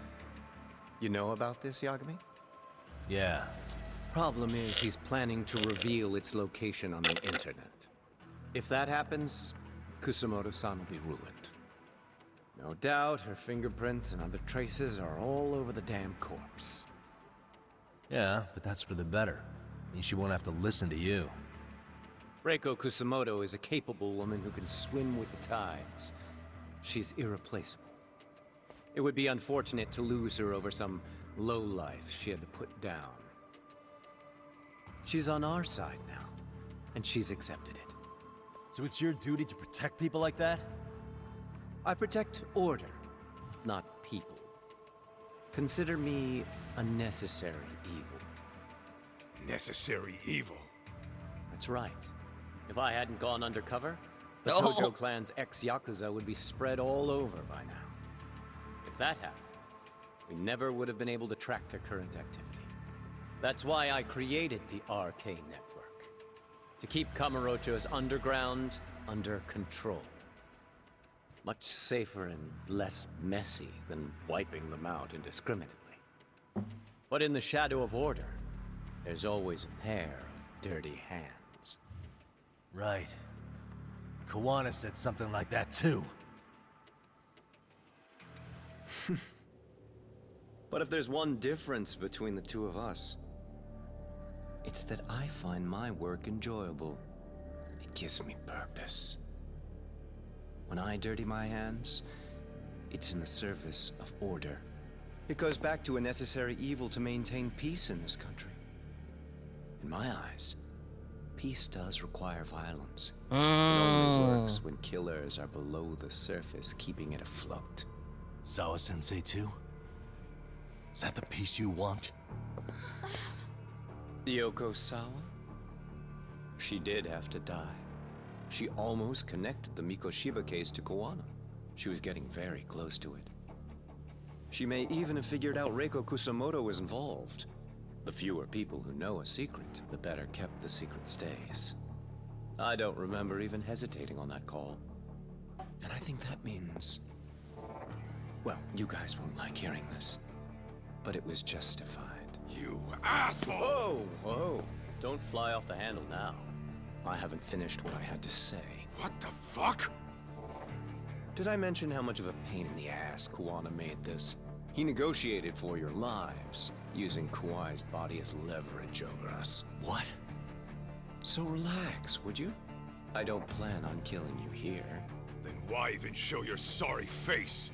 You know about this, Yagami? Yeah. Problem is, he's planning to reveal its location on the internet. If that happens, Kusamoto-san will be ruined. No doubt her fingerprints and other traces are all over the damn corpse. Yeah, but that's for the better. Means she won't have to listen to you. Reiko Kusamoto is a capable woman who can swim with the tides. She's irreplaceable. It would be unfortunate to lose her over some lowlife she had to put down. She's on our side now, and she's accepted it. So it's your duty to protect people like that? I protect order, not people. Consider me a necessary evil. Necessary evil? That's right. If I hadn't gone undercover, the Oh. Tojo clan's ex-Yakuza would be spread all over by now. If that happened, we never would have been able to track their current activity. That's why I created the RK network. To keep Kamurocho's underground under control. Much safer and less messy than wiping them out indiscriminately. But in the shadow of order, there's always a pair of dirty hands. Right. Kawana said something like that too. But if there's one difference between the two of us, it's that I find my work enjoyable. It gives me purpose. When I dirty my hands, it's in the service of order. It goes back to a necessary evil to maintain peace in this country. In my eyes, peace does require violence. It only works when killers are below the surface, keeping it afloat. Sawa-sensei too? Is that the peace you want? Yoko Sawa? She did have to die. She almost connected the Mikoshiba case to Koana. She was getting very close to it. She may even have figured out Reiko Kusamoto was involved. The fewer people who know a secret, the better kept the secret stays. I don't remember even hesitating on that call. And I think that means... Well, you guys won't like hearing this, but it was justified. You asshole! Whoa, whoa. Don't fly off the handle now. I haven't finished what I had to say. What the fuck? Did I mention how much of a pain in the ass Kuwana made this? He negotiated for your lives, using Kauai's body as leverage over us. What? So relax, would you? I don't plan on killing you here. Then why even show your sorry face?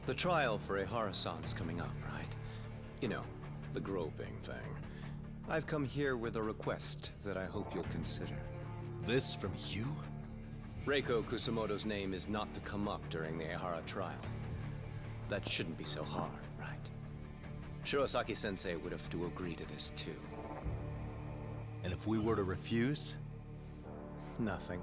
The trial for Ehara-san is coming up, right? You know, the groping thing. I've come here with a request that I hope you'll consider. This from you? Reiko Kusamoto's name is not to come up during the Ehara trial. That shouldn't be so hard, right? Shirosaki-sensei would have to agree to this too. And if we were to refuse? Nothing.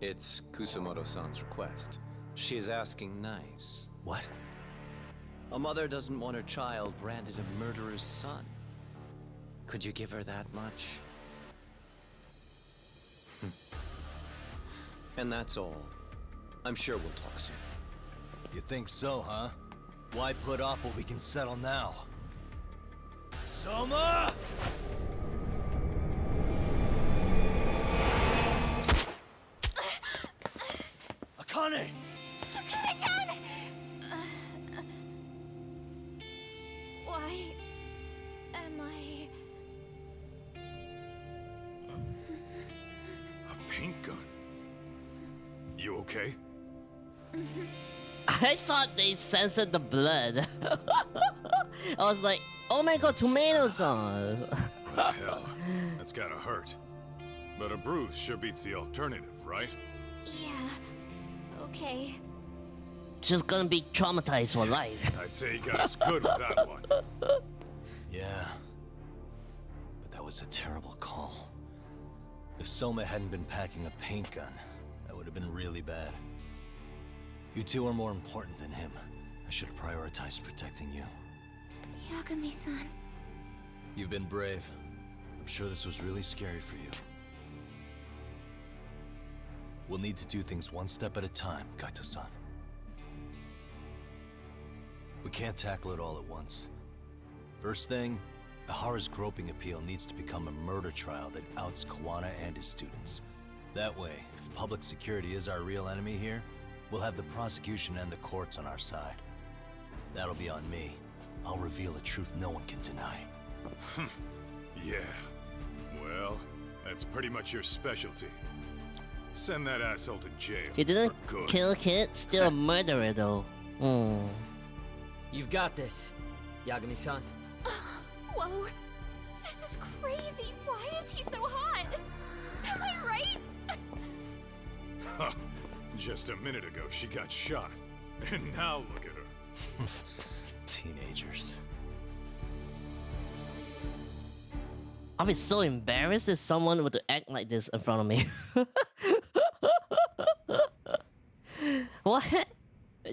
It's Kusamoto-san's request. She is asking nice. What? A mother doesn't want her child branded a murderer's son. Could you give her that much? And that's all. I'm sure we'll talk soon. You think so, huh? Why put off what we can settle now? Soma! Akane! Akane-chan! Why am I... A paint gun? You okay? I thought they censored the blood. I was like, oh my god, tomato sauce. Well, hell, that's gotta hurt. But a bruise sure beats the alternative, right? Yeah. Okay. She's gonna be traumatized for life. I'd say you got us good with that one. Yeah. But that was a terrible call. If Soma hadn't been packing a paint gun, that would have been really bad. You two are more important than him. I should have prioritized protecting you. Yagami-san. You've been brave. I'm sure this was really scary for you. We'll need to do things one step at a time, Kaito-san. We can't tackle it all at once. First thing, Ihara's groping appeal needs to become a murder trial that outs Kawana and his students. That way, if public security is our real enemy here, we'll have the prosecution and the courts on our side. That'll be on me. I'll reveal a truth no one can deny. Yeah. Well, that's pretty much your specialty. Send that asshole to jail. He didn't for good. kill a kid, still a murderer though. You've got this, Yagami-san. Whoa. This is crazy. Why is he so hot? Am I right? Huh. Just a minute ago, she got shot. And now look at her. Teenagers. I'll be so embarrassed if someone were to act like this in front of me. What?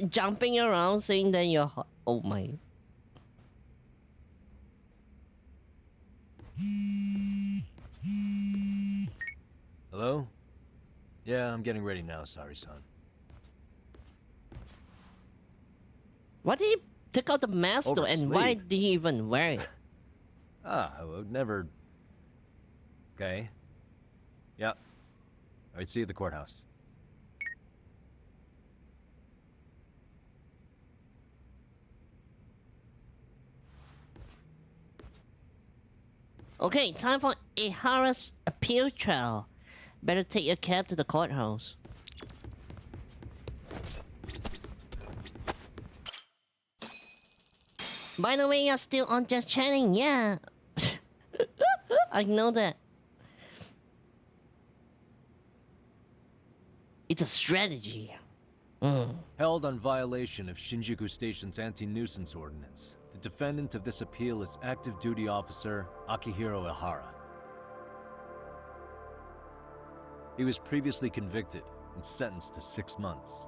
Jumping around saying that you're hot. Oh my. Hello? Yeah, I'm getting ready now, sorry-san. Why did he take out the mask though, and why Oversleep. did he even wear it? I would never... Okay. Yeah. Alright, see you at the courthouse. Okay, time for Ihara's appeal trial. Better take a cab to the courthouse. By the way, you're still on Just Chatting, yeah. I know that. It's a strategy. Held on violation of Shinjuku Station's anti-nuisance ordinance, the defendant of this appeal is active duty officer Akihiro Ihara. He was previously convicted and sentenced to 6 months.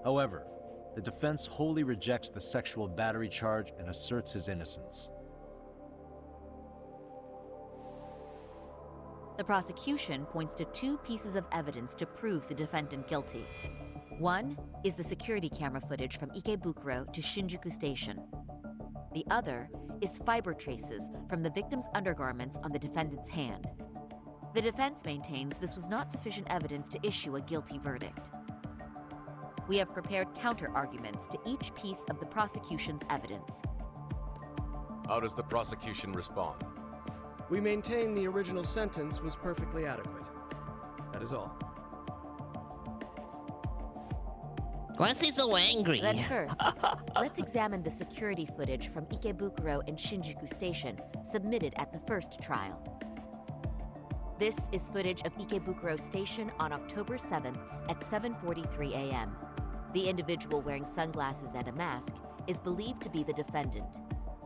However, the defense wholly rejects the sexual battery charge and asserts his innocence. The prosecution points to 2 pieces of evidence to prove the defendant guilty. One is the security camera footage from Ikebukuro to Shinjuku Station. The other is fiber traces from the victim's undergarments on the defendant's hand. The defense maintains this was not sufficient evidence to issue a guilty verdict. We have prepared counter-arguments to each piece of the prosecution's evidence. How does the prosecution respond? We maintain the original sentence was perfectly adequate. That is all. Why is he so angry? Then first, let's examine the security footage from Ikebukuro and Shinjuku Station submitted at the first trial. This is footage of Ikebukuro Station on October 7th at 7:43 a.m. The individual wearing sunglasses and a mask is believed to be the defendant.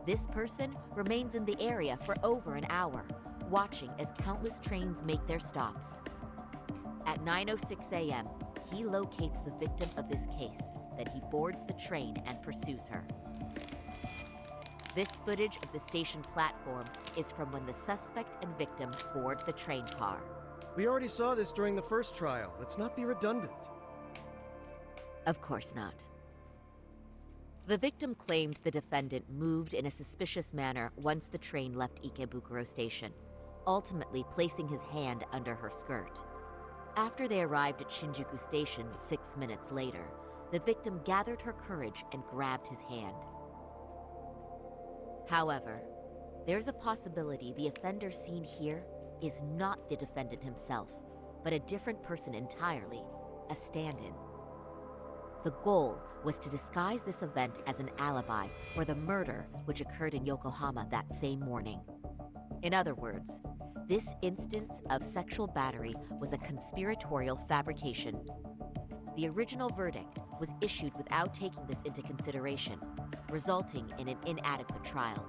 This person remains in the area for over an hour, watching as countless trains make their stops. At 9:06 a.m., he locates the victim of this case, then he boards the train and pursues her. This footage of the station platform is from when the suspect and victim board the train car. We already saw this during the first trial. Let's not be redundant. Of course not. The victim claimed the defendant moved in a suspicious manner once the train left Ikebukuro Station, ultimately placing his hand under her skirt. After they arrived at Shinjuku Station 6 minutes later, the victim gathered her courage and grabbed his hand. However, there's a possibility the offender seen here is not the defendant himself, but a different person entirely, a stand-in. The goal was to disguise this event as an alibi for the murder which occurred in Yokohama that same morning. In other words, this instance of sexual battery was a conspiratorial fabrication. The original verdict was issued without taking this into consideration, resulting in an inadequate trial.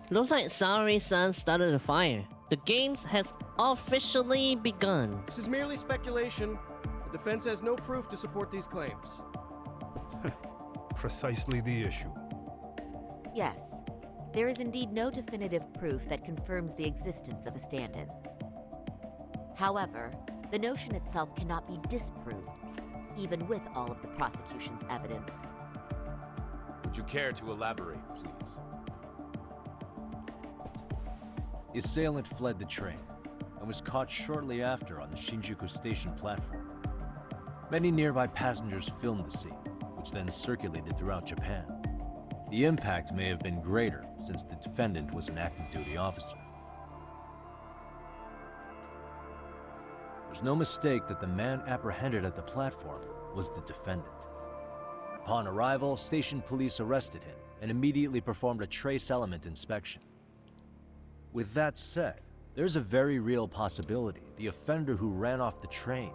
Looks like Saori-san started a fire. The games has officially begun. This is merely speculation. The defense has no proof to support these claims. Precisely the issue. Yes, there is indeed no definitive proof that confirms the existence of a stand-in. However, the notion itself cannot be disproved, even with all of the prosecution's evidence. Would you care to elaborate, please? The assailant fled the train and was caught shortly after on the Shinjuku Station platform. Many nearby passengers filmed the scene, which then circulated throughout Japan. The impact may have been greater since the defendant was an active duty officer. There's no mistake that the man apprehended at the platform was the defendant. Upon arrival, station police arrested him and immediately performed a trace element inspection. With that said, there's a very real possibility the offender who ran off the train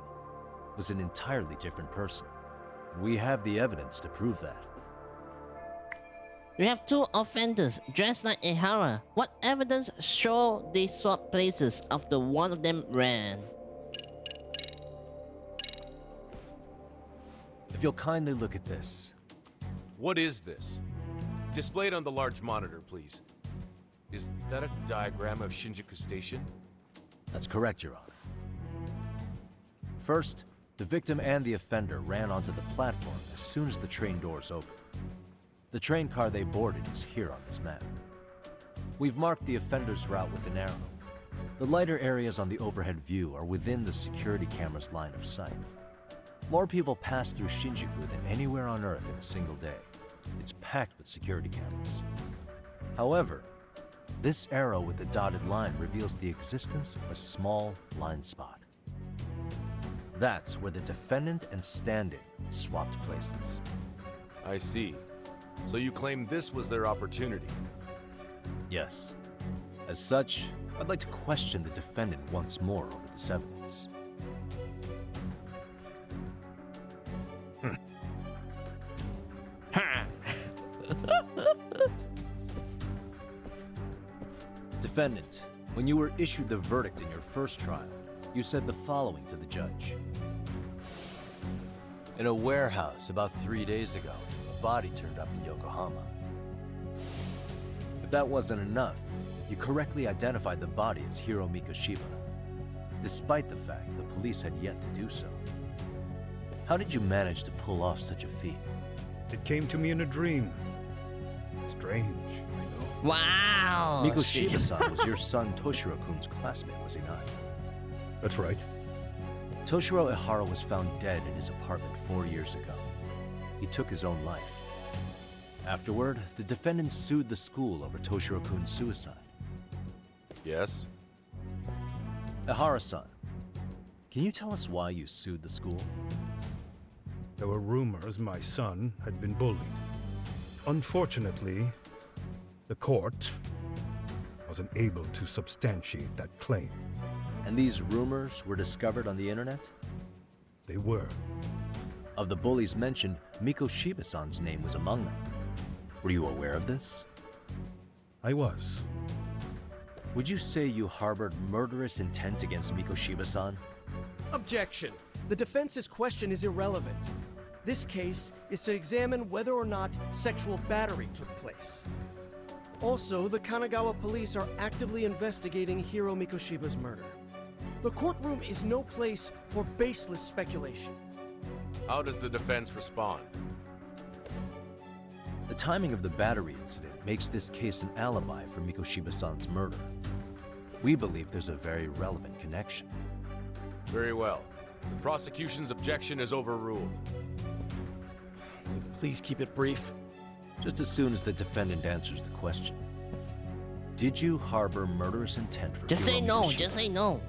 was an entirely different person. We have the evidence to prove that. We have 2 offenders dressed like Ihara. What evidence show they swapped places after one of them ran? If you'll kindly look at this. What is this? Displayed on the large monitor, please. Is that a diagram of Shinjuku Station? That's correct, Your Honor. First, the victim and the offender ran onto the platform as soon as the train doors opened. The train car they boarded is here on this map. We've marked the offender's route with an arrow. The lighter areas on the overhead view are within the security camera's line of sight. More people pass through Shinjuku than anywhere on Earth in a single day. It's packed with security cameras. However, This arrow with the dotted line reveals the existence of a small blind spot. That's where the defendant and stand-in swapped places. I see. So you claim this was their opportunity? Yes. As such, I'd like to question the defendant once more over this evidence. Defendant, when you were issued the verdict in your first trial, you said the following to the judge. In a warehouse about 3 days ago, a body turned up in Yokohama. If that wasn't enough, you correctly identified the body as Hiro Mikoshiba, despite the fact the police had yet to do so. How did you manage to pull off such a feat? It came to me in a dream. Strange, I know. Wow! Mikoshiba-san was your son Toshiro-kun's classmate, was he not? That's right. Toshiro Ihara was found dead in his apartment 4 years ago. He took his own life. Afterward, the defendant sued the school over Toshiro-kun's suicide. Yes? Ihara-san, can you tell us why you sued the school? There were rumors my son had been bullied. Unfortunately, the court wasn't able to substantiate that claim. And these rumors were discovered on the internet? They were. Of the bullies mentioned, Mikoshiba-san's name was among them. Were you aware of this? I was. Would you say you harbored murderous intent against Mikoshiba-san? Objection. The defense's question is irrelevant. This case is to examine whether or not sexual battery took place. Also, the Kanagawa police are actively investigating Hiro Mikoshiba's murder. The courtroom is no place for baseless speculation. How does the defense respond? The timing of the battery incident makes this case an alibi for Mikoshiba-san's murder. We believe there's a very relevant connection. Very well. The prosecution's objection is overruled. Please keep it brief. Just as soon as the defendant answers the question. Did you harbor murderous intent for Just Hiro say no, Mikoshiba? just say no.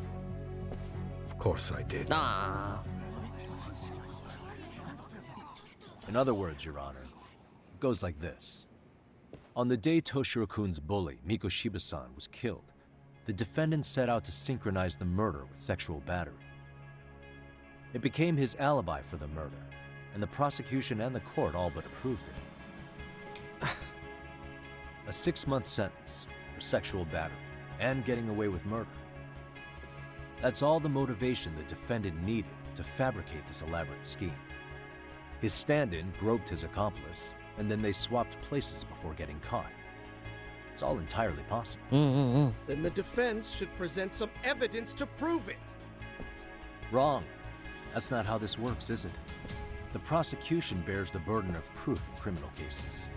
Of course I did. Nah. In other words, Your Honor, it goes like this. On the day Toshiro-kun's bully, Mikoshiba-san, was killed, the defendant set out to synchronize the murder with sexual battery. It became his alibi for the murder, and the prosecution and the court all but approved it. A 6-month sentence for sexual battery and getting away with murder. That's all the motivation the defendant needed to fabricate this elaborate scheme. His stand-in groped his accomplice, and then they swapped places before getting caught. It's all entirely possible. Then the defense should present some evidence to prove it. Wrong. That's not how this works, is it? The prosecution bears the burden of proof in criminal cases.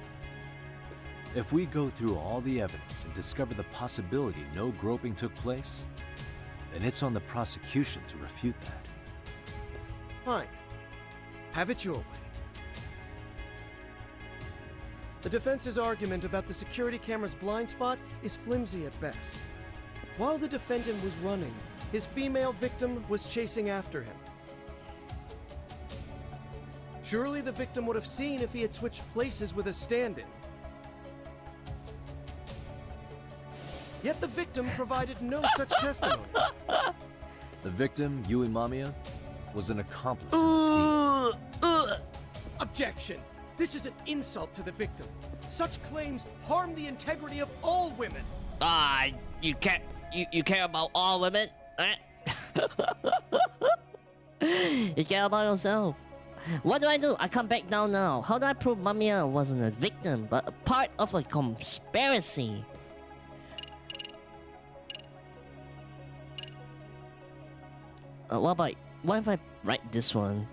If we go through all the evidence and discover the possibility no groping took place, then it's on the prosecution to refute that. Fine. Have it your way. The defense's argument about the security camera's blind spot is flimsy at best. While the defendant was running, his female victim was chasing after him. Surely the victim would have seen if he had switched places with a stand-in. Yet the victim provided no such testimony. The victim, Yui Mamiya, was an accomplice in the scheme. Objection! This is an insult to the victim. Such claims harm the integrity of all women. You care about all women? Eh? You care about yourself. What do? I come back down now. How do I prove Mamiya wasn't a victim, but a part of a conspiracy? What if I write this one?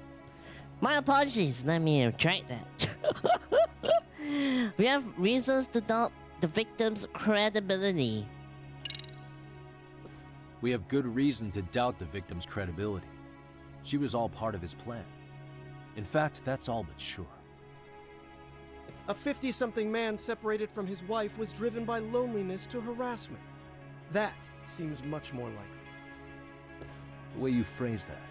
My apologies, let me retract that. We have reasons to doubt the victim's credibility. We have good reason to doubt the victim's credibility. She was all part of his plan. In fact, that's all but sure. A 50-something man separated from his wife was driven by loneliness to harassment. That seems much more likely. The way you phrase that,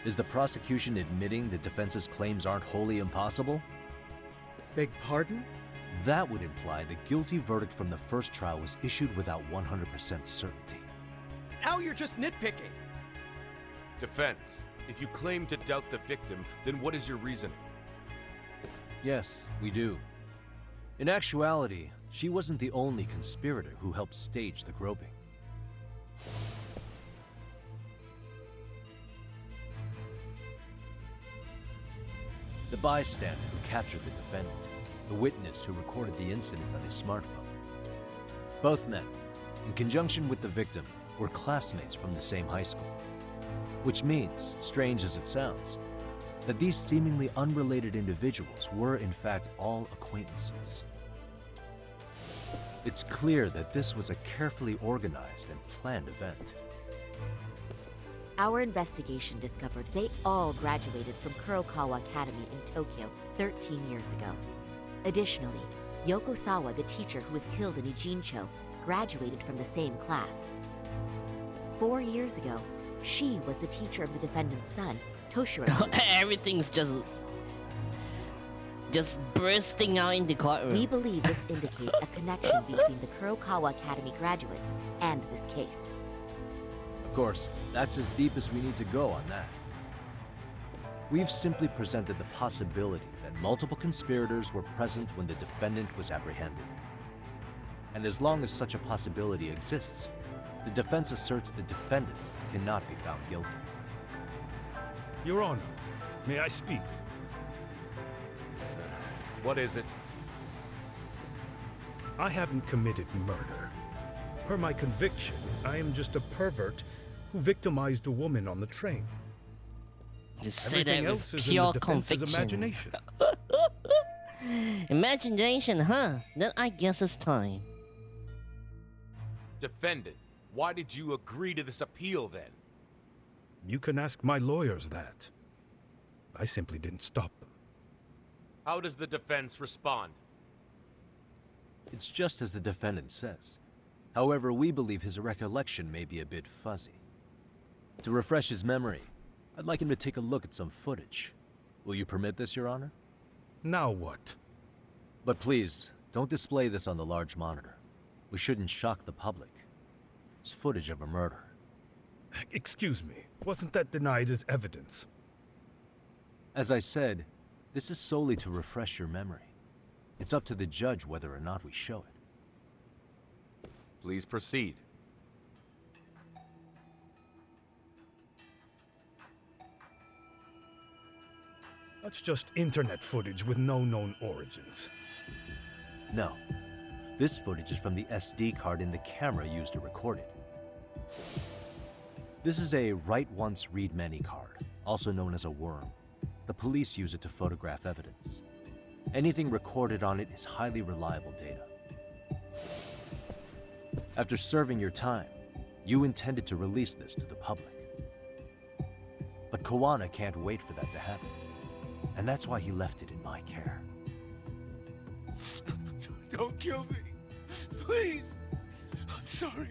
is the prosecution admitting the defense's claims aren't wholly impossible? Beg pardon? That would imply the guilty verdict from the first trial was issued without 100% certainty. Now you're just nitpicking. Defense, if you claim to doubt the victim, then what is your reasoning? Yes, we do. In actuality, she wasn't the only conspirator who helped stage the groping. The bystander who captured the defendant, the witness who recorded the incident on his smartphone. Both men, in conjunction with the victim, were classmates from the same high school. Which means, strange as it sounds, that these seemingly unrelated individuals were in fact all acquaintances. It's clear that this was a carefully organized and planned event. Our investigation discovered they all graduated from Kurokawa Academy in Tokyo 13 years ago. Additionally, Yoko Sawa, the teacher who was killed in Ijincho, graduated from the same class. 4 years ago, she was the teacher of the defendant's son, Toshiro. Everything's just bursting out in the courtroom. We believe this indicates a connection between the Kurokawa Academy graduates and this case. Of course, that's as deep as we need to go on that. We've simply presented the possibility that multiple conspirators were present when the defendant was apprehended. And as long as such a possibility exists, the defense asserts the defendant cannot be found guilty. Your Honor, may I speak? What is it? I haven't committed murder. Per my conviction, I am just a pervert who victimized a woman on the train. Just say Everything that else with is in pure the defense's conviction. imagination. Imagination, huh? Then I guess it's time. Defendant, why did you agree to this appeal then? You can ask my lawyers that. I simply didn't stop them. How does the defense respond? It's just as the defendant says. However, we believe his recollection may be a bit fuzzy. To refresh his memory, I'd like him to take a look at some footage. Will you permit this, Your Honor? Now what? But please, don't display this on the large monitor. We shouldn't shock the public. It's footage of a murder. Excuse me, wasn't that denied as evidence? As I said, this is solely to refresh your memory. It's up to the judge whether or not we show it. Please proceed. That's just internet footage with no known origins. No. This footage is from the SD card in the camera used to record it. This is a write once, read many card, also known as a worm. The police use it to photograph evidence. Anything recorded on it is highly reliable data. After serving your time, you intended to release this to the public. But Kawana can't wait for that to happen. And that's why he left it in my care. Don't kill me. Please. I'm sorry.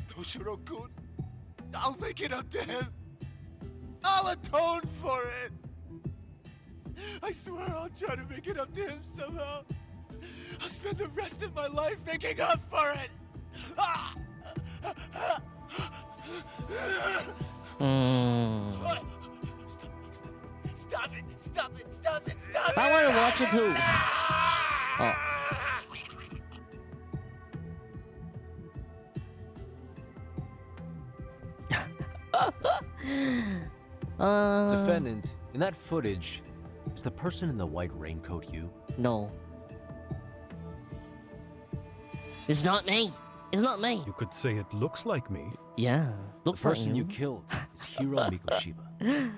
Toshiro-kun. I'll make it up to him. I'll atone for it. I swear I'll try to make it up to him somehow. I'll spend the rest of my life making up for it. Stop it! Stop it! Stop it! Stop it! I want to watch it too. Defendant, in that footage, is the person in the white raincoat you? No. It's not me. It's not me. You could say it looks like me. Yeah, The looks like person you you. killed is Hiro Mikoshiba.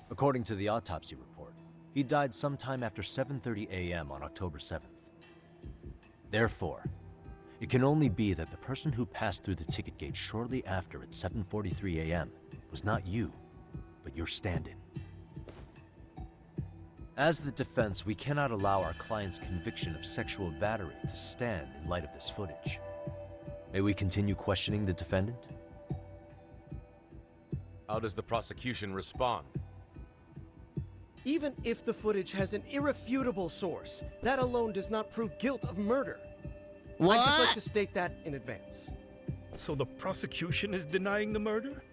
According to the autopsy report, he died sometime after 7:30 a.m. on October 7th. Therefore, it can only be that the person who passed through the ticket gate shortly after at 7:43 a.m. was not you, but your stand-in. As the defense, we cannot allow our client's conviction of sexual battery to stand in light of this footage. May we continue questioning the defendant? How does the prosecution respond? Even if the footage has an irrefutable source, that alone does not prove guilt of murder. What? I'd just like to state that in advance. So the prosecution is denying the murder?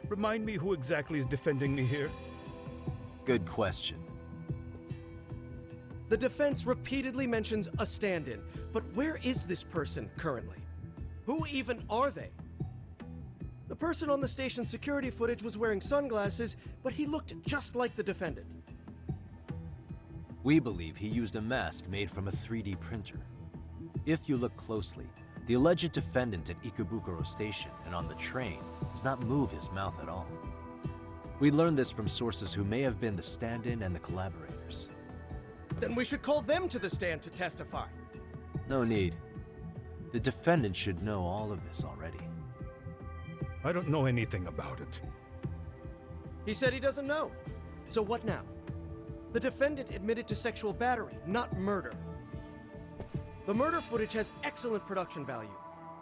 Remind me who exactly is defending me here. Good question. The defense repeatedly mentions a stand-in, but where is this person currently? Who even are they? The person on the station security footage was wearing sunglasses, but he looked just like the defendant. We believe he used a mask made from a 3D printer. If you look closely, the alleged defendant at Ikebukuro Station and on the train does not move his mouth at all. We learned this from sources who may have been the stand-in and the collaborators. Then we should call them to the stand to testify. No need. The defendant should know all of this already. I don't know anything about it. He said he doesn't know. So what now? The defendant admitted to sexual battery, not murder. The murder footage has excellent production value,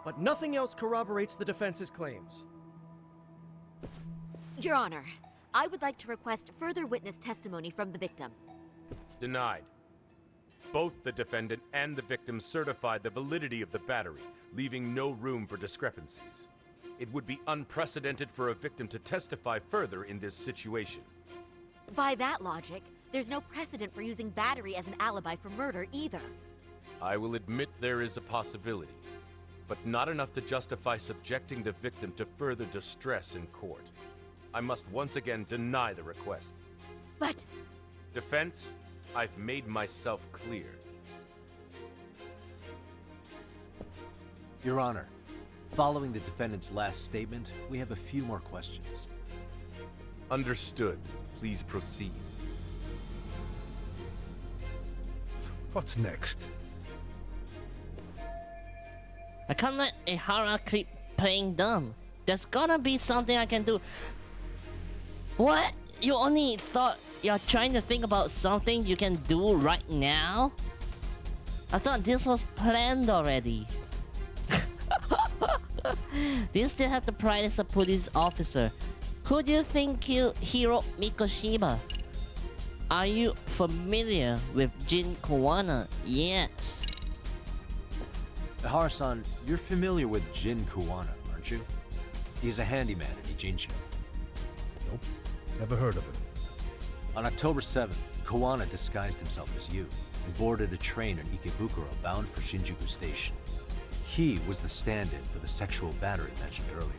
but nothing else corroborates the defense's claims. Your Honor, I would like to request further witness testimony from the victim. Denied. Both the defendant and the victim certified the validity of the battery, leaving no room for discrepancies. It would be unprecedented for a victim to testify further in this situation. By that logic, there's no precedent for using battery as an alibi for murder either. I will admit there is a possibility, but not enough to justify subjecting the victim to further distress in court. I must once again deny the request. But... Defense, I've made myself clear. Your Honor, following the defendant's last statement, we have a few more questions. Understood. Please proceed. What's next? I can't let Ihara keep playing dumb. There's gotta be something I can do. What? You only thought you're trying to think about something you can do right now? I thought this was planned already. Do you still have the pride as a police officer? Who do you think killed Hiro Mikoshiba? Are you familiar with Jin Kowana? Yes. Ihara-san, you're familiar with Jin Kowana, aren't you? He's a handyman in Ijincho. Nope, never heard of him. On October 7th, Kowana disguised himself as you and boarded a train in Ikebukuro bound for Shinjuku Station. He was the stand-in for the sexual battery mentioned earlier.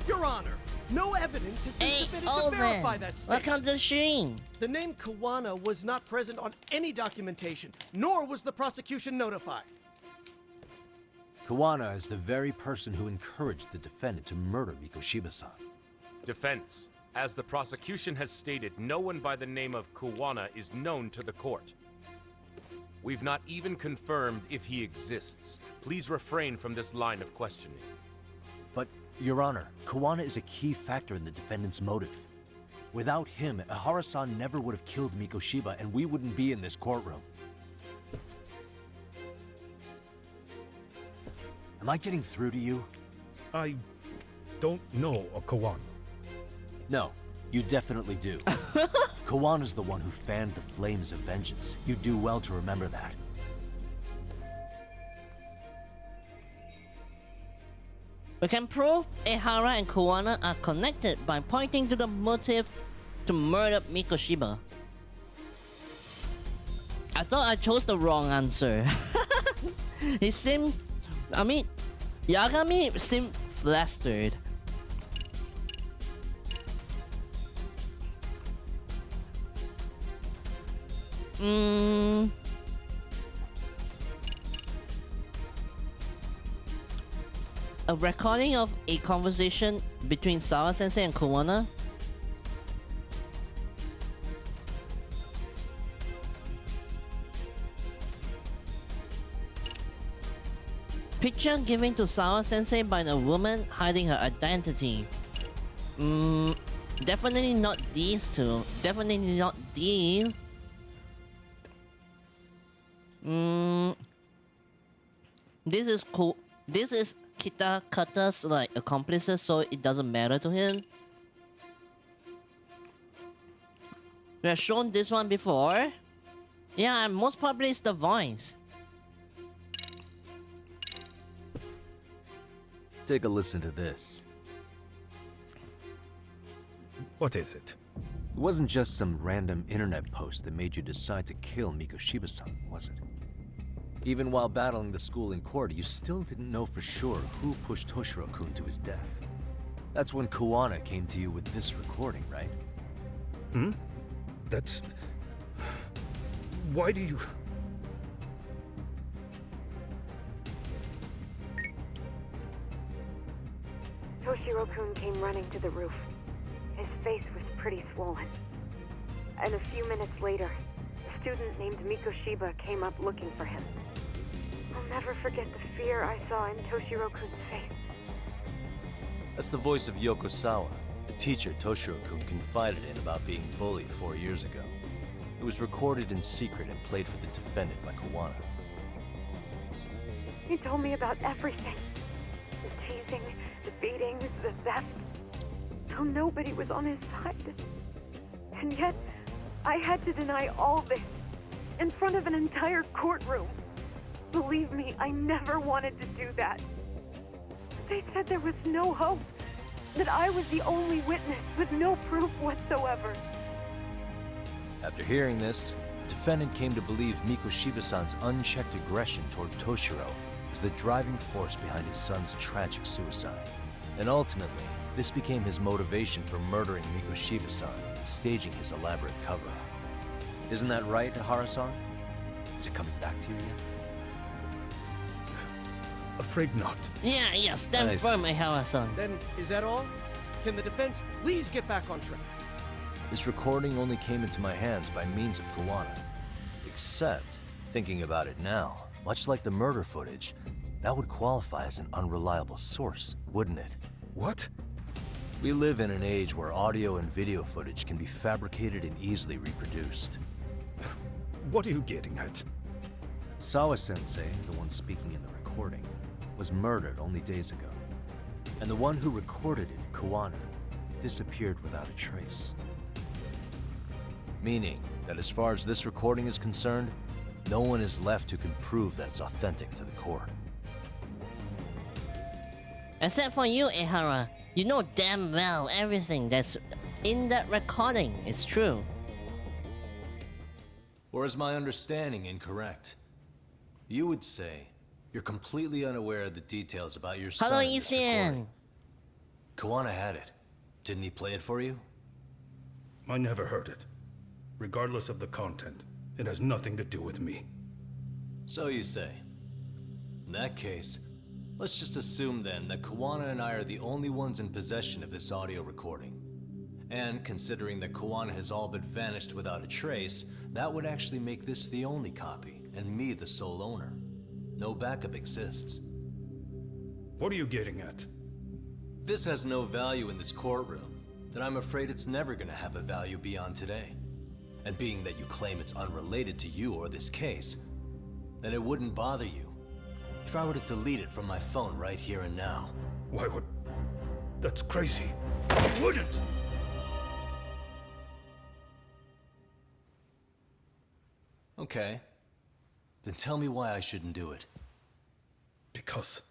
Your Honor, no evidence has been submitted to verify that statement. Welcome to the stream. The name Kowana was not present on any documentation, nor was the prosecution notified. Kowana is the very person who encouraged the defendant to murder Mikoshiba-san. Defense. As the prosecution has stated, no one by the name of Kowana is known to the court. We've not even confirmed if he exists. Please refrain from this line of questioning. But, Your Honor, Kowana is a key factor in the defendant's motive. Without him, Ihara-san never would have killed Mikoshiba and we wouldn't be in this courtroom. Am I getting through to you? I don't know a Kowana. No, you definitely do. Kawana's the one who fanned the flames of vengeance. You do well to remember that. We can prove Ihara and Kowana are connected by pointing to the motive to murder Mikoshiba. I thought I chose the wrong answer. He seems... I mean, Yagami seemed flustered. A recording of a conversation between Sawa Sensei and Kowana? Picture given to Sawa Sensei by the woman hiding her identity. Definitely not these two. Definitely not these. This is cool. This is Kitakata's like accomplices, so it doesn't matter to him. We have shown this one before. Yeah, and most probably it's the voice. Take a listen to this. What is it? It wasn't just some random internet post that made you decide to kill Mikoshiba-san, was it? Even while battling the school in court, you still didn't know for sure who pushed Toshiro-kun to his death. That's when Kawana came to you with this recording, right? Hmm? That's... Why do you... Toshiro-kun came running to the roof. His face was pretty swollen. And a few minutes later, a student named Mikoshiba came up looking for him. I'll never forget the fear I saw in Toshiro-kun's face. That's the voice of Yokosawa, the teacher Toshiro-kun confided in about being bullied 4 years ago. It was recorded in secret and played for the defendant by Kawana. He told me about everything. The teasing, the beatings, the theft. How nobody was on his side. And yet, I had to deny all this in front of an entire courtroom. Believe me, I never wanted to do that. They said there was no hope, that I was the only witness with no proof whatsoever. After hearing this, the defendant came to believe Mikoshiba-san's unchecked aggression toward Toshiro was the driving force behind his son's tragic suicide. And ultimately, this became his motivation for murdering Mikoshiba-san and staging his elaborate cover-up. Isn't that right, Hara-san? Is it coming back to you yet? Afraid not. Yeah, stand Nice. firm, Ihara-san. Then, is that all? Can the defense please get back on track? This recording only came into my hands by means of Kawana. Except, thinking about it now, much like the murder footage, that would qualify as an unreliable source, wouldn't it? What? We live in an age where audio and video footage can be fabricated and easily reproduced. What are you getting at? Sawa-sensei, the one speaking in the recording, was murdered only days ago. And the one who recorded it, Kawana, disappeared without a trace. Meaning that as far as this recording is concerned, no one is left who can prove that it's authentic to the court. Except for you, Ihara. You know damn well everything that's in that recording is true. Or is my understanding incorrect? You would say you're completely unaware of the details about your son Hello, in this Isian. recording. Kawana had it. Didn't he play it for you? I never heard it. Regardless of the content, it has nothing to do with me. So you say. In that case, let's just assume then that Kawana and I are the only ones in possession of this audio recording. And considering that Kawana has all but vanished without a trace, that would actually make this the only copy, and me the sole owner. No backup exists. What are you getting at? This has no value in this courtroom, then I'm afraid it's never gonna have a value beyond today. And being that you claim it's unrelated to you or this case, then it wouldn't bother you if I were to delete it from my phone right here and now. Why would... That's crazy. I wouldn't! Okay. Then tell me why I shouldn't do it. Because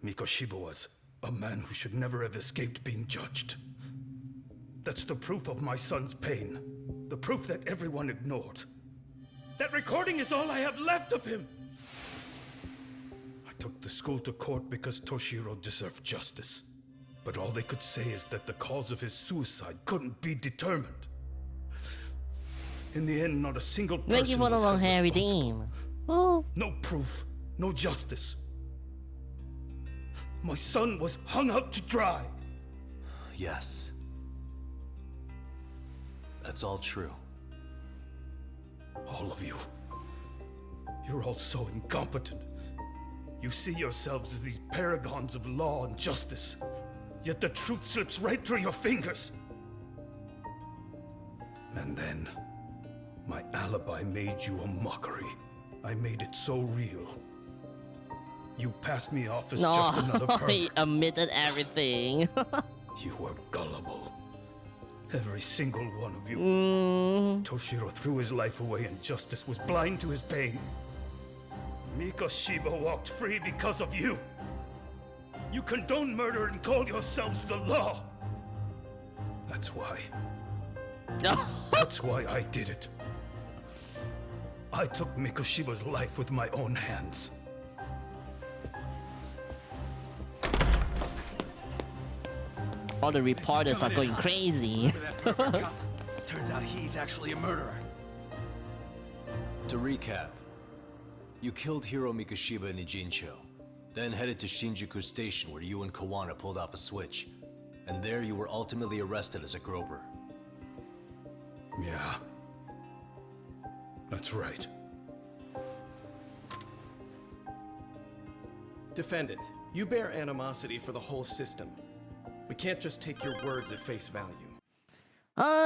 Mikoshiba was a man who should never have escaped being judged. That's the proof of my son's pain. The proof that everyone ignored. That recording is all I have left of him! I took the school to court because Toshiro deserved justice. But all they could say is that the cause of his suicide couldn't be determined. In the end, not a single person Thank you for the was long held hair responsible. redeem. Oh. No proof, no justice. My son was hung out to dry. Yes. That's all true. All of you. You're all so incompetent. You see yourselves as these paragons of law and justice. Yet the truth slips right through your fingers. And then, my alibi made you a mockery. I made it so real You passed me off as No, just another pervert. he admitted everything. You were gullible. Every single one of you. Toshiro threw his life away and justice was blind to his pain. Mikoshiba walked free because of you. You condone murder and call yourselves the law. That's why. That's why I did it. I took Mikoshiba's life with my own hands. All the reporters are going crazy. Turns out he's actually a murderer. To recap, you killed Hiro Mikoshiba in Ijincho, then headed to Shinjuku Station where you and Kawana pulled off a switch, and there you were ultimately arrested as a groper. Yeah. That's right. Defendant, you bear animosity for the whole system. We can't just take your words at face value.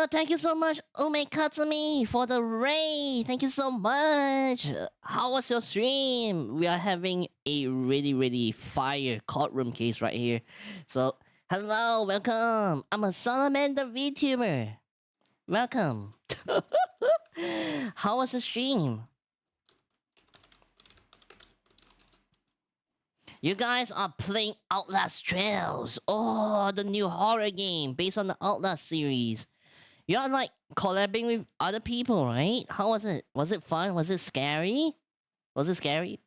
Thank you so much, Ume Katsumi, for the raid. Thank you so much. How was your stream? We are having a really fire courtroom case right here. So, hello, welcome. I'm a Salamander VTuber. Welcome. How was the stream? You guys are playing Outlast Trails. Oh, the new horror game based on the Outlast series. You're like collabing with other people, right? How was it? Was it fun? Was it scary? Was it scary?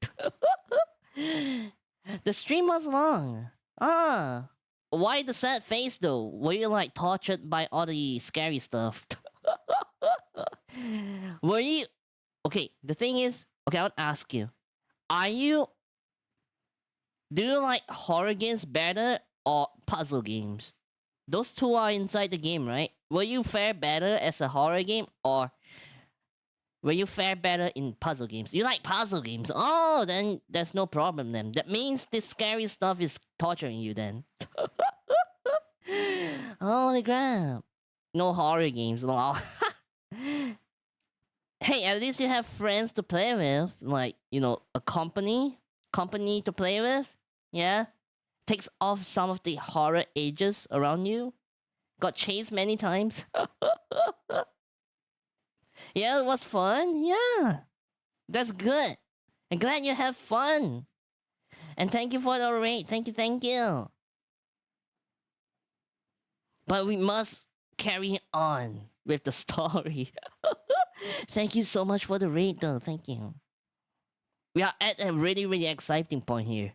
The stream was long. Why the sad face though? Were you like tortured by all the scary stuff? Were you... Okay, the thing is... Okay, I want to ask you. Do you like horror games better or puzzle games? Those two are inside the game, right? Will you fare better as a horror game or will you fare better in puzzle games? You like puzzle games. Oh, then there's no problem then. That means this scary stuff is torturing you then. Holy crap. No horror games. Hey, at least you have friends to play with. Like, you know, a company to play with. Yeah? Takes off some of the horror edges around you. Got chased many times. Yeah, it was fun. Yeah. That's good. I'm glad you have fun. And thank you for the raid. Thank you. But we must carry on with the story. Thank you so much for the raid though. Thank you. We are at a really exciting point here.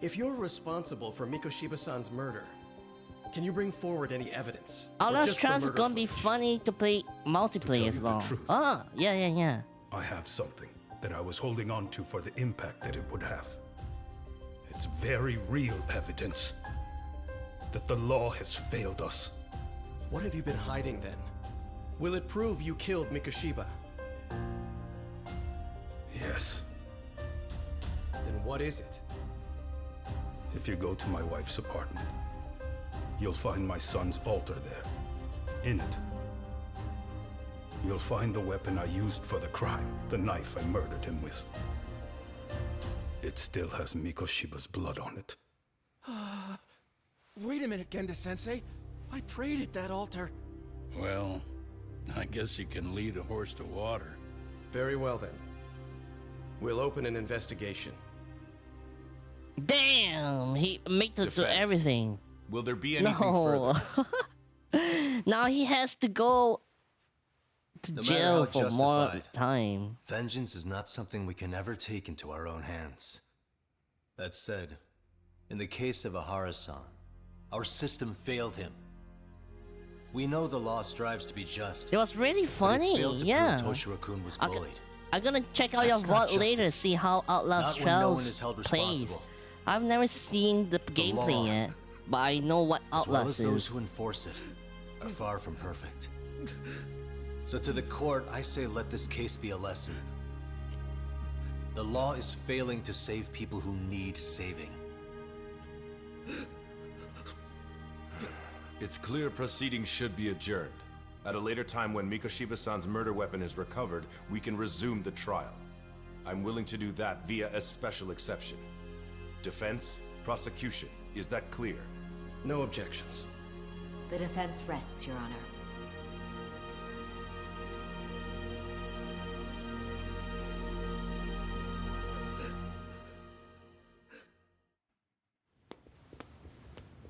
If you're responsible for Mikoshiba-san's murder, can you bring forward any evidence? Outlast Trails is gonna be funny to play multiplayer as well. Oh, yeah. I have something that I was holding on to for the impact that it would have. It's very real evidence that the law has failed us. What have you been hiding then? Will it prove you killed Mikoshiba? Yes. Then what is it? If you go to my wife's apartment, you'll find my son's altar there. In it, you'll find the weapon I used for the crime, the knife I murdered him with. It still has Mikoshiba's blood on it. Wait a minute, Genda-sensei. I prayed at that altar. Well, I guess you can lead a horse to water. Very well then. We'll open an investigation. Damn! He made to do everything. Will there be anything further? Now he has to go to jail for more time. Vengeance is not something we can ever take into our own hands. That said, in the case of Ahara-san, our system failed him. We know the law strives to be just. It was really funny, yeah. Toshiro-kun was bullied. I'm gonna check out your VOD later, see how Outlast Trails plays. I've never seen the gameplay yet, but I know what Outlast is. As well as those who enforce it are far from perfect. So to the court, I say let this case be a lesson. The law is failing to save people who need saving. It's clear proceedings should be adjourned. At a later time when Mikoshiba-san's murder weapon is recovered, we can resume the trial. I'm willing to do that via a special exception. Defense, prosecution, is that clear? No objections. The defense rests, Your Honor.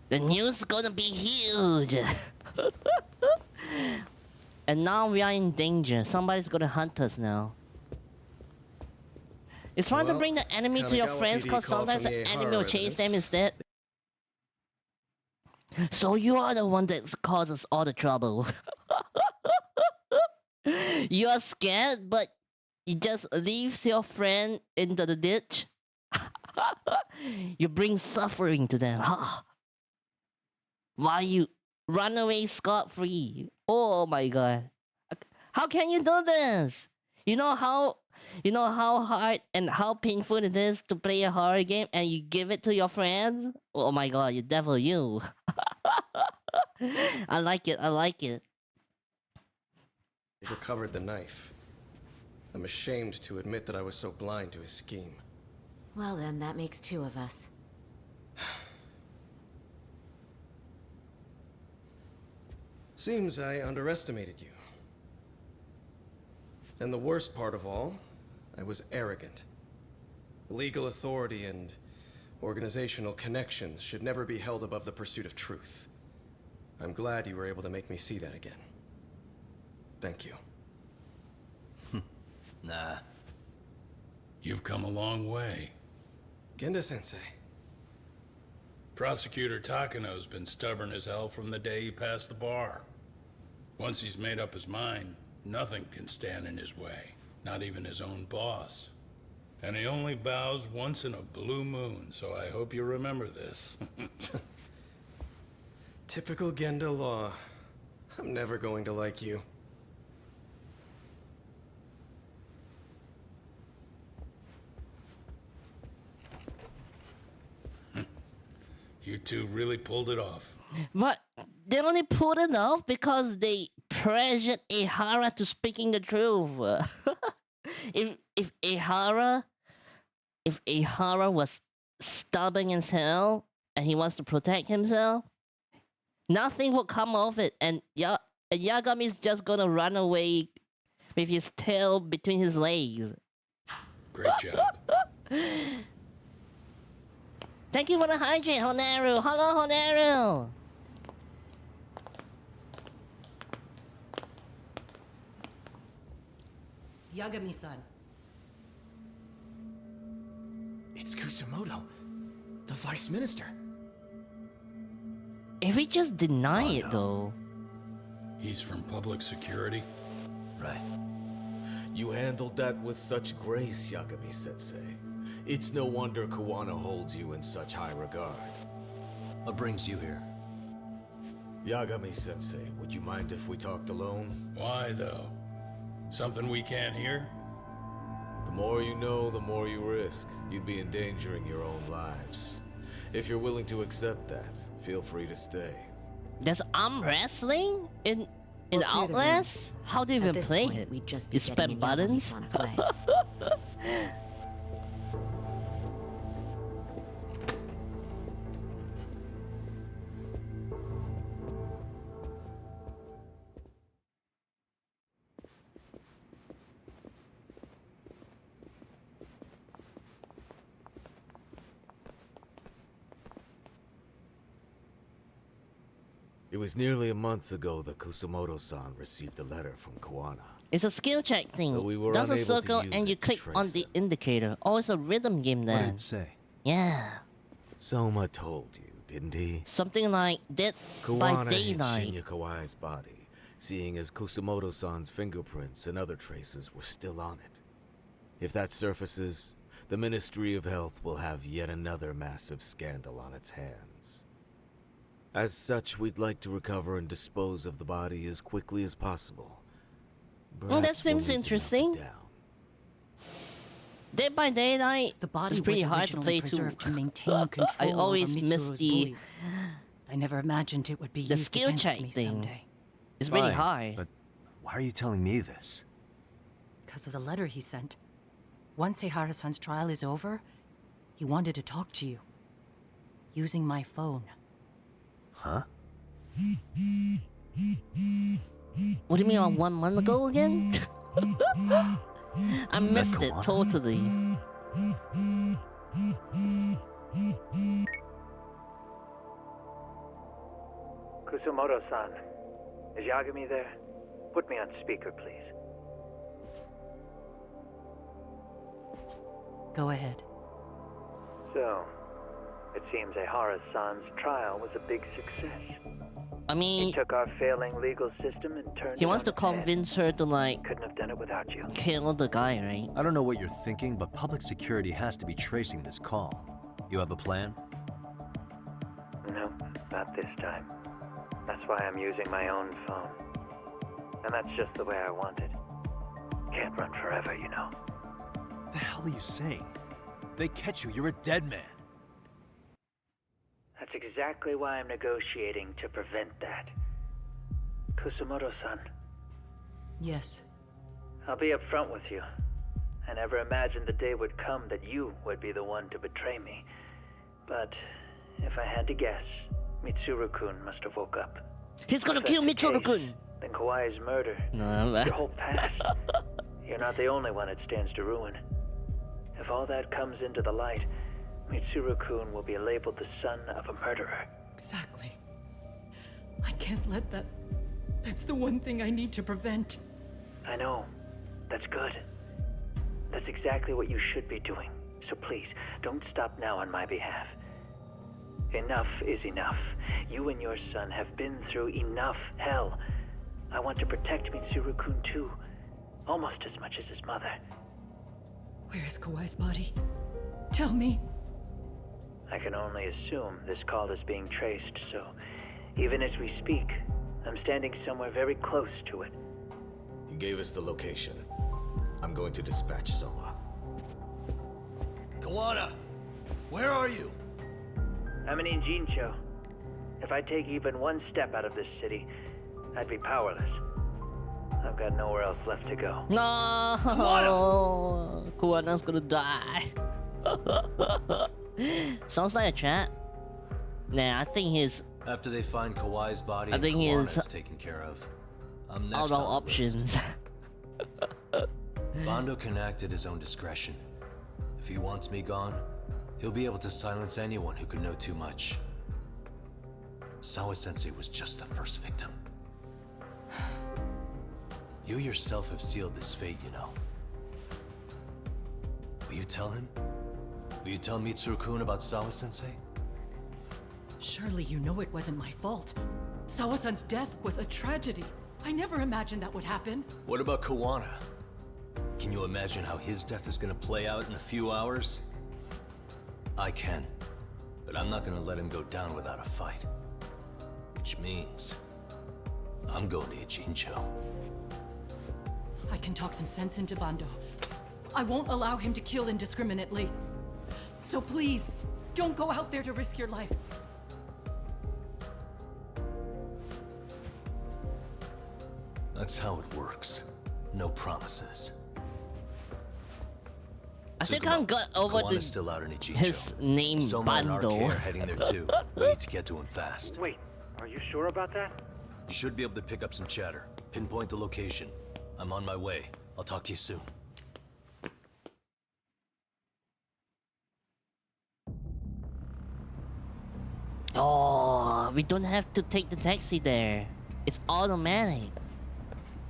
The news is gonna be huge. And now we are in danger. Somebody's gonna hunt us now. It's fine to bring the enemy to your Kanagawa friends PD because call sometimes from the the enemy Ehara will chase them residence. instead. So you are the one that causes all the trouble. You are scared, but you just leave your friend into the ditch. You bring suffering to them, huh? While you run away scot-free. Oh my god. How can you do this? You know how hard and how painful it is to play a horror game and you give it to your friends? Oh my god, you devil you. I like it, I like it. He recovered the knife. I'm ashamed to admit that I was so blind to his scheme. Well then, that makes two of us. Seems I underestimated you. And the worst part of all, I was arrogant. Legal authority and organizational connections should never be held above the pursuit of truth. I'm glad you were able to make me see that again. Thank you. Nah. You've come a long way. Genda-sensei. Prosecutor Takano's been stubborn as hell from the day he passed the bar. Once he's made up his mind, nothing can stand in his way, not even his own boss. And he only bows once in a blue moon, so I hope you remember this. Typical Genda law. I'm never going to like you. You two really pulled it off. But they only pulled it off because they pressured Ehara to speaking the truth. if Ehara was stubborn as hell and he wants to protect himself, nothing will come of it, and Yagami's just gonna run away with his tail between his legs. Great job. Thank you for the hydrate, Honaru. Hello, Honaru. Yagami-san. It's Kusumoto, the Vice Minister. If we just deny it, though. He's from public security? Right. You handled that with such grace, Yagami-sensei. It's no wonder Kawana holds you in such high regard. What brings you here? Yagami-sensei, would you mind if we talked alone? Why, though? Something we can't hear? The more you know, the more you risk. You'd be endangering your own lives. If you're willing to accept that, feel free to stay. There's arm wrestling in Outlast? How do you even play it? We'd just You spam buttons? It was nearly a month ago that Kusumoto-san received a letter from Kawana. It's a skill check thing. But we were Does a unable to circle use and you it to click on trace the indicator. Oh, it's a rhythm game then. What did it say? Yeah. Soma told you, didn't he? Something like Dead by Kawana hid Daylight. Shinya Kawai's body, seeing as Kusumoto-san's fingerprints and other traces were still on it. If that surfaces, the Ministry of Health will have yet another massive scandal on its hands. As such, we'd like to recover and dispose of the body as quickly as possible. That Perhaps we'll seems need to interesting. melt it down. Dead by Daylight The body is pretty was hard to play originally too. preserved to maintain control I always over miss Mitsuru's the bullies. I never imagined it would be the used skill against check me thing. someday. It's really Fine, hard. But why are you telling me this? Because of the letter he sent. Once Ehara-san's trial is over, he wanted to talk to you. Using my phone. Huh? What do you mean on 1 month ago again? I missed it totally. Kusumoto-san, is Yagami there? Put me on speaker, please. Go ahead. So, it seems Ehara-san's trial was a big success. I mean, he took our failing legal system and turned he it wants on to its head. convince her to like Couldn't have done it without you. kill the guy, right? I don't know what you're thinking, but public security has to be tracing this call. You have a plan? No, not this time. That's why I'm using my own phone. And that's just the way I want it. Can't run forever, you know. What the hell are you saying? They catch you, you're a dead man. That's exactly why I'm negotiating to prevent that. Kusumoto-san. Yes. I'll be upfront with you. I never imagined the day would come that you would be the one to betray me. But if I had to guess, Mitsuru-kun must have woke up. He's gonna If kill that's the Mitsuru-kun! case, then Kawai's murder, No, your whole past. You're not the only one it stands to ruin. If all that comes into the light, Mitsuru-kun will be labeled the son of a murderer. Exactly. I can't let that... That's the one thing I need to prevent. I know. That's good. That's exactly what you should be doing. So please, don't stop now on my behalf. Enough is enough. You and your son have been through enough hell. I want to protect Mitsuru-kun too. Almost as much as his mother. Where's Kawai's body? Tell me. I can only assume this call is being traced, so even as we speak, I'm standing somewhere very close to it. You gave us the location. I'm going to dispatch Soma. Kawana! Where are you? I'm in Injincho. If I take even one step out of this city, I'd be powerless. I've got nowhere else left to go. No! Kuwana's gonna die. Sounds like a trap. Nah, I think he's... After they find Kawai's body, I think Kawana's he's taken care of. I'm next out of on the options. list. Bando can act at his own discretion. If he wants me gone, he'll be able to silence anyone who could know too much. Sawa-sensei was just the first victim. You yourself have sealed this fate, you know. Will you tell him? Will you tell Mitsuru-kun about Sawa-sensei? Surely you know it wasn't my fault. Sawa-san's death was a tragedy. I never imagined that would happen. What about Kawana? Can you imagine how his death is gonna play out in a few hours? I can, but I'm not gonna let him go down without a fight. Which means, I'm going to Ijincho. I can talk some sense into Bando. I won't allow him to kill indiscriminately. So please, don't go out there to risk your life. That's how it works. No promises. I still can't get over Kawana's still out in Ijincho. his name Soma and Bando. RK are heading there too. We need to get to him fast. Wait, are you sure about that? You should be able to pick up some chatter. Pinpoint the location. I'm on my way. I'll talk to you soon. Oh, we don't have to take the taxi there. It's automatic.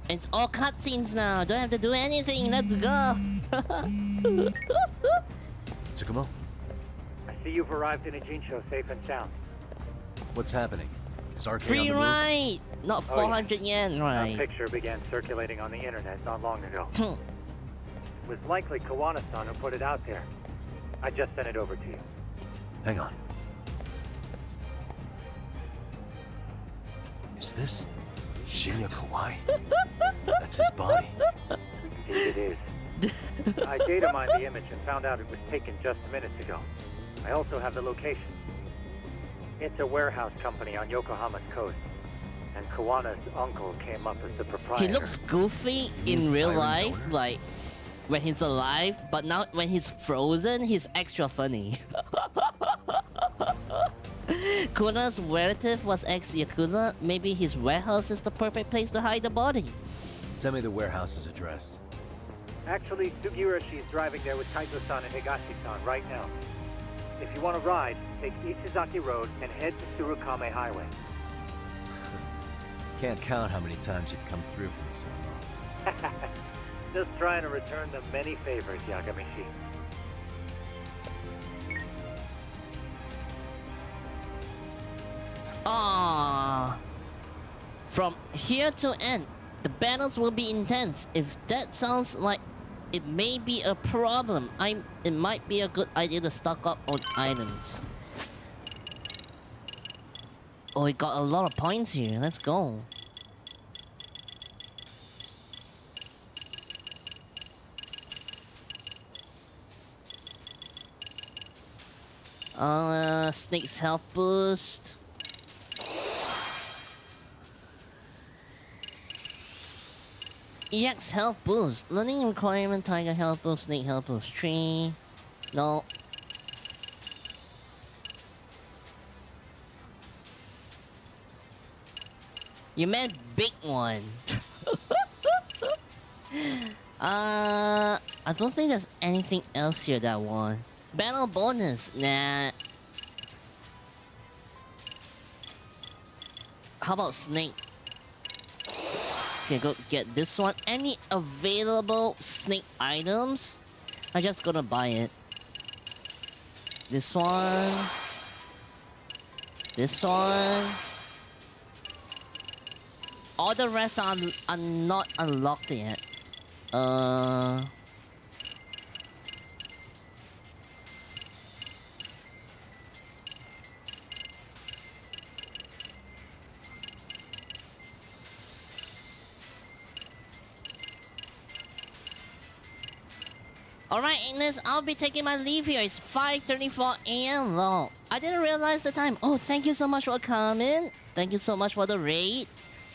And it's all cutscenes now. Don't have to do anything. Let's go. Tsukumo, I see you've arrived in Ijincho safe and sound. What's happening? Is RK on Free the move? ride! Not Oh, 400 yen, A right? picture began circulating on the internet not long ago. It was likely Kawana-san who put it out there. I just sent it over to you. Hang on. Is this Shinya Kawai? That's his body. Indeed it is. I data mined the image and found out it was taken just minutes ago. I also have the location. It's a warehouse company on Yokohama's coast. And Kawana's uncle came up as the proprietor. He looks goofy in real life, like when he's alive, but now when he's frozen, he's extra funny. Kuna's relative was ex-Yakuza. Maybe his warehouse is the perfect place to hide the body. Send me the warehouse's address. Actually, Sugiurashi is driving there with Kaito-san and Higashi-san right now. If you want to ride, take Ichizaki Road and head to Tsurukame Highway. Can't count how many times you've come through for me, Somo. Just trying to return them many favors, Yagamishi. Ah, from here to end, the battles will be intense. If that sounds like it may be a problem, it might be a good idea to stock up on items. Oh, we got a lot of points here. Let's go. Snake's health boost. EX health boost. Learning requirement, tiger health boost, snake health boost. Tree. No. You meant big one. I don't think there's anything else here that I want. Battle bonus. Nah. How about snake? Okay, go get this one. Any available snake items? I'm just gonna buy it. This one. This one. All the rest are not unlocked yet. Alright, Ignis, I'll be taking my leave here. It's 5:34 a.m. though. I didn't realize the time. Oh, thank you so much for coming. Thank you so much for the raid.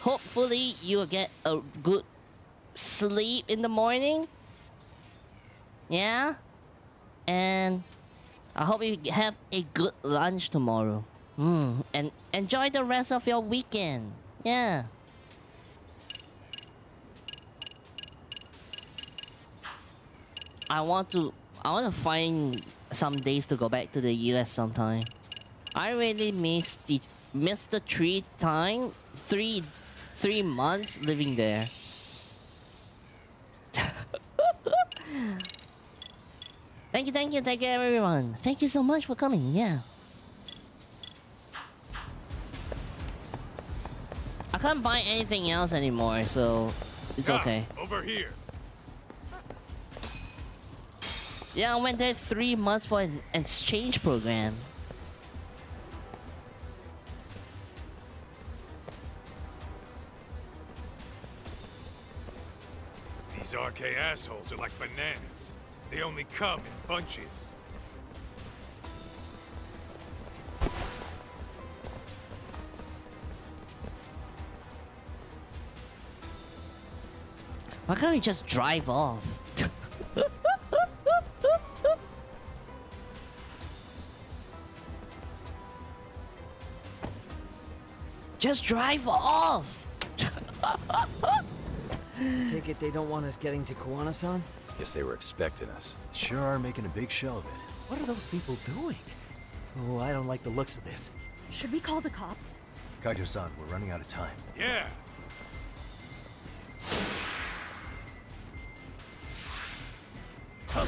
Hopefully, you will get a good sleep in the morning. Yeah? And I hope you have a good lunch tomorrow. And enjoy the rest of your weekend. Yeah. I want to find some days to go back to the US sometime. I really miss the three months living there. Thank you everyone. Thank you so much for coming, yeah. I can't buy anything else anymore, so it's okay. Over here. Yeah, I went there 3 months for an exchange program. These RK assholes are like bananas. They only come in bunches. Why can't we just drive off? Just drive off! Take it they don't want us getting to Koana-san? Guess they were expecting us. Sure are making a big show of it. What are those people doing? Oh, I don't like the looks of this. Should we call the cops? Kaito-san, we're running out of time. Yeah. Come on.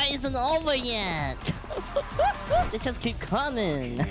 fight isn't over yet. They just keep coming.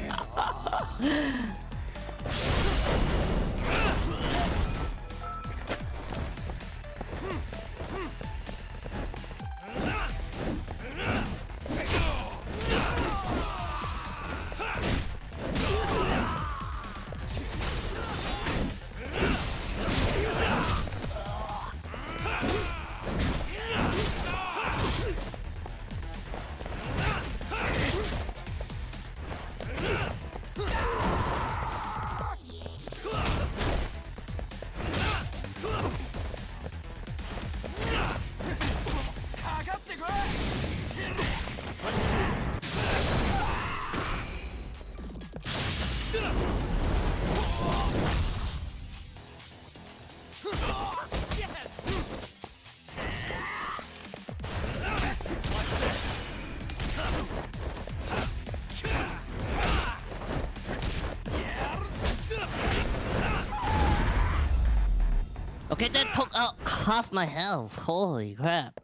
Okay, that took out half my health. Holy crap.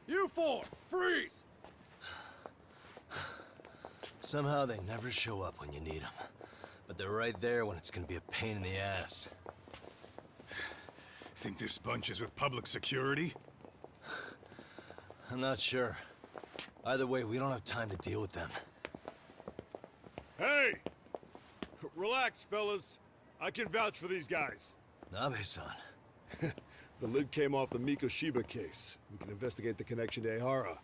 You four, freeze! Somehow they never show up when you need them. But they're right there when it's gonna be a pain in the ass. Think this bunch is with public security? I'm not sure. Either way, we don't have time to deal with them. Hey! Relax, fellas. I can vouch for these guys. Nabe-san. The lid came off the Mikoshiba case. We can investigate the connection to Ehara.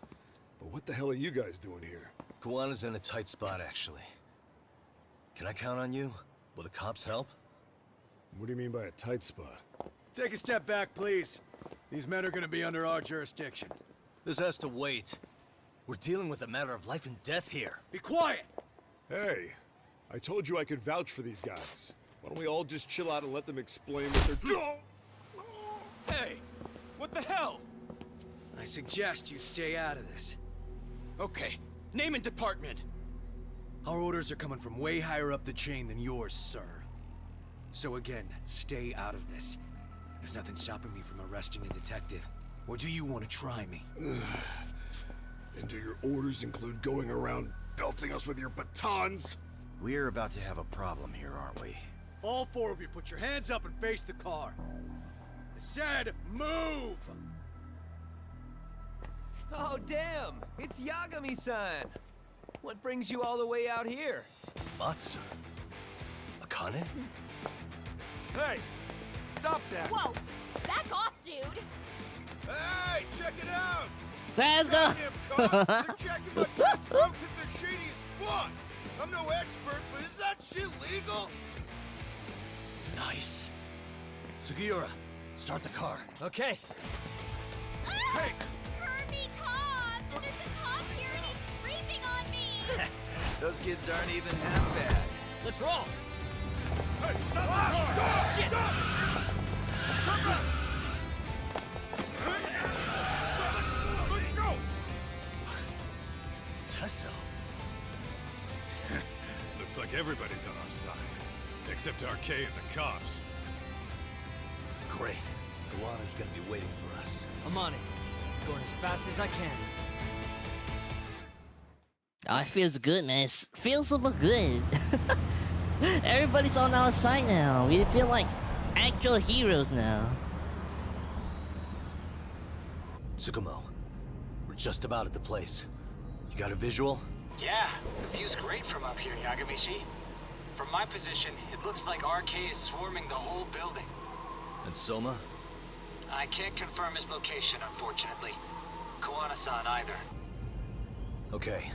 But what the hell are you guys doing here? Kawana's in a tight spot, actually. Can I count on you? Will the cops help? What do you mean by a tight spot? Take a step back, please. These men are gonna be under our jurisdiction. This has to wait. We're dealing with a matter of life and death here. Be quiet! Hey, I told you I could vouch for these guys. Why don't we all just chill out and let them explain what they're doing? Hey, what the hell? I suggest you stay out of this. Okay, name and department. Our orders are coming from way higher up the chain than yours, sir. So again, stay out of this. There's nothing stopping me from arresting a detective. Or do you want to try me? And do your orders include going around belting us with your batons? We're about to have a problem here, aren't we? All four of you, put your hands up and face the car. I said, move! Oh, damn! It's Yagami-san! What brings you all the way out here? Matsu? Akane? Hey! Stop that! Whoa! Back off, dude! Hey, check it out! Let's go! Goddamn cops! They're checking my friend's throat because they're shady as fuck! I'm no expert, but is that shit legal? Nice. Sugiura, start the car. Okay. Hey! Kirby, cop! There's a cop here and he's creeping on me! Those kids aren't even half bad. Let's roll! Hey, stop the car! Shit! Stop! Go! Tesso. Looks like everybody's on our side. Except RK and the cops. Great. Kawana's gonna be waiting for us. I'm on it. Going as fast as I can. Oh, it feels good, man. It feels super good. Everybody's on our side now. We feel like actual heroes now. Tsukumo, we're just about at the place. You got a visual? Yeah, the view's great from up here, Yagamishi. From my position, it looks like RK is swarming the whole building. And Soma? I can't confirm his location, unfortunately. Kawana-san either. Okay.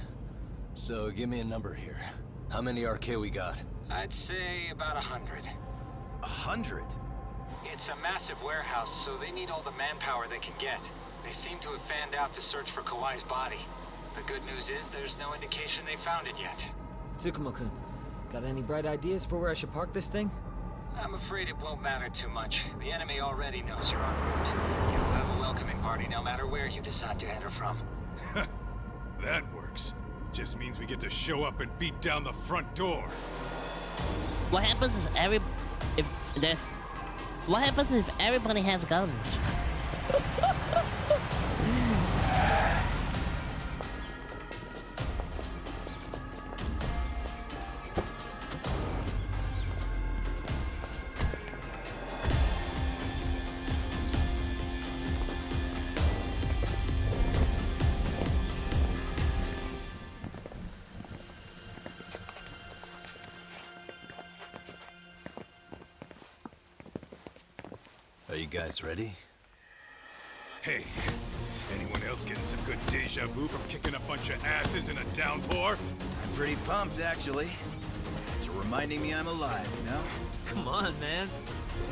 So give me a number here. How many RK we got? I'd say about 100. 100? It's a massive warehouse, so they need all the manpower they can get. They seem to have fanned out to search for Kawai's body. The good news is there's no indication they found it yet. Tsukumo-kun, got any bright ideas for where I should park this thing? I'm afraid it won't matter too much. The enemy already knows you're en route. You'll have a welcoming party no matter where you decide to enter from. That works. Just means we get to show up and beat down the front door. What happens is There's... What happens if everybody has guns? Are you guys ready? Hey, anyone else getting some good deja vu from kicking a bunch of asses in a downpour? I'm pretty pumped, actually. It's reminding me I'm alive, you know? Come on, man.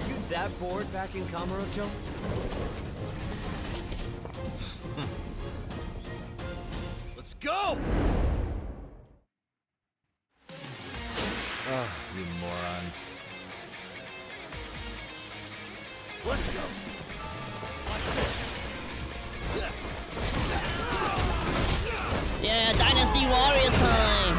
Are you that bored back in Kamurocho? Let's go! Oh, you morons. Let's go! Yeah, Dynasty Warriors time!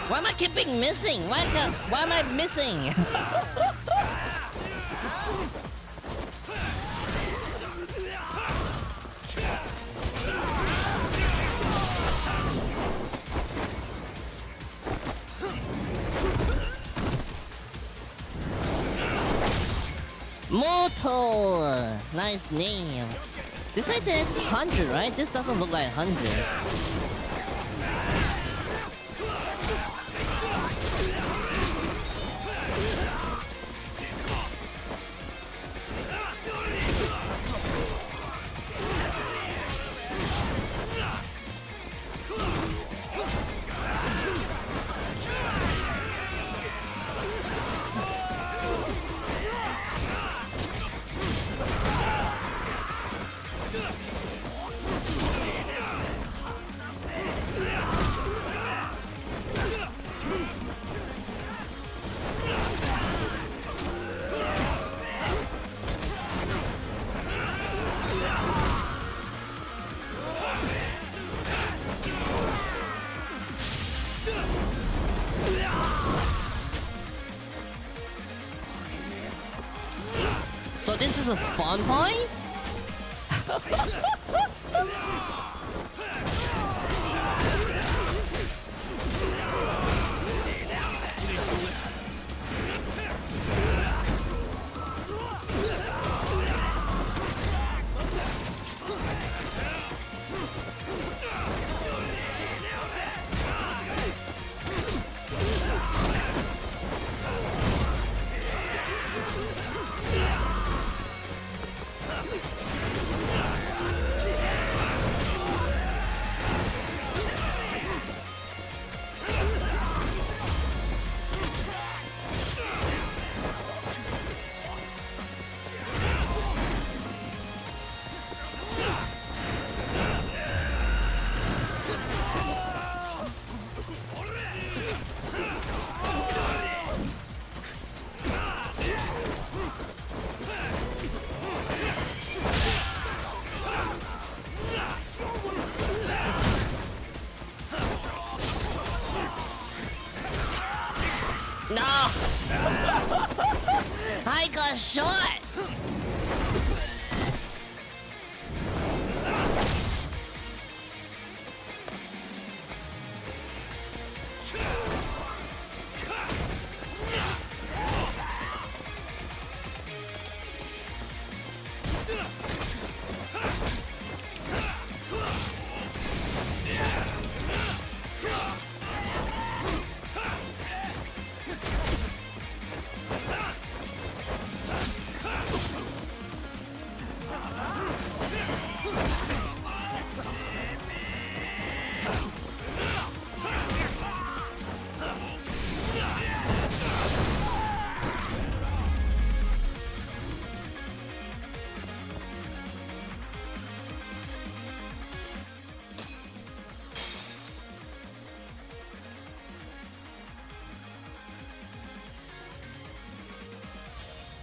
Why am I keeping missing? Why am I missing? Mortal! Nice name. This said that's 100, right? This doesn't look like 100. So this is a spawn point? got shot!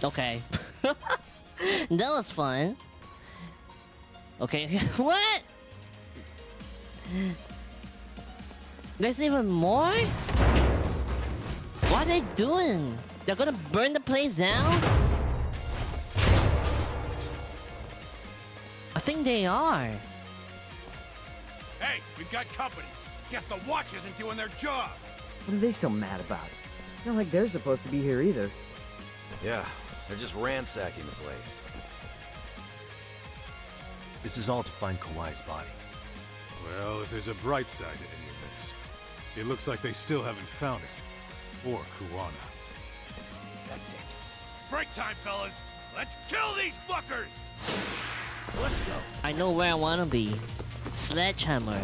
Okay. That was fun. Okay, what? There's even more? What are they doing? They're gonna burn the place down? I think they are. Hey, we've got company. Guess the watch isn't doing their job. What are they so mad about? Not like they're supposed to be here either. Yeah, they're just ransacking the place. This is all to find Kawai's body. Well, if there's a bright side to any of this, it looks like they still haven't found it. Or Kuwana. That's it. Break time, fellas. Let's kill these fuckers! Let's go. I know where I wanna be. Sledgehammer.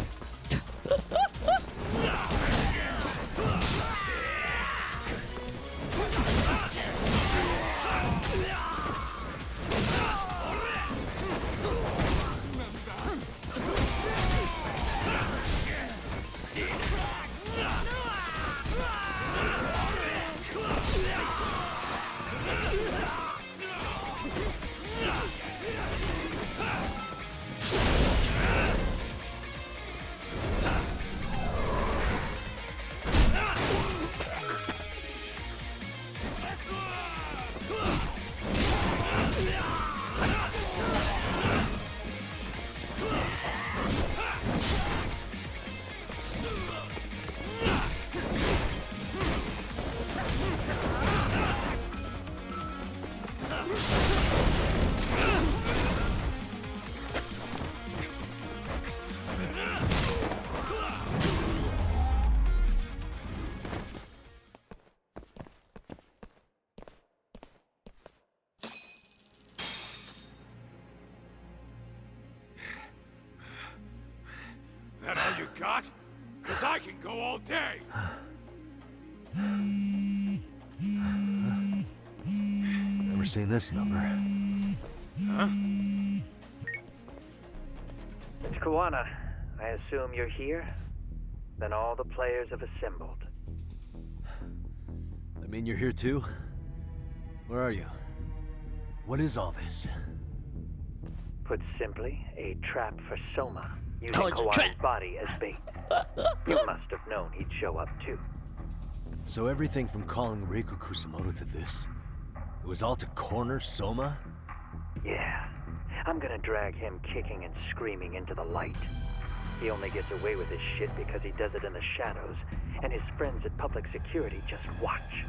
That all you got? Cause I can go all day. Never seen this number. Huh? It's Kuwana. I assume you're here? Then all the players have assembled. I mean, you're here too? Where are you? What is all this? Put simply, a trap for Soma, using Oh, it's a Kawai's trap. body as bait. You must have known he'd show up too. So everything from calling Reiko Kusamoto to this, it was all to corner Soma? Yeah. I'm gonna drag him kicking and screaming into the light. He only gets away with his shit because he does it in the shadows, and his friends at public security just watch.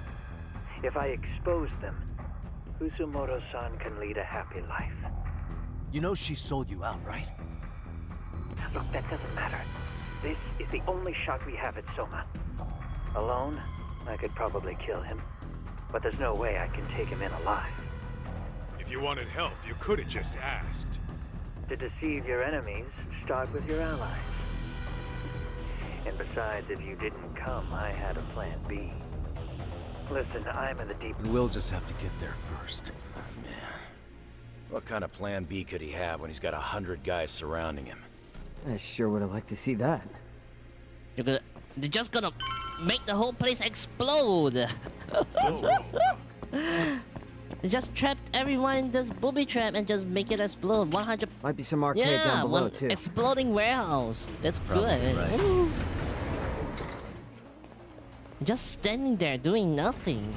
If I expose them, Kusumoto-san can lead a happy life. You know she sold you out, right? Look, that doesn't matter. This is the only shot we have at Soma. Alone, I could probably kill him. But there's no way I can take him in alive. If you wanted help, you could have just asked. To deceive your enemies, start with your allies. And besides, if you didn't come, I had a plan B. Listen, I'm in the deep... And we'll just have to get there first. Oh, man. What kind of plan B could he have when he's got 100 guys surrounding him? I sure would have liked to see that. They're just gonna make the whole place explode. They just trapped everyone in this booby trap and just make it explode. 100. Might be some arcade down below too. Exploding warehouse. That's Probably good. right. Ooh. Just standing there doing nothing.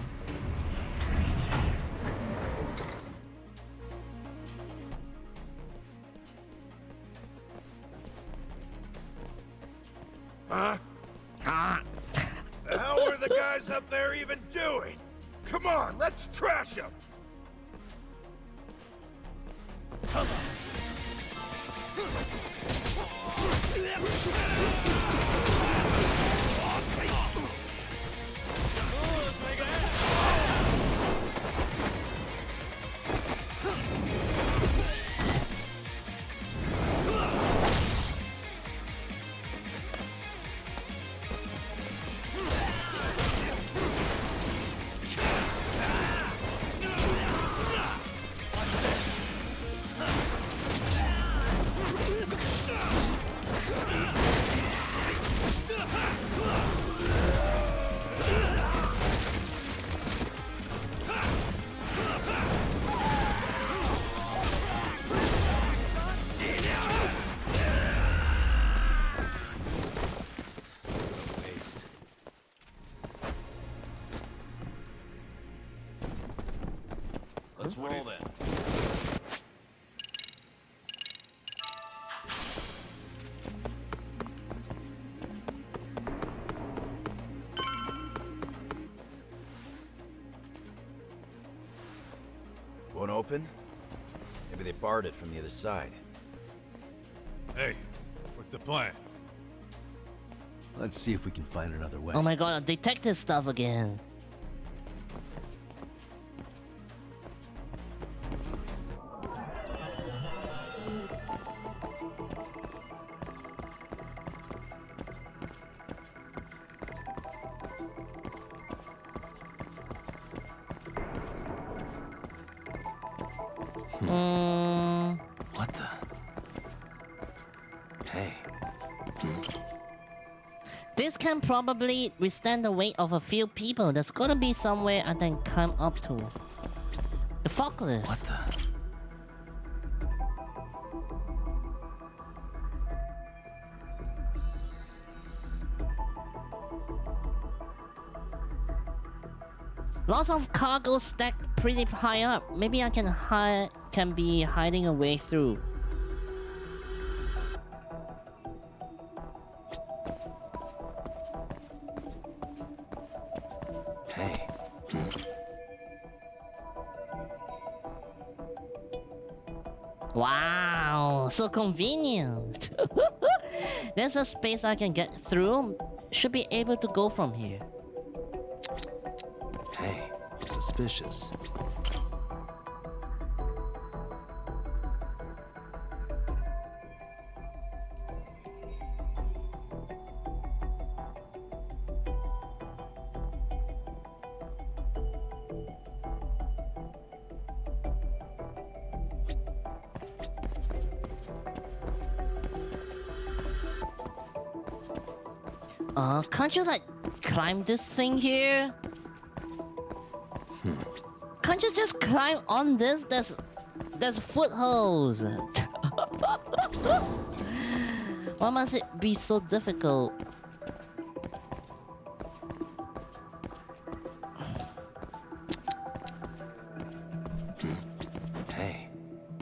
Huh? The hell were the guys up there even doing? Come on, let's trash them! Come on. Let's roll then. Won't open? Maybe they barred it from the other side. Hey, what's the plan? Let's see if we can find another way. Oh my god, detective stuff again. What the? Hey. This can probably withstand the weight of a few people. There's gotta be somewhere I can climb up to. The forklift. What the? Lots of cargo stacked pretty high up. Maybe I can be hiding a way through. Hey. Wow, so convenient. There's a space I can get through. Should be able to go from here. Hey, suspicious. Can't you like climb this thing here? Can't you just climb on this? There's footholds. Why must it be so difficult? Hey,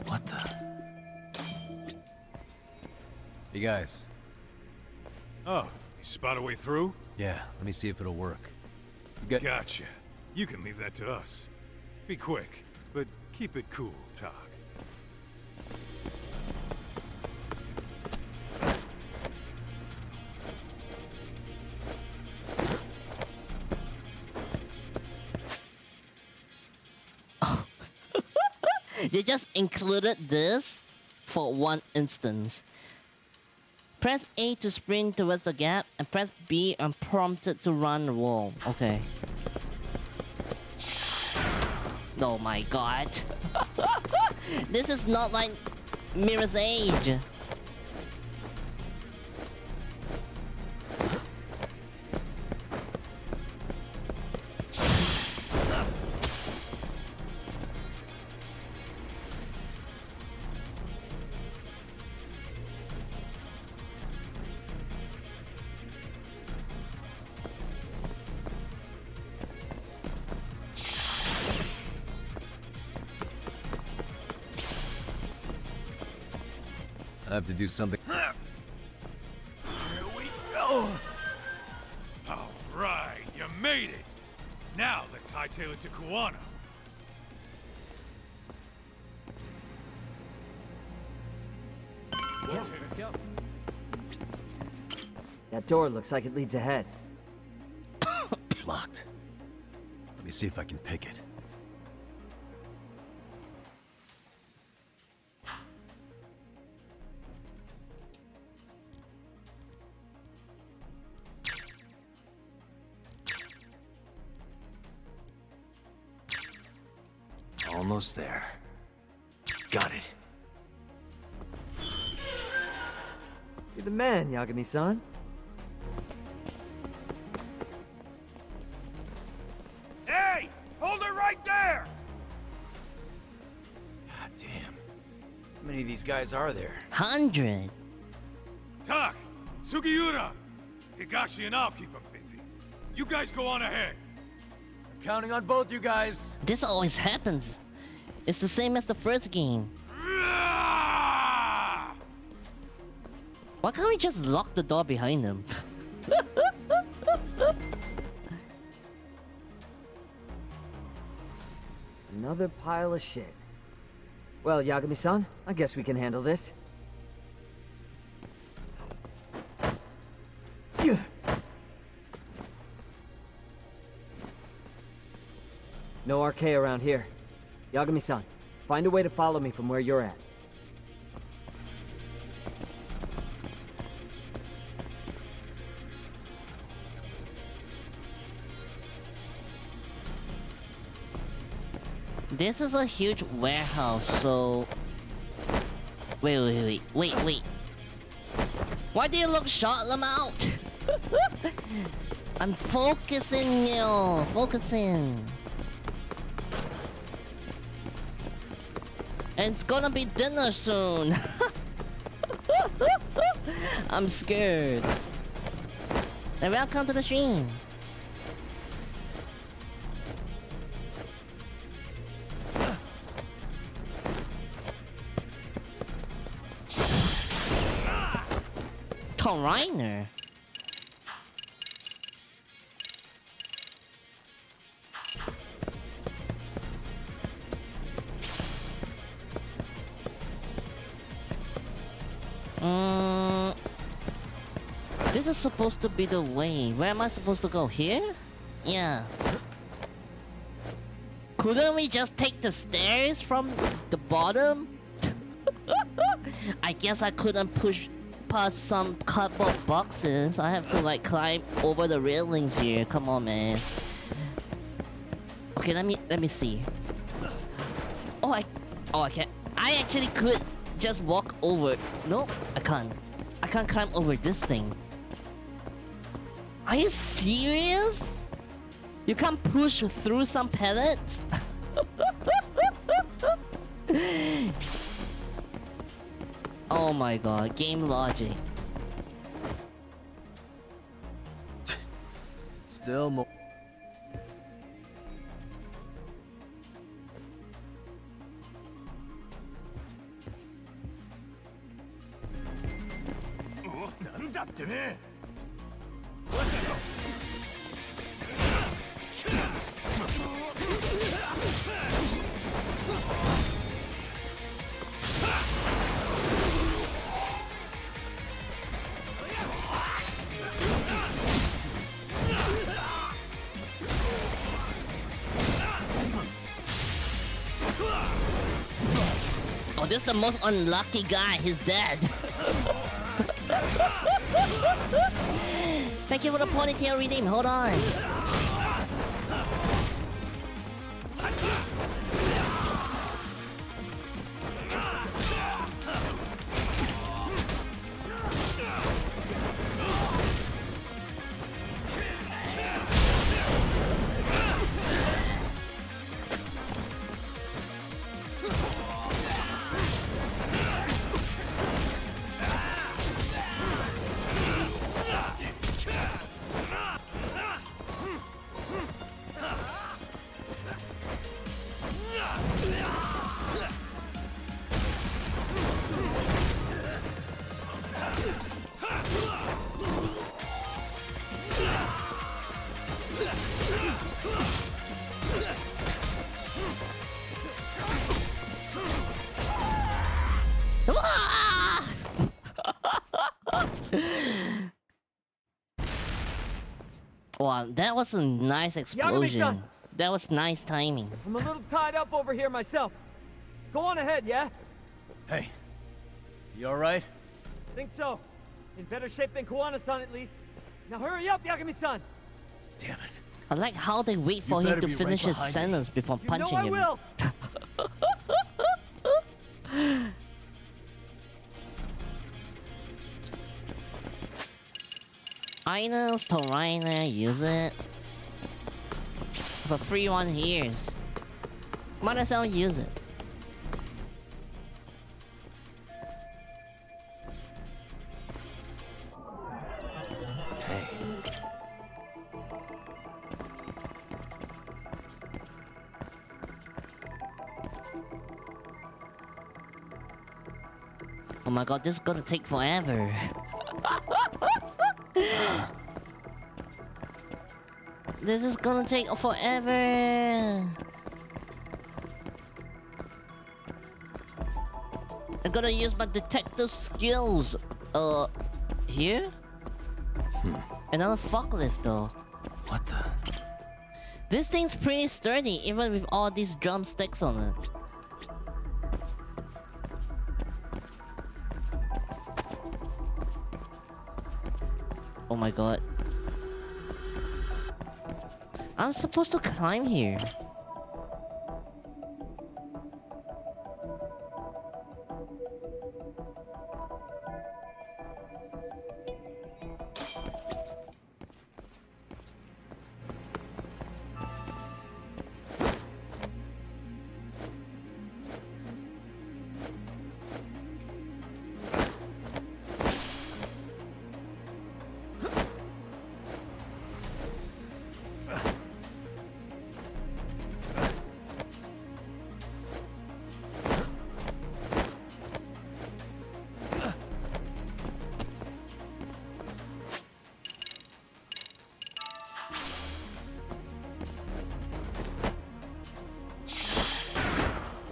what the? You guys. Oh, you spot a way through? Yeah, let me see if it'll work. Gotcha. You can leave that to us. Be quick, but keep it cool, Tog. They just included this for one instance. Press A to sprint towards the gap, and press B unprompted to run the wall. Okay. Oh my god. This is not like Mirror's Edge. I have to do something. Here we go! hightail it to Kuwana. Let's go. That door looks like it leads ahead. It's locked. Let me see if I can pick it. Almost there. Got it. You're the man, Yagami-san. Hey! Hold it right there! God damn. How many of these guys are there? 100. Tak! Sugiura! Higashi and I'll keep them busy. You guys go on ahead. I'm counting on both you guys. This always happens. It's the same as the first game. Why can't we just lock the door behind them? Another pile of shit. Well, Yagami-san, I guess we can handle this. No RK around here. Yagami-san, find a way to follow me from where you're at. This is a huge warehouse, so... Wait. Why do you look short, Lamau? I'm focusing, yo. Focusing. And it's gonna be dinner soon. I'm scared. And welcome to the stream. Tom Reiner. This is supposed to be the way. Where am I supposed to go? Here? Yeah. Couldn't we just take the stairs from the bottom? I guess I couldn't push past some cardboard boxes. I have to like climb over the railings here. Come on, man. Okay, let me see. Oh, I can't. I actually could just walk over. No, I can't. I can't climb over this thing. Are you serious? You can't push through some pellets? Oh my god, game logic. Still more. Oh, this is the most unlucky guy. He's dead. Thank you for the ponytail redeem. Hold on. Wow, that was a nice explosion. That was nice timing. I'm a little tied up over here myself. Go on ahead, yeah? Hey, you alright? Think so. In better shape than Koana-san at least. Now hurry up, Yagami-san! Damn it. I like how they wait for him to finish his sentence before punching him. You know I will! Items to Reiner, use it. For free 1 years. Might as well use it. Hey. Oh my god, this is gonna take forever. This is gonna take forever. I'm gonna use my detective skills. Here? Another forklift though. What the? This thing's pretty sturdy even with all these drumsticks on it. Oh my god. I'm supposed to climb here.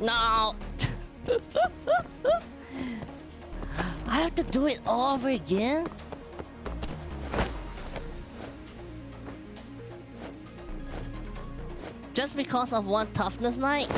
No! I have to do it all over again? Just because of one toughness night?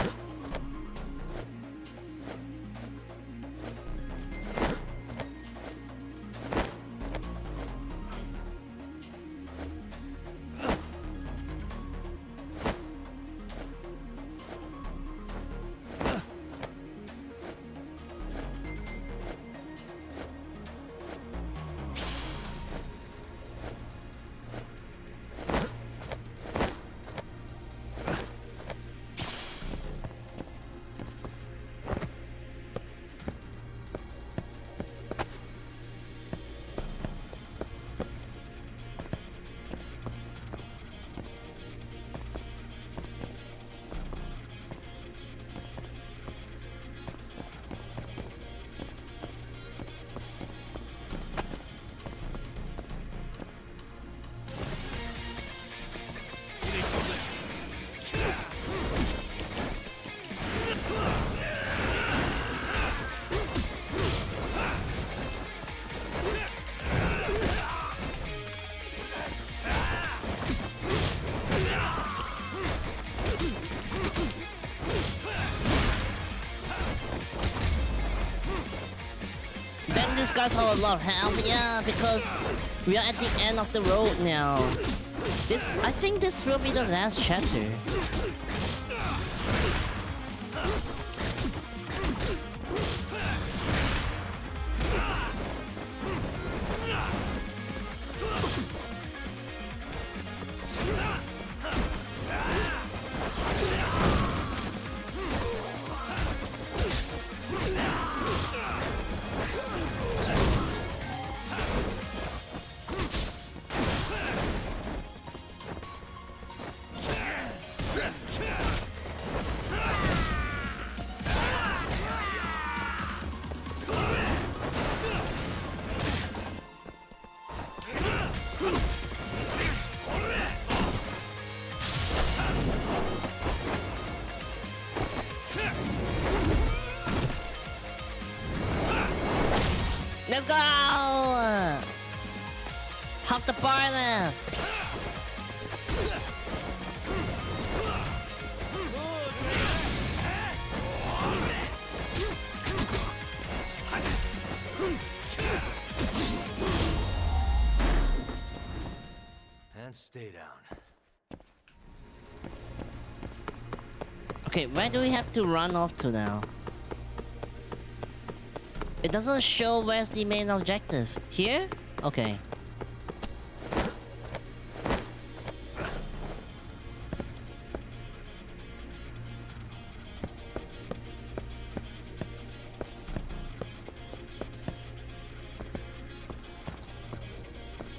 These guys have a lot of help, yeah, because we are at the end of the road now. I think this will be the last chapter. Let's go! Hop the bar left! stay down. Okay, where do we have to run off to now? It doesn't show where's the main objective. Here? Okay.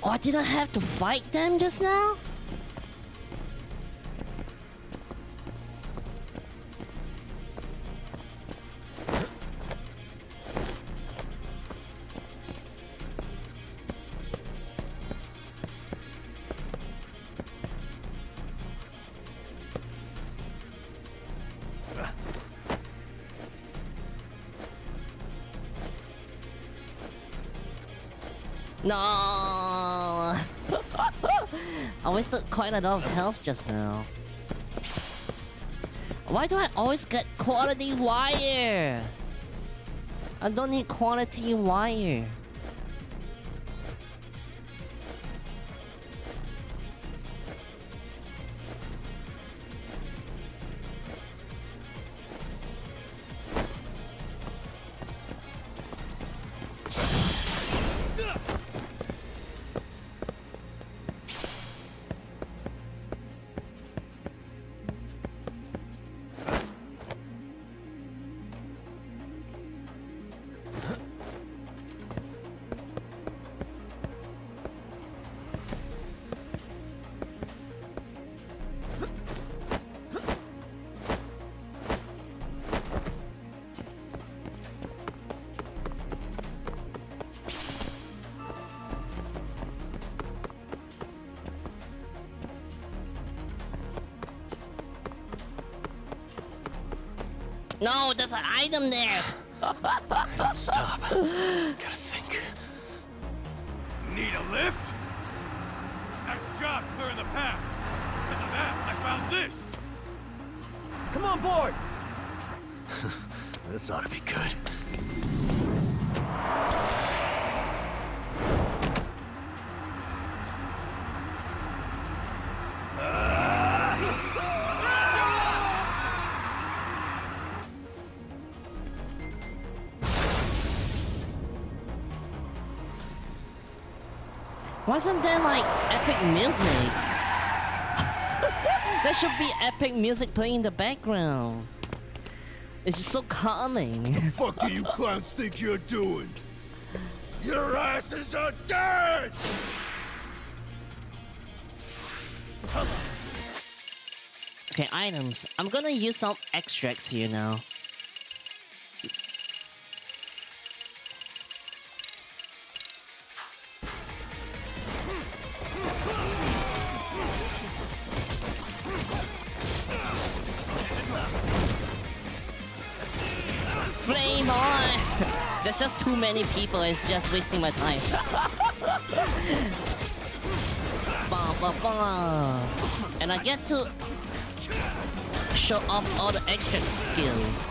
Oh, I didn't have to fight them just now? No! I wasted quite a lot of health just now. Why do I always get quality wire? I don't need quality wire. No, there's an item there. I don't stop. Gotta think. Need a lift? Nice job clearing the path. Because of that, I found this. Come on board. This ought to be good. Wasn't there like epic music? There should be epic music playing in the background. It's just so calming. What the fuck do you clowns think you're doing? Your asses are dead! Okay, items. I'm gonna use some extracts here now. Flame on! There's just too many people, it's just wasting my time. Bah, bah, bah. And I get to show off all the extra skills.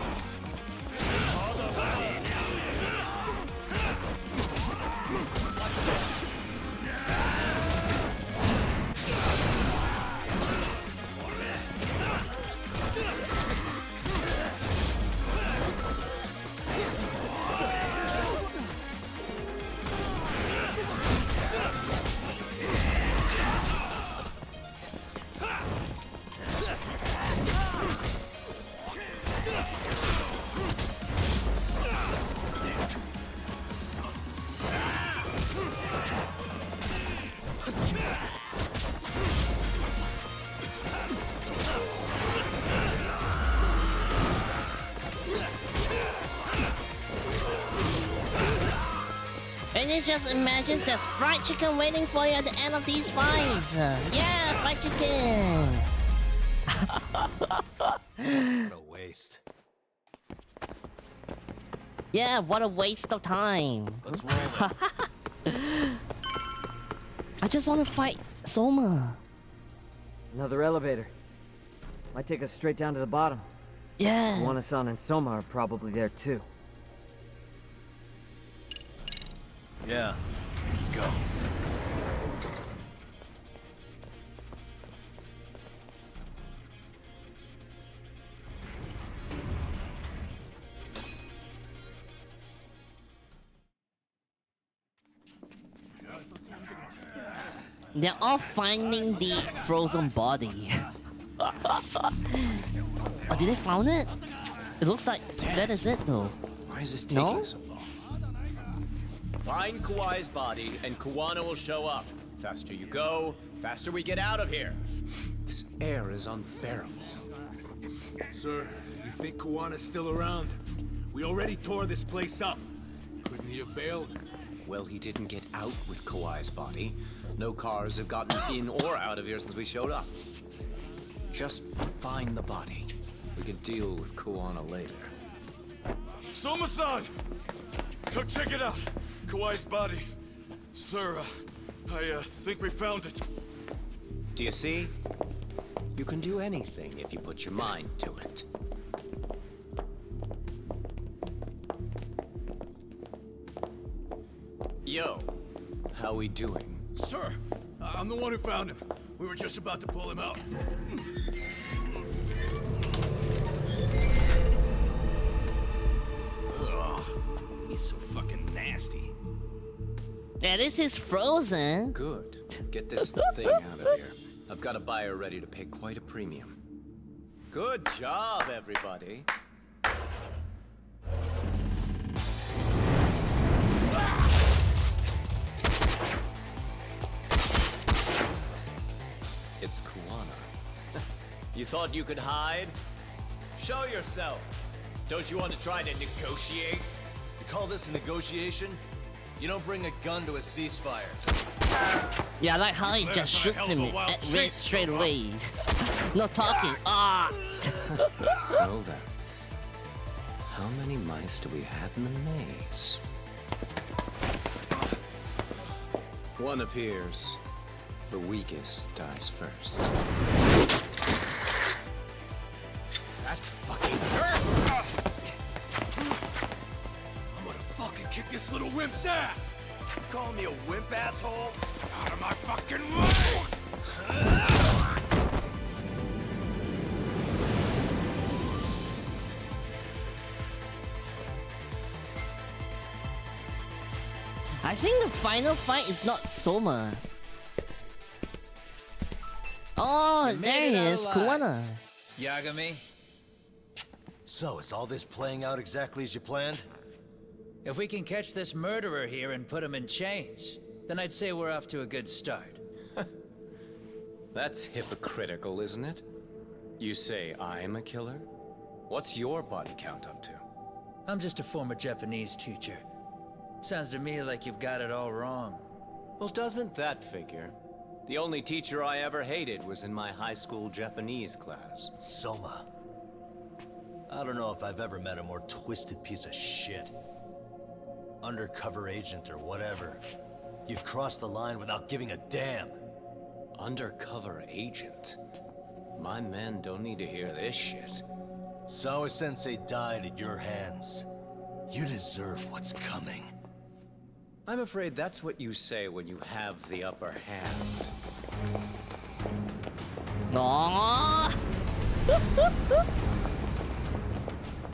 And it just imagines there's fried chicken waiting for you at the end of these fights. Yeah, fried chicken. What a waste. Yeah, what a waste of time. Let's roll then. I just want to fight Soma. Another elevator. Might take us straight down to the bottom. Yeah. Wana-san and Soma are probably there too. Yeah, let's go. They're all finding the frozen body. Oh, did they found it? It looks like that is it though. Why is this taking so long? Find Kawhi's body and Kuwana will show up. Faster you go, faster we get out of here. This air is unbearable. Sir, do you think Kuwana's still around? We already tore this place up. Couldn't he have bailed? Well, he didn't get out with Kawhi's body. No cars have gotten in or out of here since we showed up. Just find the body. We can deal with Kuwana later. Soma-san! Come check it out. Kawhi's body. Sir, I think we found it. Do you see? You can do anything if you put your mind to it. Yo, how we doing? Sir, I'm the one who found him. We were just about to pull him out. Ugh, he's so fucking nasty. Yeah, this is frozen. Good. Get this thing out of here. I've got a buyer ready to pay quite a premium. Good job, everybody. It's Kuwana. You thought you could hide? Show yourself. Don't you want to try to negotiate? You call this a negotiation? You don't bring a gun to a ceasefire. Yeah, I like how he just shoots him at straight away. No talking. Ah! Well then. How many mice do we have in the maze? One appears. The weakest dies first. That fucking hurt! I'm gonna fucking kick this little wimp's ass! You calling me a wimp, asshole? Out of my fucking way! I think the final fight is not Soma. Oh, there he is, Kuwana. Yagami? So, is all this playing out exactly as you planned? If we can catch this murderer here and put him in chains, then I'd say we're off to a good start. That's hypocritical, isn't it? You say I'm a killer? What's your body count up to? I'm just a former Japanese teacher. Sounds to me like you've got it all wrong. Well, doesn't that figure? The only teacher I ever hated was in my high school Japanese class. Soma. I don't know if I've ever met a more twisted piece of shit. Undercover agent or whatever. You've crossed the line without giving a damn. Undercover agent? My men don't need to hear this shit. Sawa-sensei died at your hands. You deserve what's coming. I'm afraid that's what you say when you have the upper hand. Aww.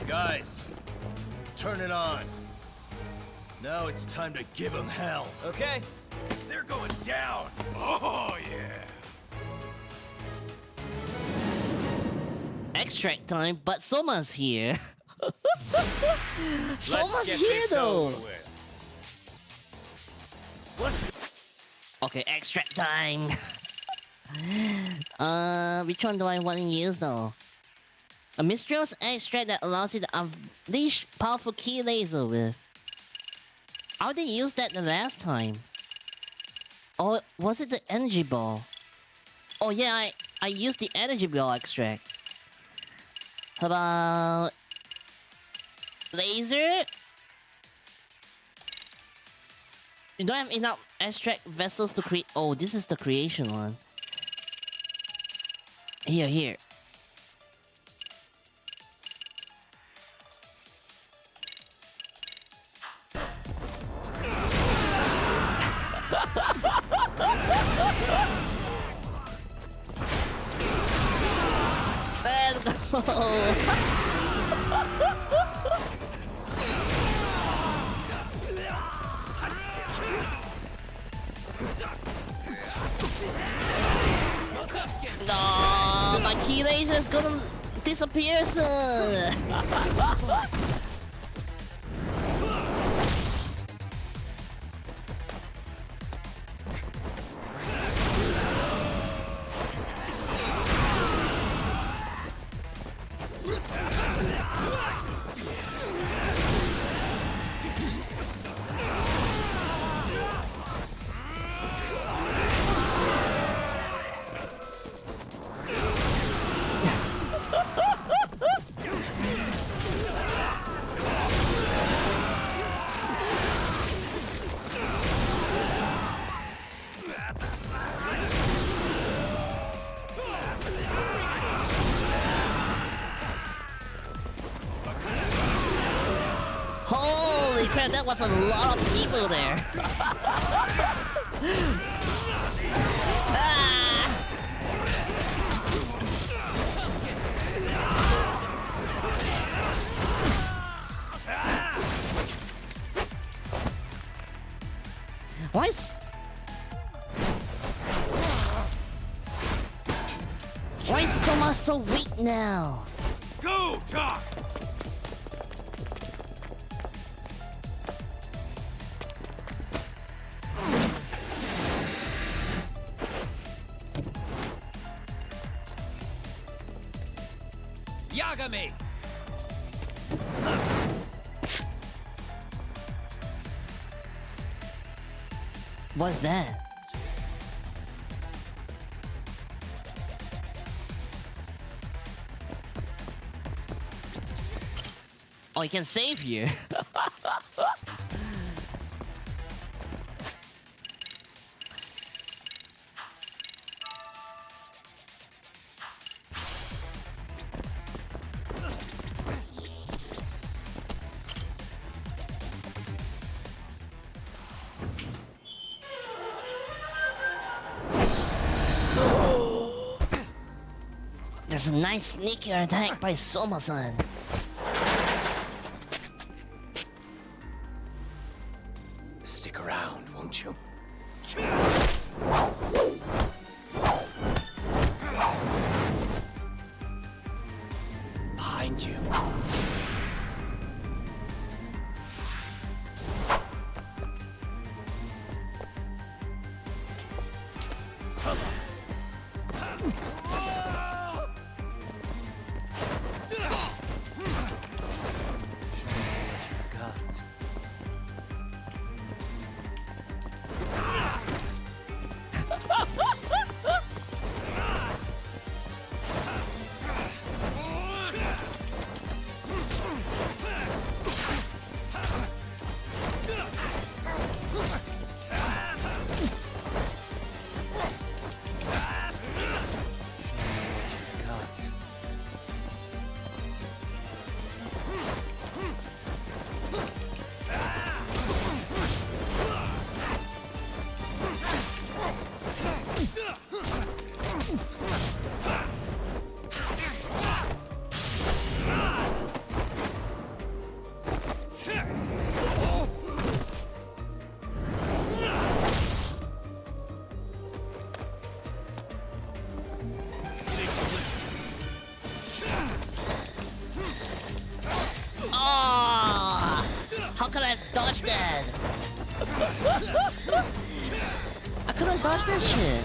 Guys, turn it on. Now it's time to give them hell. Okay. They're going down. Oh, yeah. Extract time, but Soma's here. Soma's here though. Okay, extract time. Which one do I want to use though? A mysterious extract that allows you to unleash powerful key laser with. How did they use that the last time? Or was it the energy ball? Oh yeah, I used the energy ball extract. How about laser? You don't have enough extract vessels to create. Oh, this is the creation one. Here. Let's go. misrepresentation is gonna disappear soon. Holy crap, that was a lot of people there. Ah! Why is Soma so weak now? Go, Doc! Yagami! What's that? Oh, he can save you. There's a nice sneaky attack by Soma-san. Stick around, won't you? Behind you. How could I have dodged that? I couldn't dodge that shit.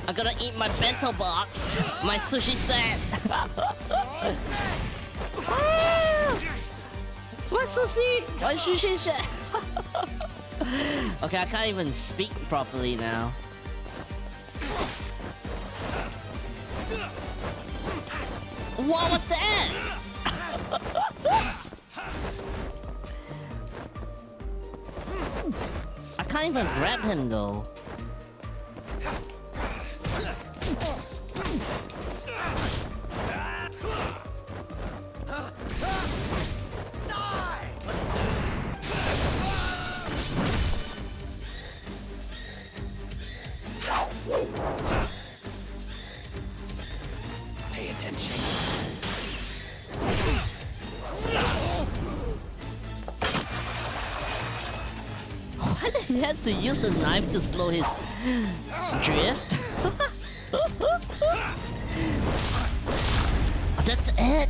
I'm gonna eat my bento box, my sushi set. My sushi, my sushi set. Okay, I can't even speak properly now. What was that? I can't even grab him though. Pay attention. What? He has to use the knife to slow his drift? That's it?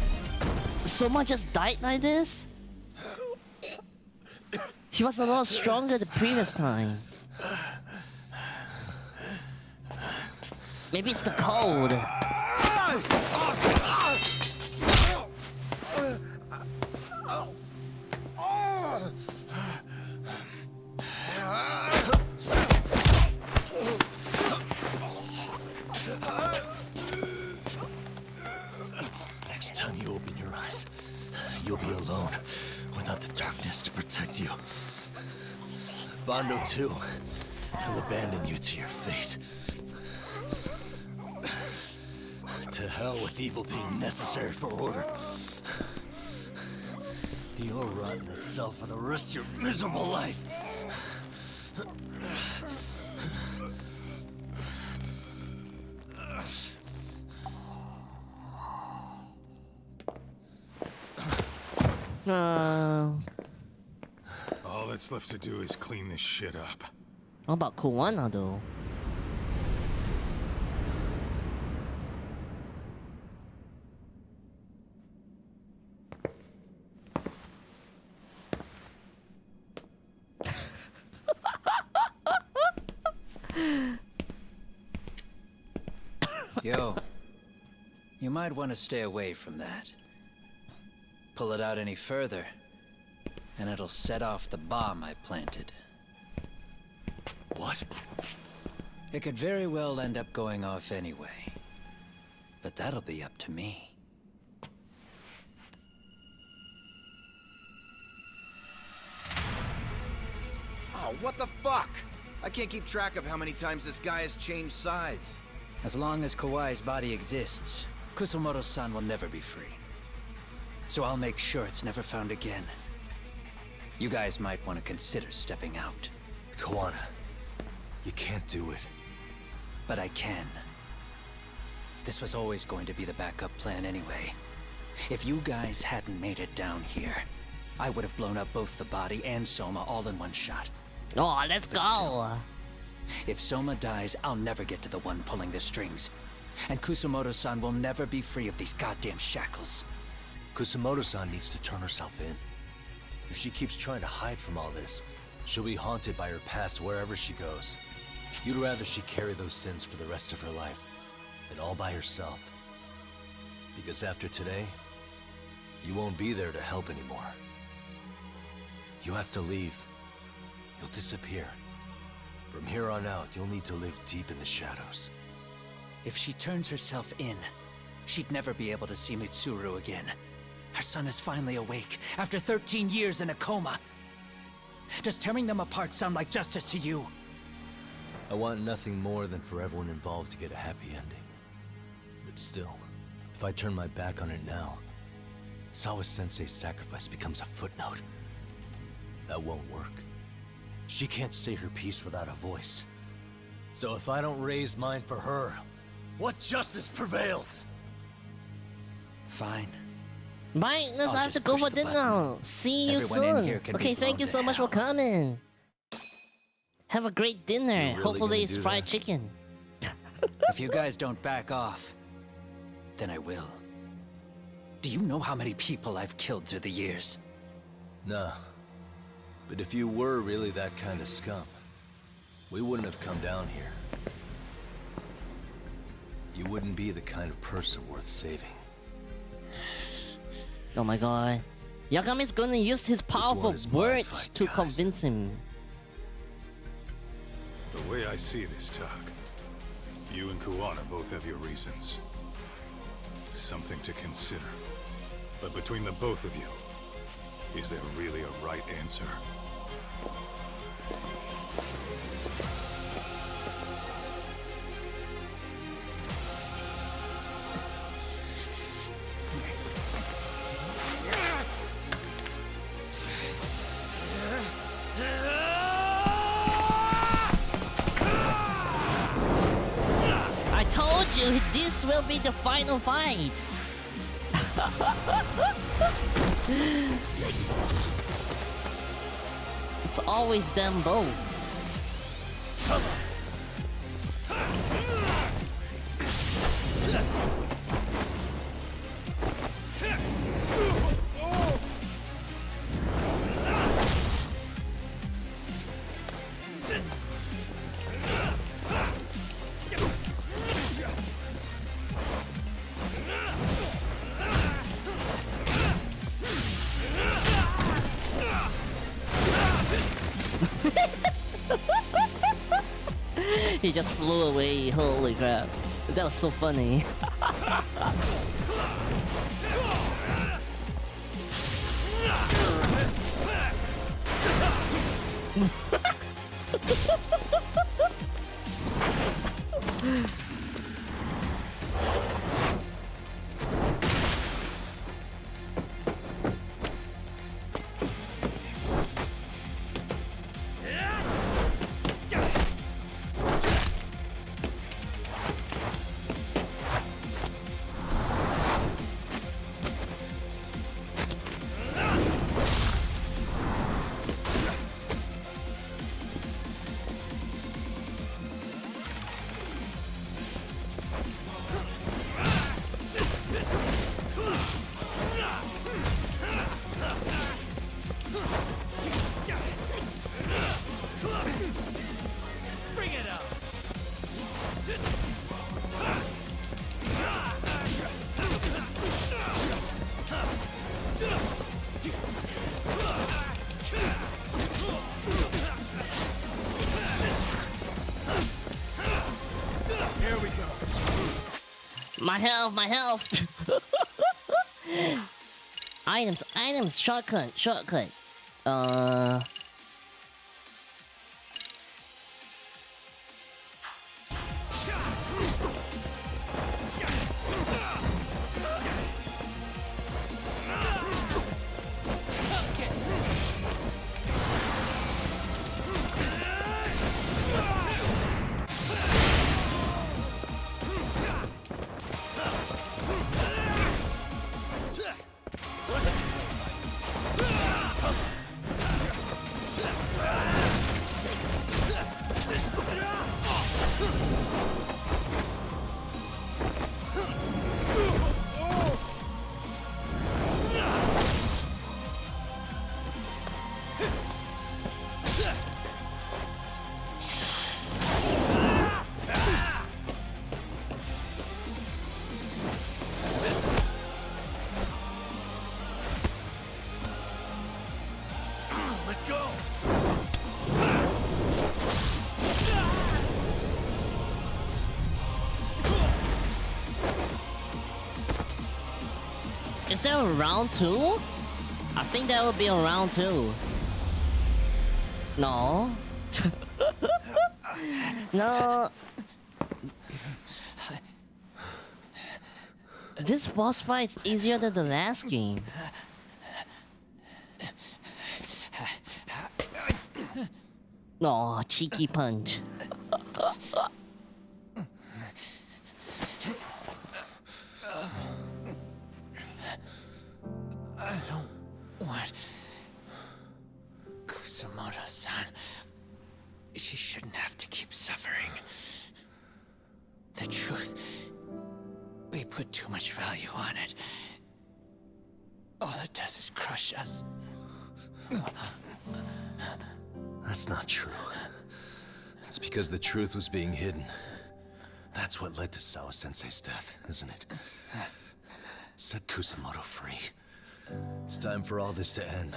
Soma just died like this? He was a lot stronger the previous time. Maybe it's the cold. Next time you open your eyes, you'll be alone without the darkness to protect you. Bondo too. He'll abandon you to your fate. To hell with evil being necessary for order. You'll rot in a cell for the rest of your miserable life. All that's left to do is clean this shit up. What about Kuwana though? Yo, you might want to stay away from that. Pull it out any further, and it'll set off the bomb I planted. What? It could very well end up going off anyway. But that'll be up to me. Oh, what the fuck? I can't keep track of how many times this guy has changed sides. As long as Kawai's body exists, Kusumoto-san will never be free. So I'll make sure it's never found again. You guys might want to consider stepping out. Kawana, you can't do it. But I can. This was always going to be the backup plan anyway. If you guys hadn't made it down here, I would have blown up both the body and Soma all in one shot. Oh, let's go! Still, if Soma dies, I'll never get to the one pulling the strings. And Kusumoto-san will never be free of these goddamn shackles. Kusumoto-san needs to turn herself in. If she keeps trying to hide from all this, she'll be haunted by her past wherever she goes. You'd rather she carry those sins for the rest of her life, and all by herself. Because after today, you won't be there to help anymore. You have to leave. You'll disappear. From here on out, you'll need to live deep in the shadows. If she turns herself in, she'd never be able to see Mitsuru again. Her son is finally awake, after 13 years in a coma. Does tearing them apart sound like justice to you? I want nothing more than for everyone involved to get a happy ending. But still, if I turn my back on it now, Sawa-sensei's sacrifice becomes a footnote. That won't work. She can't say her piece without a voice. So if I don't raise mine for her, what justice prevails? Fine. Bye, I have to go for dinner. See you soon. Okay, thank you so much for coming. Have a great dinner. Really Hopefully it's fried chicken. If you guys don't back off, then I will. Do you know how many people I've killed through the years? Nah. But if you were really that kind of scum, we wouldn't have come down here. you wouldn't be the kind of person worth saving. Oh my god. Yagami's gonna use his powerful is my words fight, to guys. convince him. The way I see this, Tak, you and Kuwana both have your reasons. Something to consider. But between the both of you, is there really a right answer? I told you this will be the final fight. It's always them both. He just flew away, holy crap. That was so funny. Bring it up! Here we go. My health, my health. Items, shortcut. Let go! Is there a round 2? I think that will be a round 2. No. No. This boss fight is easier than the last game. No, cheeky punch. I don't want Kusamoto-san. She shouldn't have to keep suffering. The truth, we put too much value on it. All it does is crush us. That's not true. It's because the truth was being hidden. That's what led to Sawa-sensei's death, isn't it? Set Kusamoto free. It's time for all this to end.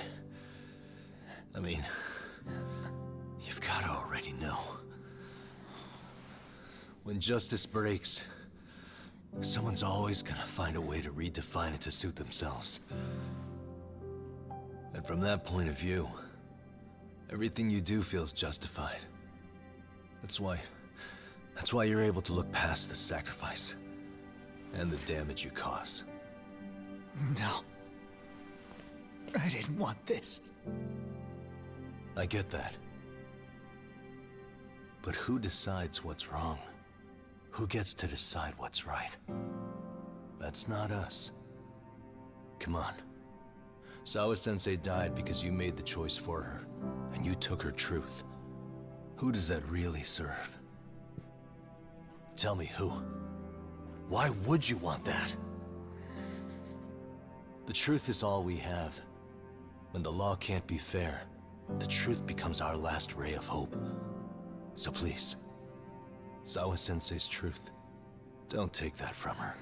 I mean, you've got to already know. When justice breaks, someone's always gonna find a way to redefine it to suit themselves. And from that point of view, everything you do feels justified. That's why you're able to look past the sacrifice and the damage you cause. No. I didn't want this. I get that. But who decides what's wrong? Who gets to decide what's right? That's not us. Come on. Sawa-sensei died because you made the choice for her, and you took her truth. Who does that really serve? Tell me who. Why would you want that? The truth is all we have. When the law can't be fair, the truth becomes our last ray of hope. So please, Sawa-sensei's truth, don't take that from her.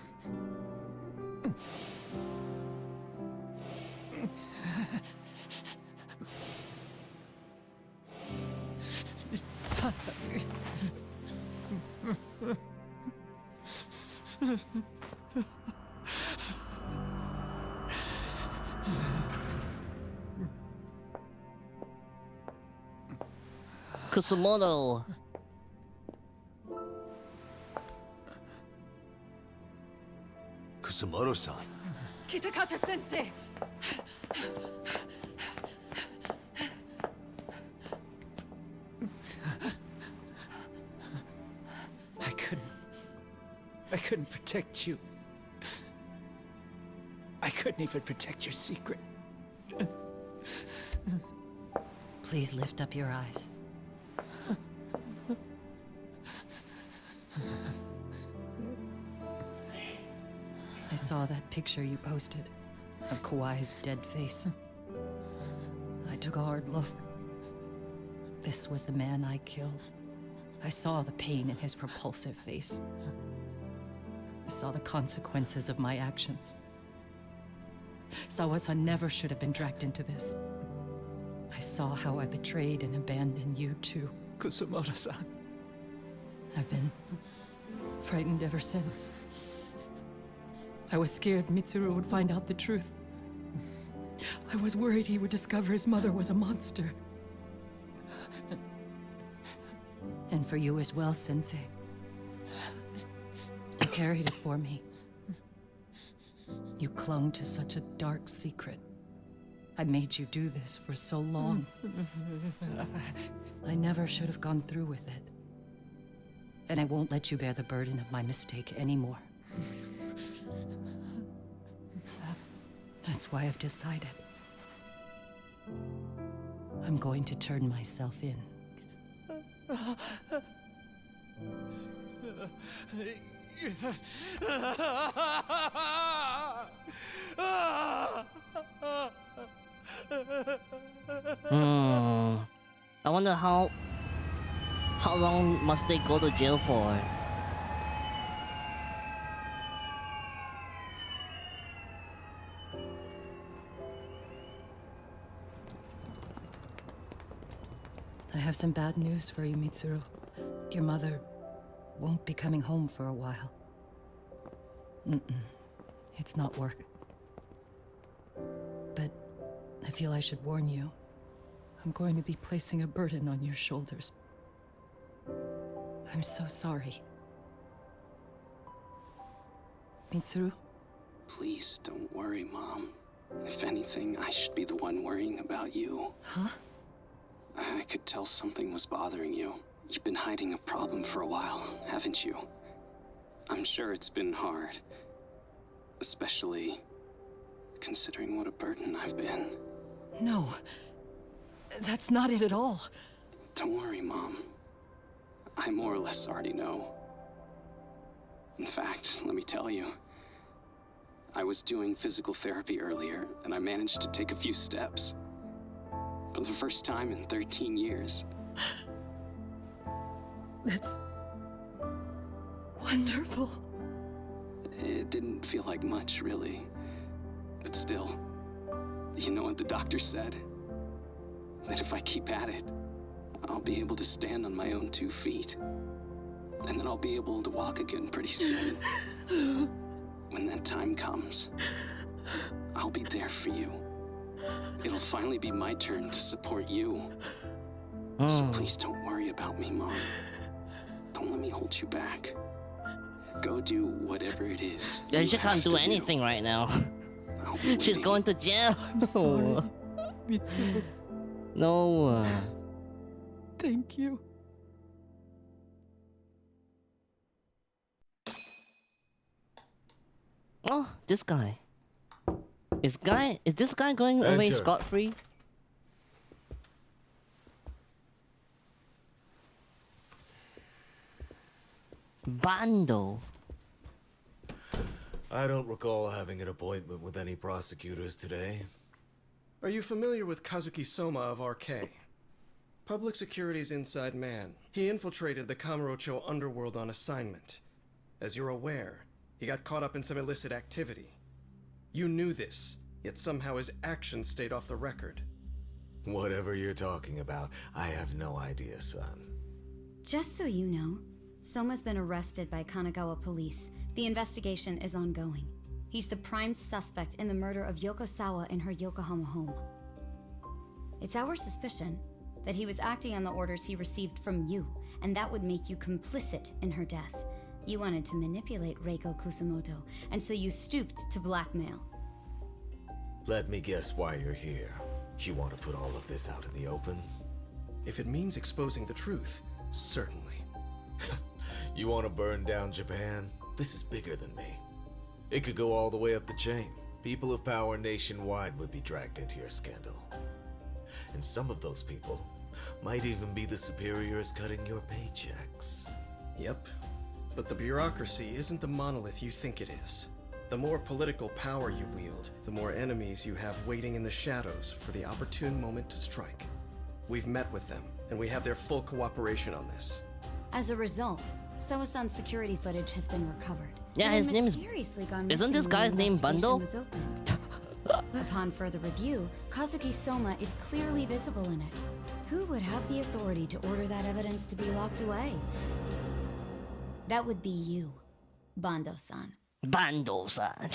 Kusumoto. Kusumoto-san. Kitakata-sensei! I couldn't protect you. I couldn't even protect your secret. Please lift up your eyes. I saw that picture you posted of Kawai's dead face. I took a hard look. This was the man I killed. I saw the pain in his repulsive face. I saw the consequences of my actions. Sawa-san never should have been dragged into this. I saw how I betrayed and abandoned you too. Kusumoto-san. I've been frightened ever since. I was scared Mitsuru would find out the truth. I was worried he would discover his mother was a monster. And for you as well, Sensei. You carried it for me. You clung to such a dark secret. I made you do this for so long. I never should have gone through with it. And I won't let you bear the burden of my mistake anymore. That's why I've decided. I'm going to turn myself in. I wonder how long must they go to jail for? I have some bad news for you, Mitsuru. Your mother won't be coming home for a while. It's not work. But I feel I should warn you. I'm going to be placing a burden on your shoulders. I'm so sorry. Mitsuru? Please don't worry, Mom. If anything, I should be the one worrying about you. Huh? I could tell something was bothering you. You've been hiding a problem for a while, haven't you? I'm sure it's been hard. Especially considering what a burden I've been. No. That's not it at all. Don't worry, Mom. I more or less already know. In fact, let me tell you. I was doing physical therapy earlier, and I managed to take a few steps. For the first time in 13 years. Wonderful. It didn't feel like much, really. But still, you know what the doctor said? That if I keep at it, I'll be able to stand on my own 2 feet. And then I'll be able to walk again pretty soon. When that time comes, I'll be there for you. It'll finally be my turn to support you. So please don't worry about me, Mom. Don't let me hold you back. Go do whatever it is. Yeah, she can't do anything right now. She's going to jail. I'm sorry, Mitsuru. No. Thank you. Oh, this guy. Is this guy going away Enter. scot-free? Bando. I don't recall having an appointment with any prosecutors today. Are you familiar with Kazuki Soma of RK? Public Security's inside man. He infiltrated the Kamurocho underworld on assignment. As you're aware, he got caught up in some illicit activity. You knew this, yet somehow his actions stayed off the record. Whatever you're talking about, I have no idea, son. Just so you know, Soma's been arrested by Kanagawa police. The investigation is ongoing. He's the prime suspect in the murder of Yoko Sawa in her Yokohama home. It's our suspicion that he was acting on the orders he received from you, and that would make you complicit in her death. You wanted to manipulate Reiko Kusumoto, and so you stooped to blackmail. Let me guess why you're here. You want to put all of this out in the open? If it means exposing the truth, certainly. You want to burn down Japan? This is bigger than me. It could go all the way up the chain. People of power nationwide would be dragged into your scandal. And some of those people might even be the superiors cutting your paychecks. Yep. But the bureaucracy isn't the monolith you think it is. The more political power you wield, the more enemies you have waiting in the shadows for the opportune moment to strike. We've met with them, and we have their full cooperation on this. As a result, Soa-san's security footage has been recovered. Yeah, his name is... Isn't this guy's name Bando? Upon further review, Kazuki Soma is clearly visible in it. Who would have the authority to order that evidence to be locked away? That would be you, Bando-san. Bando-san.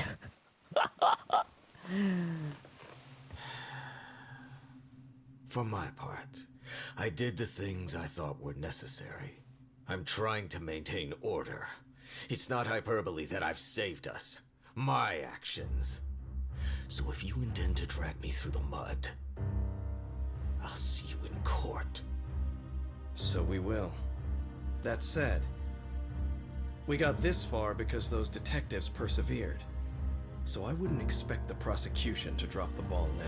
For my part, I did the things I thought were necessary. I'm trying to maintain order. It's not hyperbole that I've saved us. My actions. So if you intend to drag me through the mud, I'll see you in court. So we will. That said, we got this far because those detectives persevered. So I wouldn't expect the prosecution to drop the ball now.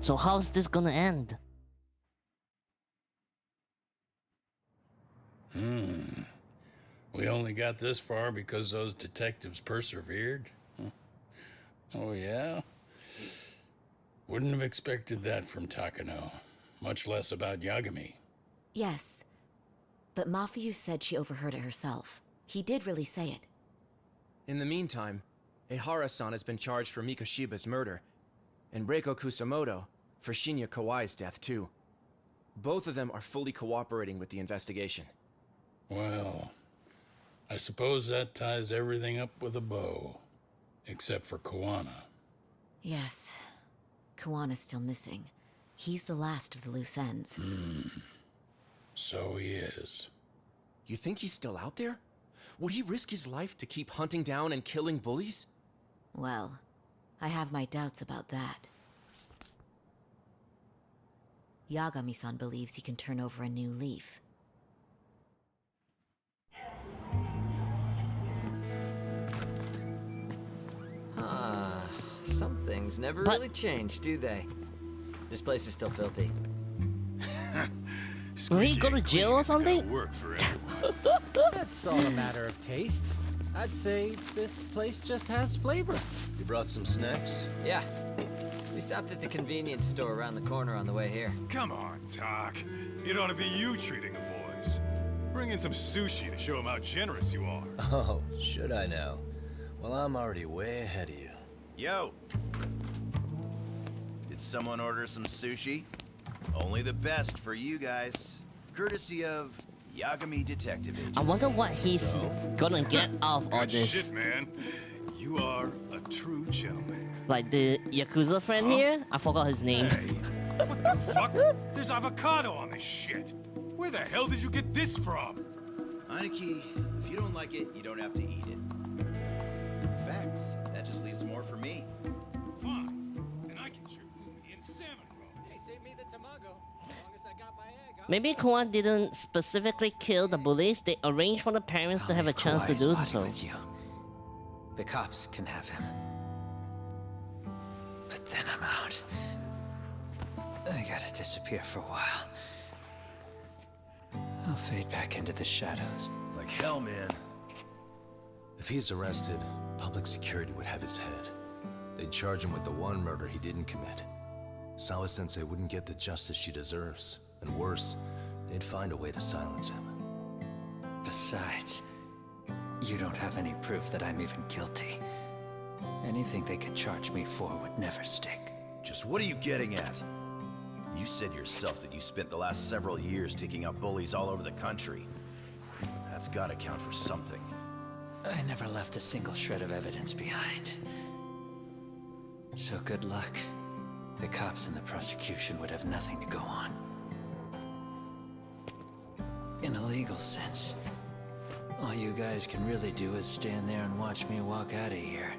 So how's this gonna end? We only got this far because those detectives persevered? Huh. Oh, yeah? Wouldn't have expected that from Takano, much less about Yagami. Yes, but Mafuyu said she overheard it herself. He did really say it. In the meantime, Ehara-san has been charged for Mikoshiba's murder, and Reiko Kusumoto for Shinya Kawai's death, too. Both of them are fully cooperating with the investigation. Well, I suppose that ties everything up with a bow. Except for Kawana. Yes. Kawana's still missing. He's the last of the loose ends. So he is. You think he's still out there? Would he risk his life to keep hunting down and killing bullies? Well, I have my doubts about that. Yagami-san believes he can turn over a new leaf. Some things never really change, do they? This place is still filthy. Will he go to jail or something? Work for everyone. That's all a matter of taste. I'd say this place just has flavor. You brought some snacks? Yeah. We stopped at the convenience store around the corner on the way here. Come on, Doc. It ought to be you treating the boys. Bring in some sushi to show them how generous you are. Oh, should I now? Well, I'm already way ahead of you. Yo! Did someone order some sushi? Only the best for you guys. Courtesy of Yagami Detective Agency. I wonder what he's gonna get out of all this. Shit, man. You are a true gentleman. Like the Yakuza friend here? I forgot his name. What the fuck? There's avocado on this shit. Where the hell did you get this from? Aniki, if you don't like it, you don't have to eat it. In fact, that just leaves more for me. Fine. Then I can chew umi and salmon roe. Hey, save me the tamago. As long as I got my egg. Maybe Kuan didn't specifically kill the bullies. They arranged for the parents to have a chance to do so. With you. The cops can have him. But then I'm out. I gotta disappear for a while. I'll fade back into the shadows. Like hell, man. If he's arrested, public security would have his head. They'd charge him with the one murder he didn't commit. Sawa-sensei wouldn't get the justice she deserves. And worse, they'd find a way to silence him. Besides, you don't have any proof that I'm even guilty. Anything they could charge me for would never stick. Just what are you getting at? You said yourself that you spent the last several years taking out bullies all over the country. That's gotta count for something. I never left a single shred of evidence behind. So good luck. The cops and the prosecution would have nothing to go on. In a legal sense, all you guys can really do is stand there and watch me walk out of here.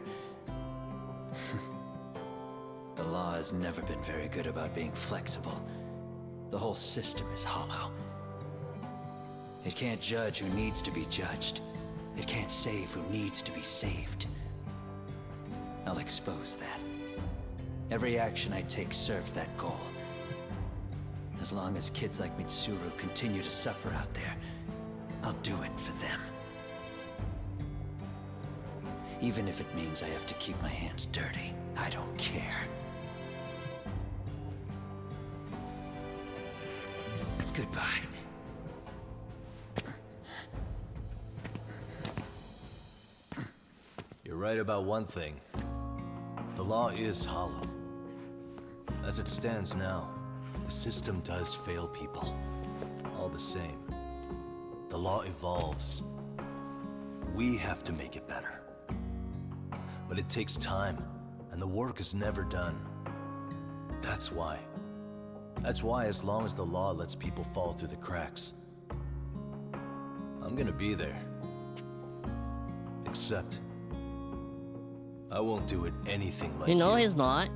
The law has never been very good about being flexible. The whole system is hollow. It can't judge who needs to be judged. It can't save who needs to be saved. I'll expose that. Every action I take serves that goal. As long as kids like Mitsuru continue to suffer out there, I'll do it for them. Even if it means I have to keep my hands dirty, I don't care. Goodbye. You're right about one thing. The law is hollow. As it stands now, the system does fail people. All the same, the law evolves. We have to make it better. But it takes time, and the work is never done. That's why, as long as the law lets people fall through the cracks, I'm gonna be there. Except, I won't do it anything like You know he's not.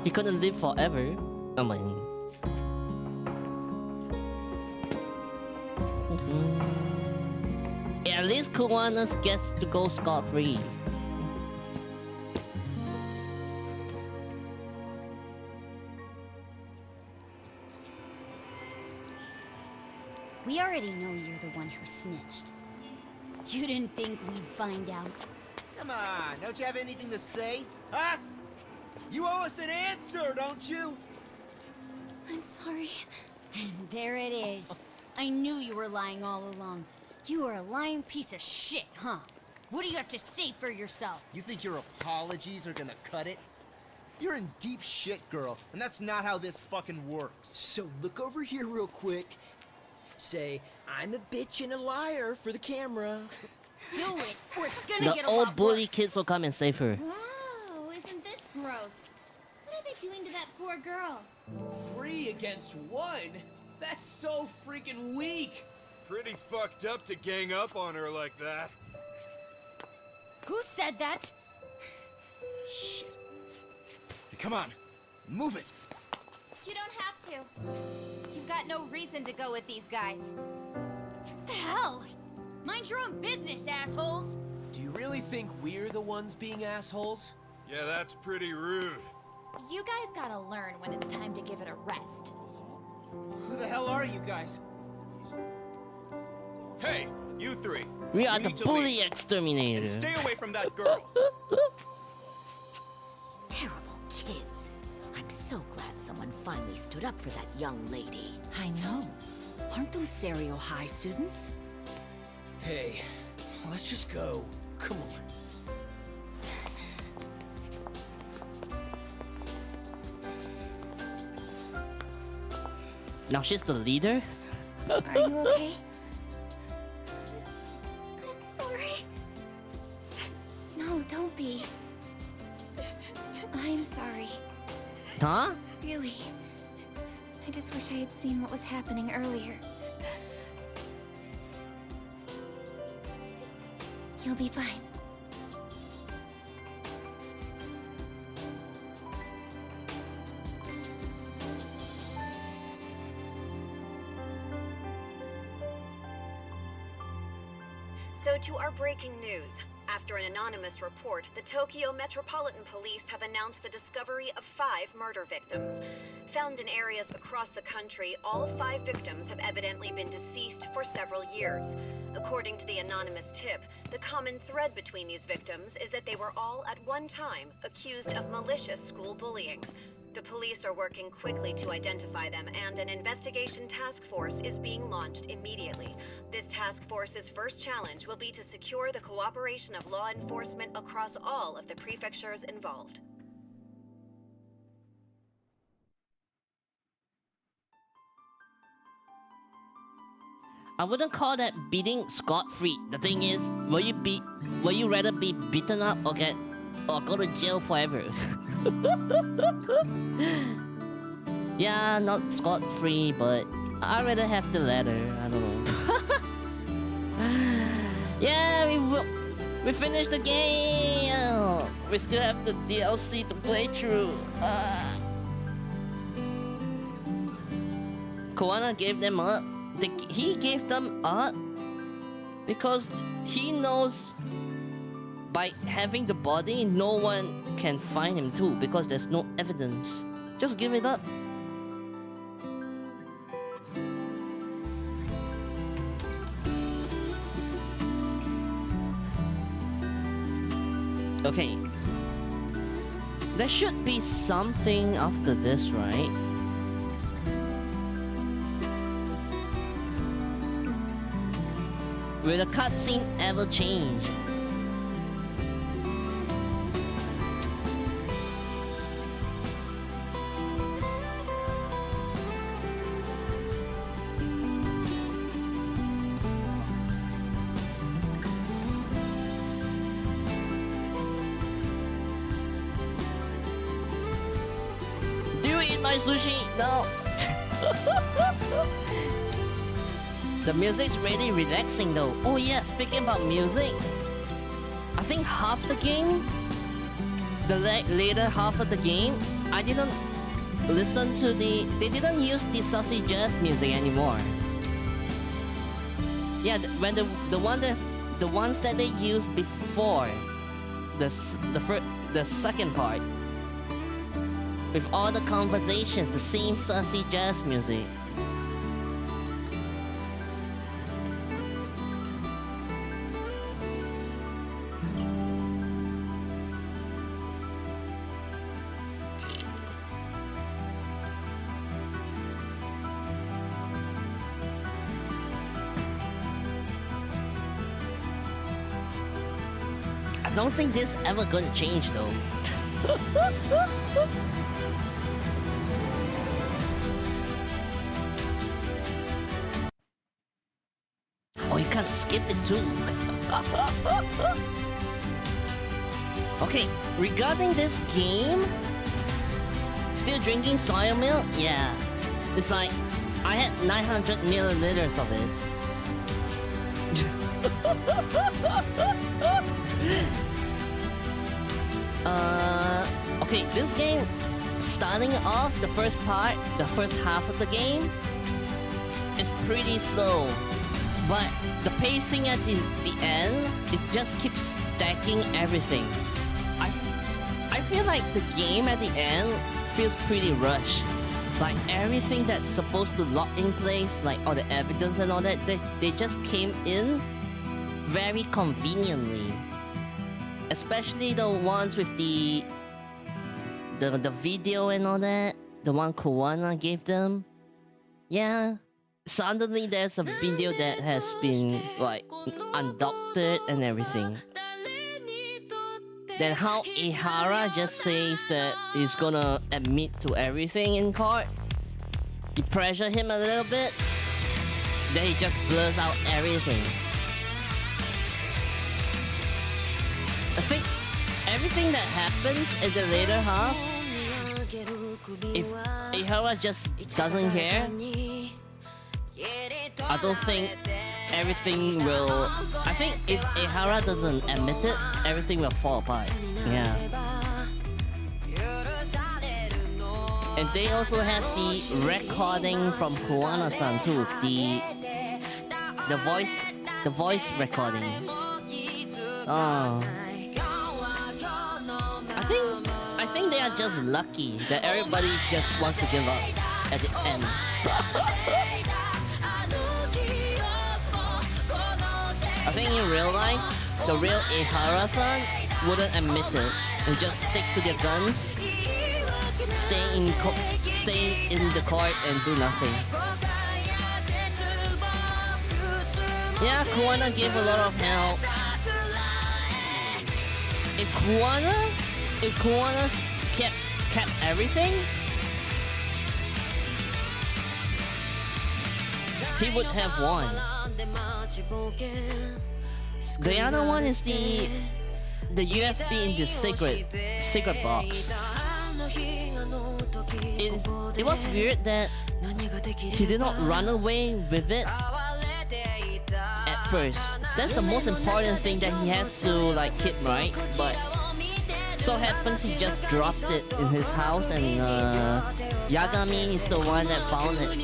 He couldn't live forever. I mean... At least Kuwanas gets to go scot-free. We already know you're the one who snitched. You didn't think we'd find out? Come on, don't you have anything to say? Huh? You owe us an answer, don't you? I'm sorry. And there it is. I knew you were lying all along. You are a lying piece of shit, huh? What do you have to say for yourself? You think your apologies are gonna cut it? You're in deep shit, girl, and that's not how this fucking works. So look over here real quick. Say, I'm a bitch and a liar for the camera. Do it, or it's gonna The get a old lot bully worse. kids will come and save her. Whoa, isn't this gross? What are they doing to that poor girl? 3 against 1? That's so freaking weak! Pretty fucked up to gang up on her like that. Who said that? Shit. Hey, come on, move it. You don't have to. You've got no reason to go with these guys. What the hell? Mind your own business, assholes! Do you really think we're the ones being assholes? Yeah, that's pretty rude. You guys gotta learn when it's time to give it a rest. Who the hell are you guys? Hey, you 3. We are You the need to bully leave. exterminator. And stay away from that girl. finally stood up for that young lady. I know. Aren't those Serio High students? Hey, let's just go. Come on. Now she's the leader? Are you okay? I'm sorry. No, don't be. I'm sorry. Huh? Really. I just wish I had seen what was happening earlier. You'll be fine. So to our breaking news. After an anonymous report, the Tokyo Metropolitan Police have announced the discovery of 5 murder victims. Found in areas across the country, all 5 victims have evidently been deceased for several years. According to the anonymous tip, the common thread between these victims is that they were all at one time accused of malicious school bullying. The police are working quickly to identify them, and an investigation task force is being launched immediately. This task force's first challenge will be to secure the cooperation of law enforcement across all of the prefectures involved. I wouldn't call that beating scot-free. The thing is, will you rather be beaten up or go to jail forever? Yeah, not scot-free, but I'd rather have the latter. I don't know. Yeah, we finished the game. We still have the DLC to play through. Koana gave them up. He gave them up because he knows by having the body, no one can find him too because there's no evidence. Just give it up. Okay. There should be something after this, right? Will the cutscene ever change? Do you eat my sushi? No. The music's really relaxing though. Oh yeah, speaking about music, I think half the game, the later half of the game, I didn't listen to they didn't use the saucy jazz music anymore. Yeah, when the ones that they used before the second part, with all the conversations, the same saucy jazz music. I don't think this ever gonna change though. Oh, you can't skip it too. Okay, regarding this game, still drinking soya milk? Yeah. It's like, I had 900 milliliters of it. Okay, this game, starting off the first part, the first half of the game, is pretty slow. But the pacing at the end, it just keeps stacking everything. I feel like the game at the end feels pretty rushed. Like everything that's supposed to lock in place, like all the evidence and all that, they just came in very conveniently. Especially the ones with the video and all that. the one Koana gave them. Yeah, suddenly there's a video that has been like undoctored and everything. Then how Ihara just says that he's gonna admit to everything in court. You pressure him a little bit, then he just blurs out everything. I think everything that happens in the later half, if Ihara just doesn't care, I don't think everything will... I think if Ihara doesn't admit it, everything will fall apart. Yeah. And they also have the recording from Koana-san too. The voice recording. Oh. I think they are just lucky that everybody just wants to give up at the end. I think in real life, the real Ihara-san wouldn't admit it and just stick to their guns, stay in the court and do nothing. Yeah, Koana gave a lot of help. If Koana kept everything, he would have won. The other one is the USB in the secret box. It was weird that he did not run away with it at first. That's the most important thing that he has to like keep, right? But so happens he just dropped it in his house and Yagami is the one that found it.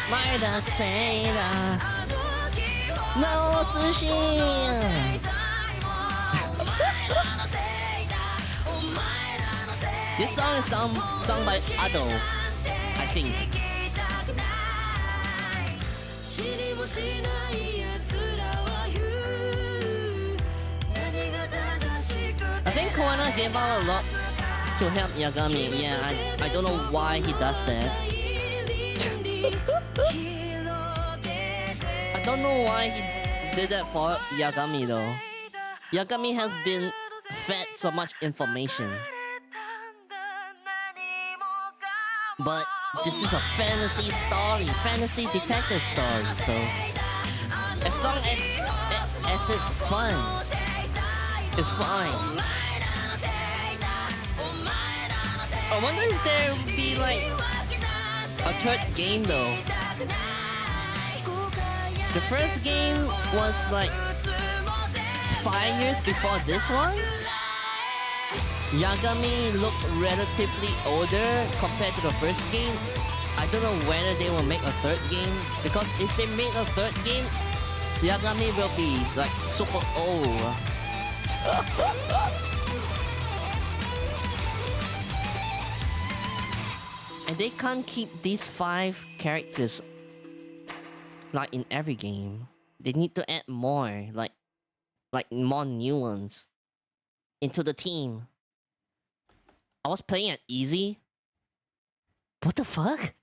Maeda Seida No sushi. This song is sung by Ado, I think. I think Koana gave out a lot to help Yagami. Yeah, I don't know why he does that. I don't know why he did that for Yagami though. Yagami has been fed so much information. But this is a fantasy story, fantasy detective story, so as long as it's fun, it's fine. I wonder if there would be like a third game though. The first game was like 5 years before this one. Yagami looks relatively older compared to the first game. I don't know whether they will make a third game, because if they make a third game, Yagami will be like super old. And they can't keep these 5 characters like in every game. They need to add more, like more new ones into the team. I was playing at easy. What the fuck?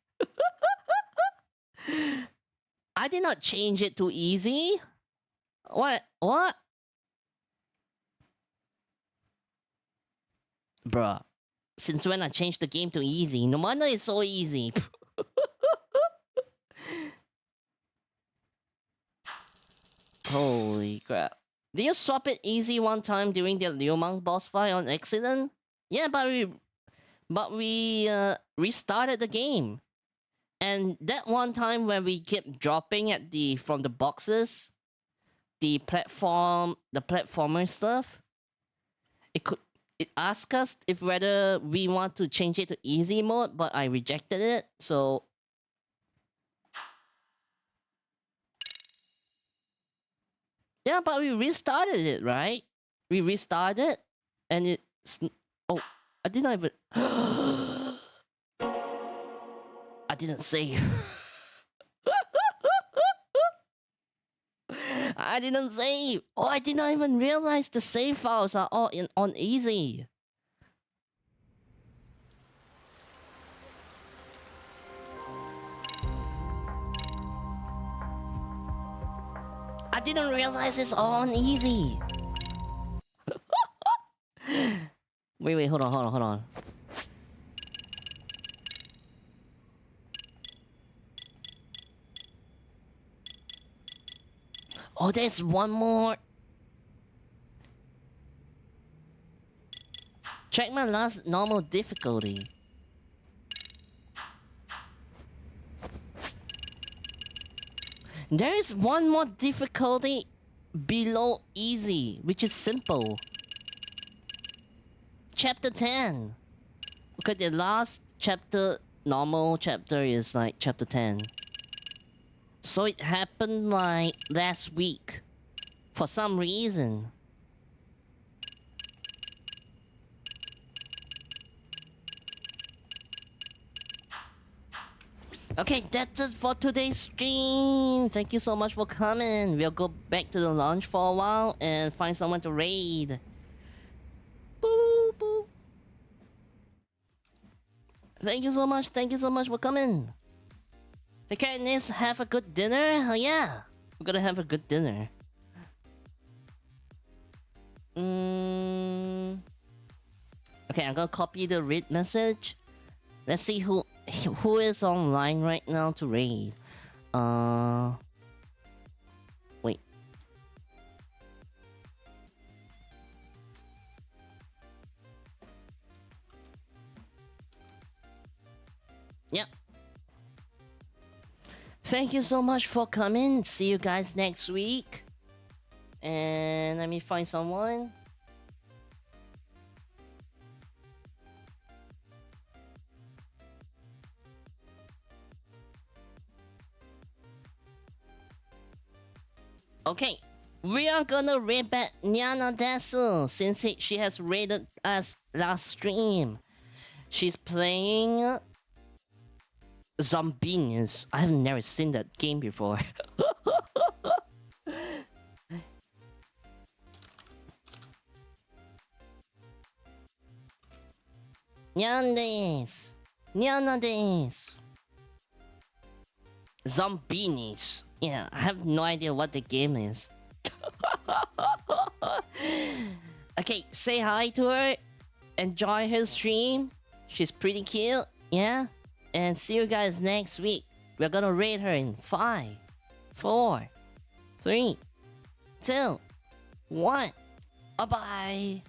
I did not change it to easy. What? Bruh. Since when I changed the game to easy? No wonder it's so easy. Holy crap. Did you swap it easy one time during the Liumang boss fight on accident? Yeah, but we restarted the game. And that one time when we kept dropping at from the boxes, the platformer stuff, it asked us if whether we want to change it to easy mode, but I rejected it, so yeah, but we restarted it, right? We restarted and it's... Oh, I did not even... I didn't save. I didn't save. Oh, I did not even realize the save files are all on easy. I didn't realize it's all on easy. Wait, hold on. Oh, there's one more. Check my last normal difficulty. There is one more difficulty below easy, which is simple. Chapter 10. Okay, the last chapter, normal chapter is like chapter 10. So it happened like last week. For some reason. Okay, that's it for today's stream. Thank you so much for coming. We'll go back to the lounge for a while and find someone to raid. Boop, boop. Thank you so much for coming. Take care, Nis. Have a good dinner. Oh yeah, we're gonna have a good dinner. Okay, I'm gonna copy the read message. Let's see who is online right now to raid. Wait. Yep. Thank you so much for coming. See you guys next week. And let me find someone. Okay, we are gonna raid back Nyana Desu since she has raided us last stream. She's playing Zombies. I have never seen that game before. Nyandes. Nyana desu. Zombies. Yeah, I have no idea what the game is. Okay, say hi to her. Enjoy her stream. She's pretty cute. Yeah. And see you guys next week. We're gonna raid her in 5, 4, 3, 2, 1. Bye-bye.